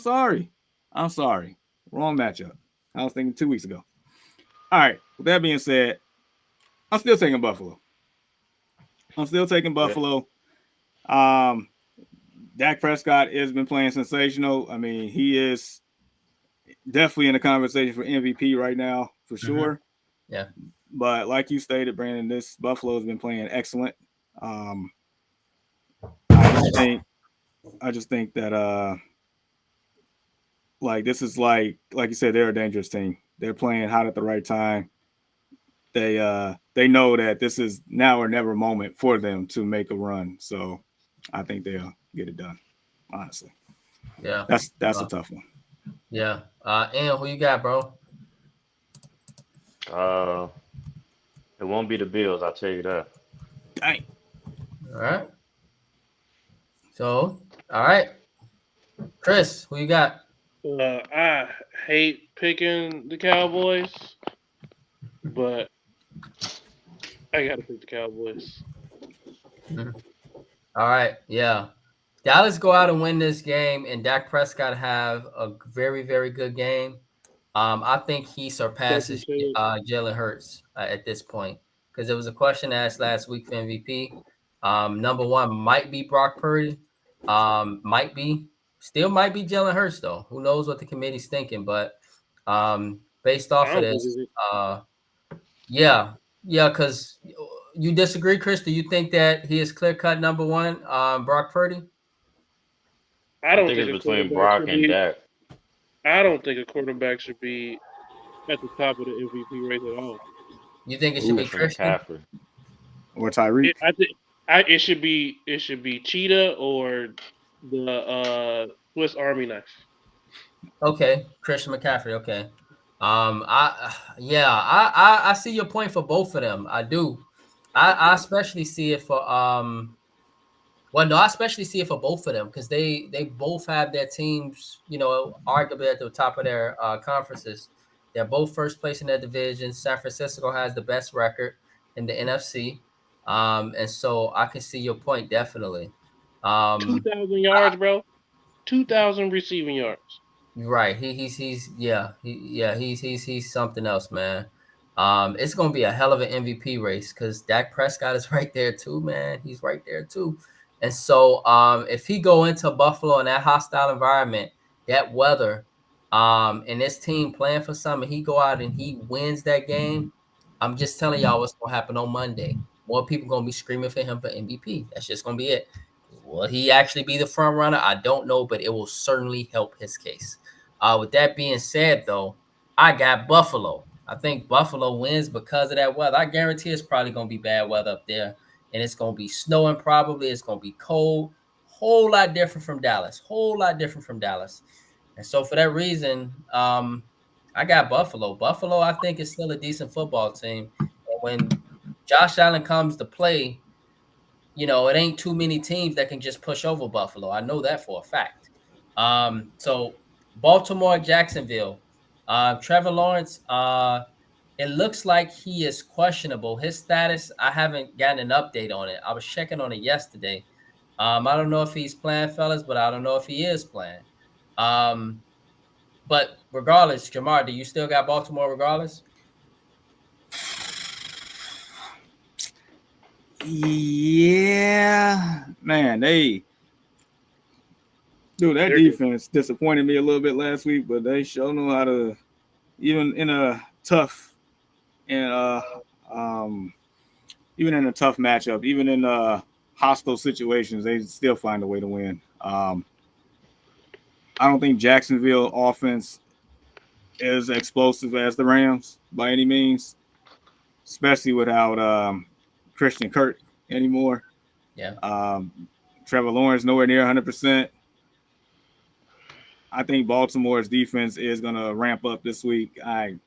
matchup. I was thinking 2 weeks ago. All right. With that being said, I'm still taking Buffalo. Dak Prescott has been playing sensational. I mean, he is definitely in the conversation for MVP right now, for sure. Mm-hmm. Yeah. But like you stated, Brandon, this Buffalo has been playing excellent. I just think that this is like you said, they're a dangerous team. They're playing hot at the right time. They know that this is now or never moment for them to make a run. So I think they'll get it done. Honestly. Yeah. That's a tough one. Yeah. And who you got, bro? It won't be the Bills, I'll tell you that. Dang. All right. So, all right. Chris, who you got? I hate picking the Cowboys, but I got to pick the Cowboys. All right. Yeah. Dallas go out and win this game, and Dak Prescott have a very, very good game. I think he surpasses Jalen Hurts at this point, because there was a question asked last week for MVP. Number one might be Brock Purdy. Might be Jalen Hurts, though. Who knows what the committee's thinking? But based off of this, because you disagree, Chris. Do you think that he is clear-cut number one, Brock Purdy? I don't think think it's between Brock and Dak. I don't think a quarterback should be at the top of the MVP race at all. You think it should be Christian McCaffrey or Tyreek? I think it should be Cheetah or the Swiss Army knife. Okay, Christian McCaffrey. Okay. I see your point for both of them. I do. I especially see it for I especially see it for both of them, because they both have their teams, arguably at the top of their conferences. They're both first place in their division. San Francisco has the best record in the NFC. And so I can see your point definitely. Um, 2,000 yards, bro. 2,000 receiving yards. right. He's yeah, he's something else, man. It's gonna be a hell of an MVP race because Dak Prescott is right there too, man. He's right there too. And so if he go into Buffalo in that hostile environment, that weather, and this team playing for something, he go out and he wins that game. I'm just telling y'all what's gonna happen on Monday. More people gonna be screaming for him for MVP. That's just gonna be it. Will he actually be the front runner? I don't know, but it will certainly help his case. With that being said, though, I got Buffalo. I think Buffalo wins because of that weather. I guarantee it's probably going to be bad weather up there, and it's going to be snowing probably. It's going to be cold. Whole lot different from Dallas. Whole lot different from Dallas. And so for that reason, I got Buffalo. Buffalo, I think, is still a decent football team. And when Josh Allen comes to play, it ain't too many teams that can just push over Buffalo. I know that for a fact. So Baltimore, Jacksonville, Trevor Lawrence, it looks like he is questionable. His status, I haven't gotten an update on it. I was checking on it yesterday. I don't know if he's playing, fellas, but I don't know if he is playing. But regardless, Jamar, do you still got Baltimore regardless? Yeah, man, that They're defense disappointed me a little bit last week, but they sure know how to, even in a tough and even in a tough matchup, even in hostile situations, they still find a way to win. I don't think Jacksonville offense is explosive as the Rams by any means, especially without Christian Kirk anymore. Yeah. Trevor Lawrence nowhere near 100%. I think Baltimore's defense is going to ramp up this week. And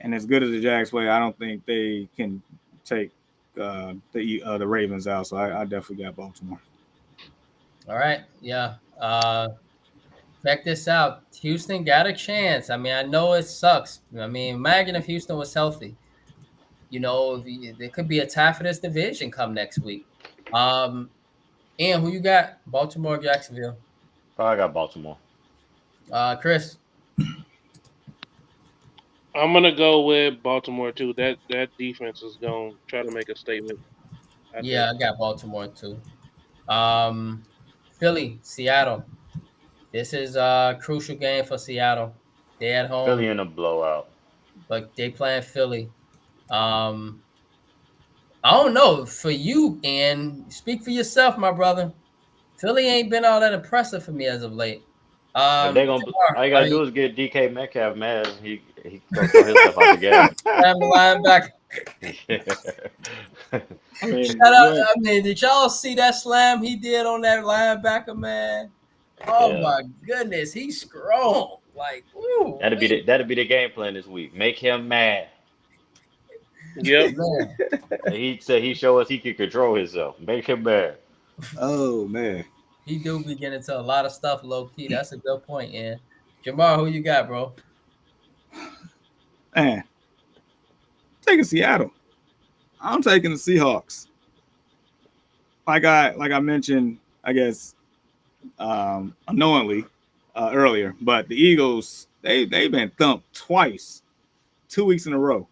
as good as the Jags play, I don't think they can take the Ravens out. So I definitely got Baltimore. All right. Yeah. Check this out. Houston got a chance. I mean, I know it sucks. I mean, imagine if Houston was healthy. There could be a tie for this division come next week. And who you got? Baltimore, Jacksonville. I got Baltimore. Chris. I'm gonna go with Baltimore too. That defense is gonna try to make a statement. I I think. got Baltimore too. Philly, Seattle. This is a crucial game for Seattle. They at home, Philly in a blowout. but they playing Philly. I don't know. For you, and speak for yourself, my brother. Philly ain't been all that impressive for me as of late. If they gonna, Jamar, all you I gotta mean, do is get DK Metcalf mad. He gonna throw himself out the game. slam the linebacker. I mean, Shout out. I mean, did y'all see that slam he did on that linebacker, man? Oh Yeah. my goodness, he's strong. Like, ooh, That'd be the game plan this week. Make him mad. Yep. man. He said he show us he can control himself. Make him mad. oh man, He do be getting into a lot of stuff low key. That's a good point, Ian. Jamar, who you got, bro? man, taking Seattle. I'm taking the Seahawks. Like I mentioned, I guess unknowingly earlier, but the Eagles they've been thumped twice, 2 weeks in a row.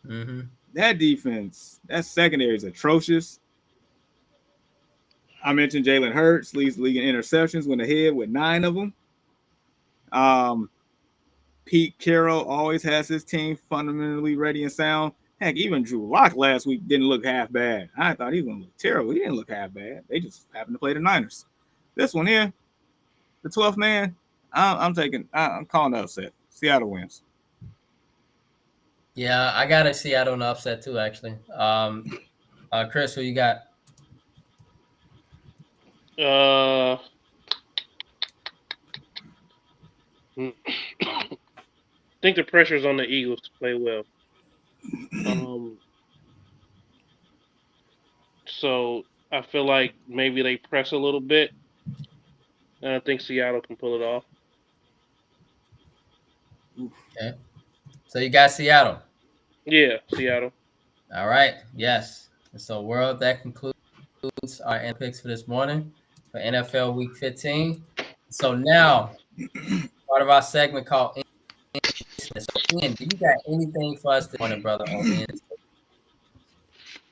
Mm-hmm. That defense, that secondary is atrocious. I mentioned Jalen Hurts leads the league in interceptions, went ahead with 9 of them. Pete Carroll always has his team fundamentally ready and sound. Heck, even Drew Lock last week didn't look half bad. I thought he was going to look terrible. He didn't look half bad. They just happened to play the Niners. This one here, the 12th man, I'm calling the upset. Seattle wins. Yeah, I got to Seattle on the upset too, actually. Chris, who you got? I think the pressure's on the Eagles to play well. So I feel like maybe they press a little bit, and I think Seattle can pull it off. Okay. So you got Seattle. Yeah, Seattle. All right. Yes. So, world, that concludes our picks for this morning for NFL Week 15. So now, part of our segment called Instant. So, Ian, do you got anything for us this morning, brother, on Ian's?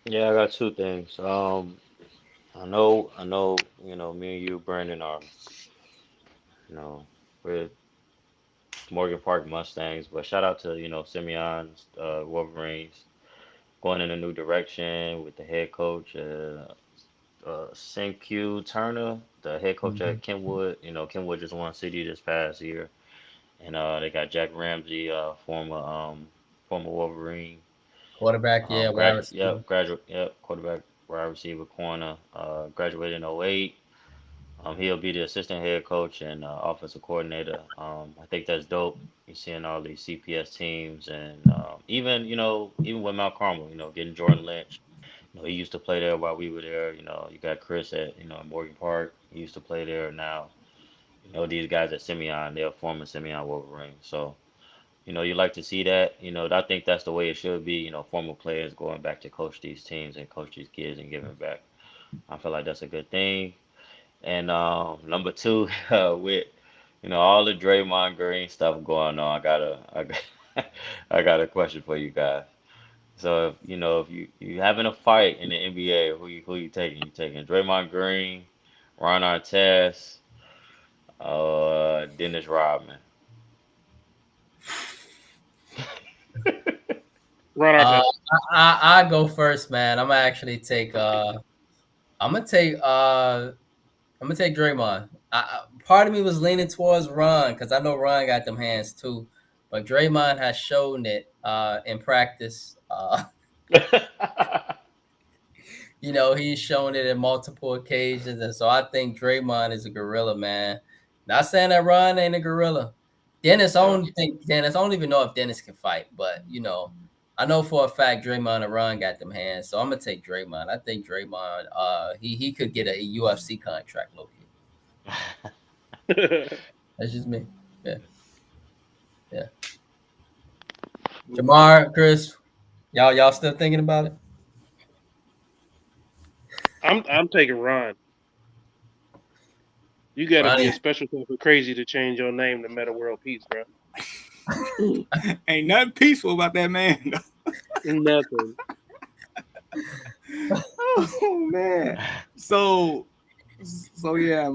Yeah, I got two things. I know, me and you, Brandon, are, you know, we're Morgan Park Mustangs, but shout out to, Simeon's Wolverines going in a new direction with the head coach, Q Turner, the head coach Mhm. at Kenwood. Kenwood just won city this past year, and they got Jack Ramsey, former Wolverine. Quarterback, yeah, wide receiver. Quarterback, wide receiver, corner. Graduated in '08. He'll be the assistant head coach and offensive coordinator. I think that's dope. You're seeing all these CPS teams, and even with Mount Carmel, getting Jordan Lynch. He used to play there while we were there. You got Chris at Morgan Park. He used to play there. Now, these guys at Simeon, they're former Simeon Wolverine. So, you like to see that. I think that's the way it should be. Former players going back to coach these teams and coach these kids and giving back. I feel like that's a good thing. And number two, with all the Draymond Green stuff going on, I got a question for you guys. So if you having a fight in the NBA, who you taking? You taking Draymond Green, Ron Artest, Dennis Rodman? Run our Uh, test. I go first, man. I'm gonna take I'm gonna take Draymond. Part of me was leaning towards Ron because I know Ron got them hands too, but Draymond has shown it in practice. He's shown it in multiple occasions, and so I think Draymond is a gorilla, man. Not saying that Ron ain't a gorilla. Yeah. Dennis. I don't even know if Dennis can fight, but I know for a fact Draymond and Ron got them hands, so I'm gonna take Draymond. I think Draymond, he could get a UFC contract, low key. That's just me. Yeah, yeah. Jamar, Chris, y'all still thinking about it? I'm taking Ron. You got to be Ronnie, a special type of crazy to change your name to Meta World Peace, bro. Ain't nothing peaceful about that man. Nothing. Oh man. So yeah,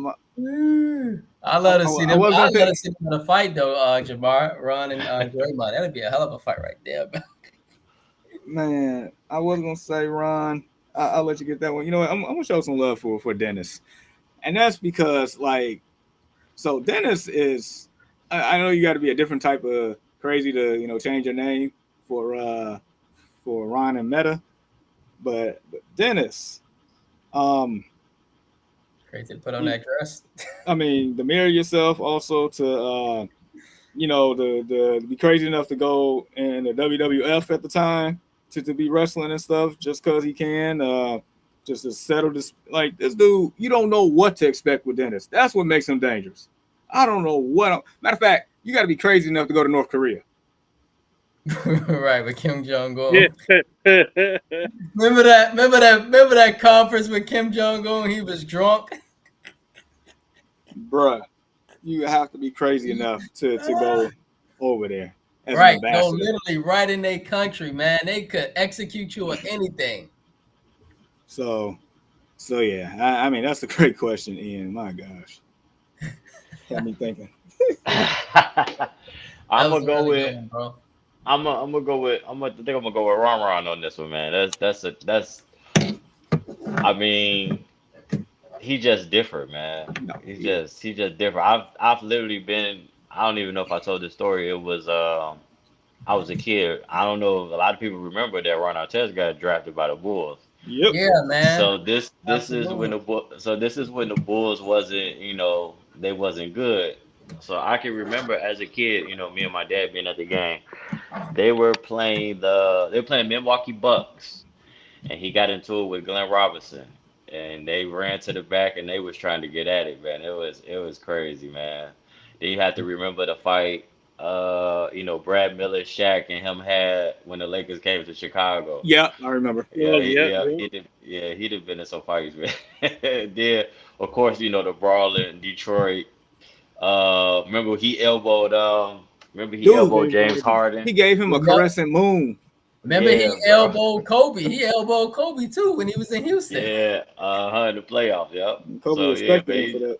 I love to see I them. was I gonna love say to see them in a fight though. Jamar, Ron, and Draymond. That'd be a hell of a fight right there. man, I was gonna say Ron. I'll let you get that one. You know what? I'm gonna show some love for Dennis, and that's because so Dennis is. I know you got to be a different type of crazy to change your name for Ron and Meta, but Dennis, um, Crazy to put on that dress. I mean, to marry yourself, also to the be crazy enough to go in the WWF at the time to be wrestling and stuff just because he can. Just to settle this, like this dude, you don't know what to expect with Dennis. That's what makes him dangerous. I don't know what. Matter of fact, you got to be crazy enough to go to North Korea. Right, with Kim Jong Yeah. Un. Remember that conference with Kim Jong Un? He was drunk. Bruh, you have to be crazy enough to go over there as an Right, no, ambassador. literally right in their country, man. They could execute you or anything. So yeah, I mean that's a great question, Ian. My gosh, had me thinking. That I'm was gonna a go really good with one, bro. I'm gonna go with I think I'm gonna go with Ron Ron on this one, man. That's I mean he just different, man. No, He just different. I've literally been. I don't even know if I told this story. It was I was a kid. I don't know if a lot of people remember that Ron Artest got drafted by the Bulls. yep. Yeah, man. So this is when Absolutely. the Bulls wasn't they wasn't good. So I can remember as a kid, me and my dad being at the game. They were playing Milwaukee Bucks, and he got into it with Glenn Robinson, and they ran to the back and they was trying to get at it, man. It was crazy, man. Then you have to remember the fight. Brad Miller, Shaq, and him had when the Lakers came to Chicago. Yeah, I remember. Oh, yeah, yeah. He'd have been in some fights, man. Then, of course, the brawl in Detroit. Remember he Dude, elbowed James Harden. he gave him a crescent moon. Remember, he Yeah, bro. elbowed Kobe. He elbowed Kobe too when he was in Houston. Yeah, in the playoffs, yep. Kobe So yeah, respected him for man,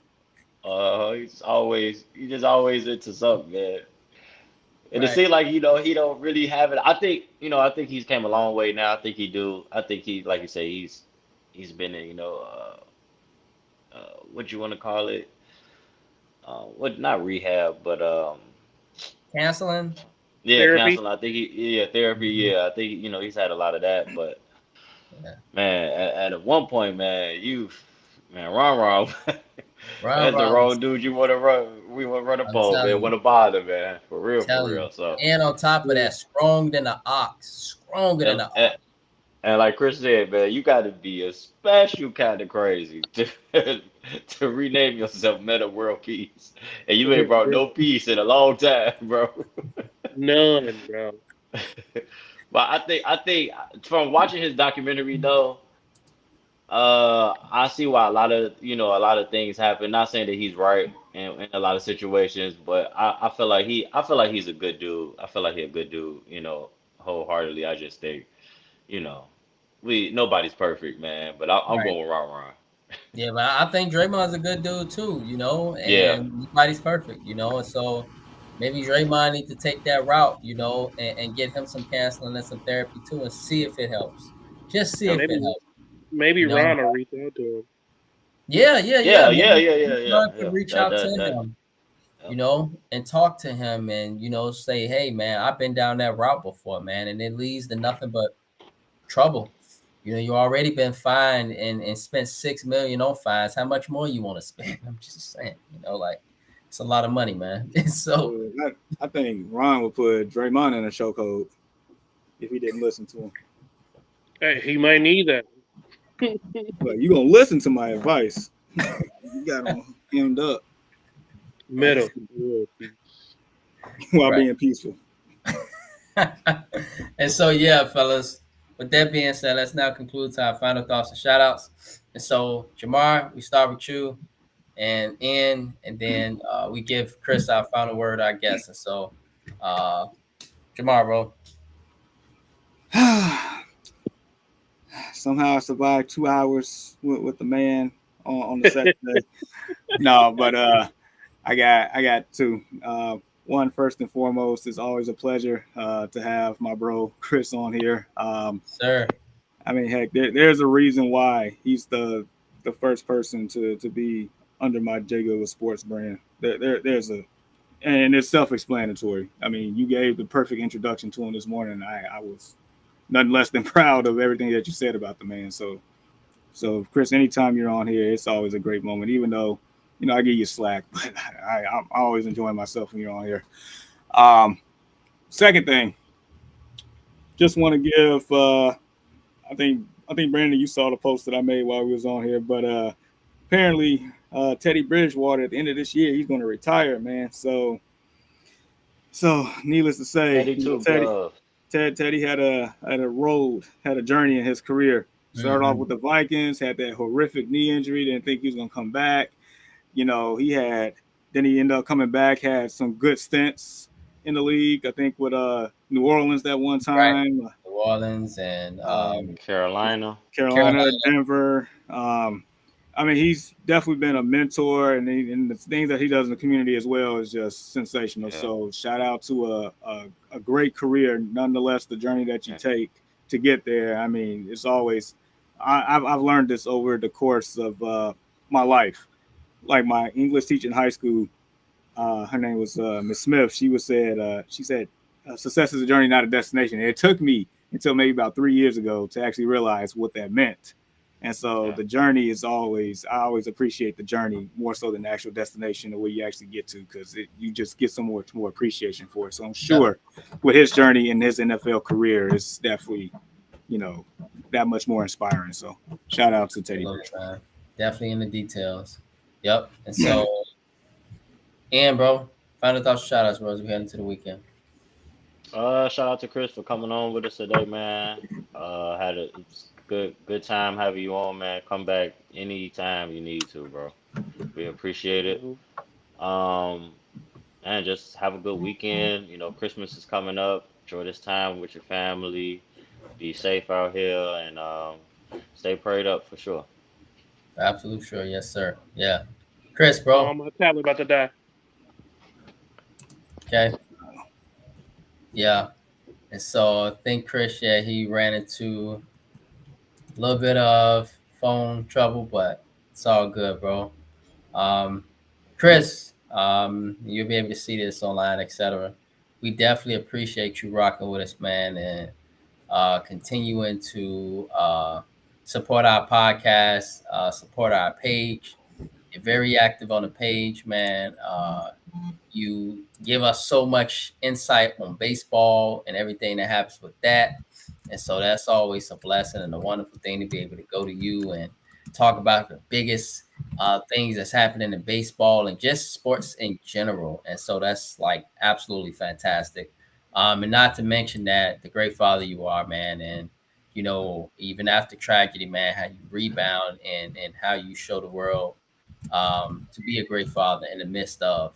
that. he's just always into something, man. And it Right. seems like he don't really have it. I think he's came a long way now. I think he do. I think he, like you say, he's been in, what you want to call it? What not rehab, but Canceling. yeah, Therapy. counseling. I think therapy. Yeah, I think he's had a lot of that. But Yeah. man, at one point, Ron Ron, Ron that's the Rollins. wrong dude you want to run. We want to run I'm up on, telling man. you. Want to bother, man. For real, for Telling you. real. So And on top of that, strong than an ox. Stronger than and, an and, ox. and like Chris said, man, you got to be a special kind of crazy to to rename yourself Meta World Peace, and you ain't brought no peace in a long time, bro. None, bro. But I think from watching his documentary though, I see why a lot of things happen. Not saying that he's right in a lot of situations, but I feel like he's a good dude. I feel like he's a good dude, wholeheartedly. I just think, you know, nobody's perfect, man. But I'm Right. going with Ron. Yeah, but I think Draymond's a good dude too, Yeah, and nobody's perfect, and so maybe Draymond need to take that route, and get him some counseling and some therapy too, and see if it helps. Just see yeah, if it Maybe helps, maybe you know. Ron will reach out to him. Yeah, yeah, yeah. yeah, yeah, Maybe yeah, yeah, yeah, Draymond could yeah. reach That out to that that. him, Yep. and talk to him, and say, hey, man, I've been down that route before, man, and it leads to nothing but trouble. You already been fined and spent 6 million on fines. How much more you want to spend? I'm just saying, like it's a lot of money, man. So I think Ron would put Draymond in a chokehold if he didn't listen to him. Hey, he might need that. But you gonna listen to my advice? You got him hemmed up Meta World Peace. while Right. being peaceful. and so yeah, fellas. With that being said, let's now conclude to our final thoughts and shout outs. And so, Jamar, we start with you and Ian, and then we give Chris our final word, I guess. And so, Jamar, bro. Somehow I survived 2 hours with the man on the set today. No, but I got two. One, first and foremost, it's always a pleasure to have my bro Chris on here. Sir. I mean, heck, there's a reason why he's the first person to be under my Jago Sports brand. There's and it's self-explanatory. I mean, you gave the perfect introduction to him this morning. I was nothing less than proud of everything that you said about the man. So Chris, anytime you're on here, it's always a great moment, even though, I give you slack, but I'm always enjoying myself when you're on here. Second thing, just want to give, I think Brandon, you saw the post that I made while we was on here, but apparently Teddy Bridgewater at the end of this year, he's going to retire, man. So needless to say, 82 gloves. Teddy had a journey in his career. Started off with the Vikings, had that horrific knee injury, didn't think he was gonna come back. He ended up coming back, had some good stints in the league. I think with New Orleans that one time, New Orleans and Carolina. Denver. I mean, he's definitely been a mentor, and the things that he does in the community as well is just sensational. Yeah. So shout out to a great career. Nonetheless, the journey that you take to get there. I mean, it's always I've learned this over the course of my life. Like my English teacher in high school, her name was Miss Smith. She said, success is a journey, not a destination. And it took me until maybe about 3 years ago to actually realize what that meant. And so the journey is I always appreciate the journey more so than the actual destination or where you actually get to, because you just get some more appreciation for it. So I'm sure with his journey and his NFL career, it's definitely, that much more inspiring. So shout out to Teddy. Definitely in the details. Yep. And so, Ian, bro, Final thoughts, shout outs, bro, as we head into the weekend. Shout out to Chris for coming on with us today, man. Had a good time having you on, man. Come back anytime you need to, bro. We appreciate it. Mhm. Um, and just have a good weekend. You know, Christmas is coming up. Enjoy this time with your family. Be safe out here and stay prayed up for sure. Absolute sure, yes, sir. Yeah. Chris, bro. My tablet about to die. Okay. Yeah. And so I think Chris, yeah, he ran into a little bit of phone trouble, but it's all good, bro. Um, Chris, you'll be able to see this online, etc. We definitely appreciate you rocking with us, man, and continuing to support our podcast, support our page. You're very active on the page, man. You give us so much insight on baseball and everything that happens with that. And so that's always a blessing and a wonderful thing to be able to go to you and talk about the biggest things that's happening in baseball and just sports in general. And so that's like absolutely fantastic. And not to mention that the great father you are, man. And, you know, even after tragedy, man, how you rebound and how you show the world to be a great father in the midst of.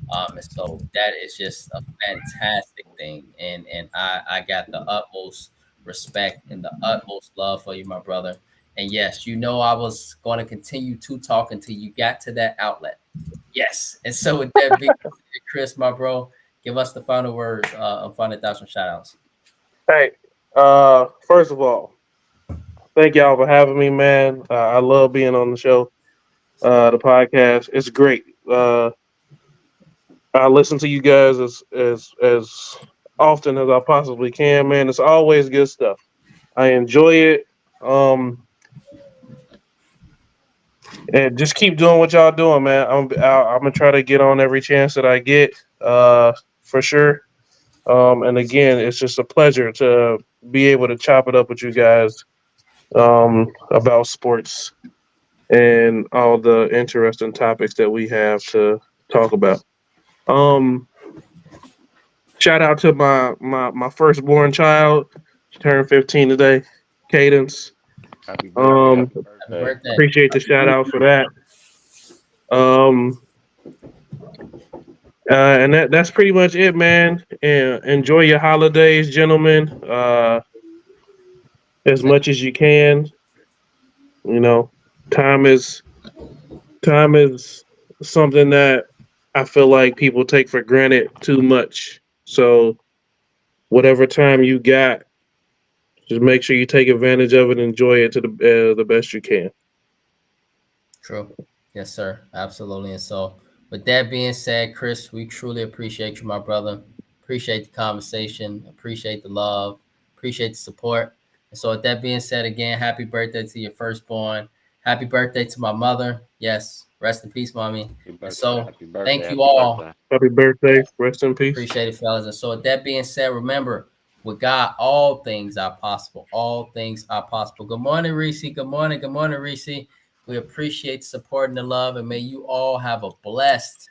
And so that is just a fantastic thing. And I got the utmost respect and the utmost love for you, my brother. And yes, you know I was going to continue to talk until you got to that outlet. Yes. And so with that being said, Chris, my bro, give us the final words and final thoughts and shout outs. Hey, first of all, thank y'all for having me, man. I love being on the show, the podcast. It's great. I listen to you guys as often as I possibly can, man. It's always good stuff. I enjoy it. And just keep doing what y'all doing, man. I'm gonna try to get on every chance that I get, for sure. And again, it's just a pleasure to be able to chop it up with you guys, about sports and all the interesting topics that we have to talk about. Um, Shout out to my firstborn child. She turned 15 today, Cadence. Happy birthday. Happy Happy birthday. birthday. Appreciate the shout out for that. Um, and that's pretty much it, man. And enjoy your holidays, gentlemen. As much as you can. You know, time is time is something that I feel like people take for granted too much. So whatever time you got, just make sure you take advantage of it and enjoy it to the best you can. True. Yes, sir. Absolutely. And so, with that being said, Chris, we truly appreciate you, my brother. Appreciate the conversation. Appreciate the love. Appreciate the support. And so, with that being said, again, happy birthday to your firstborn. Happy birthday to my mother. Yes. Rest in peace, mommy. Happy And birthday. so, Happy birthday. thank you Happy all. birthday. Happy birthday. Rest in peace. Appreciate it, fellas. And so, with that being said, remember, with God, all things are possible. All things are possible. Good morning, Reese. Good morning. Good morning, Reese. We appreciate the support and the love, and may you all have a blessed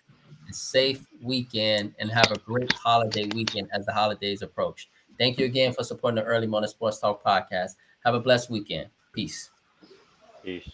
and safe weekend and have a great holiday weekend as the holidays approach. Thank you again for supporting the Early Morning Sports Talk podcast. Have a blessed weekend. Peace. Peace.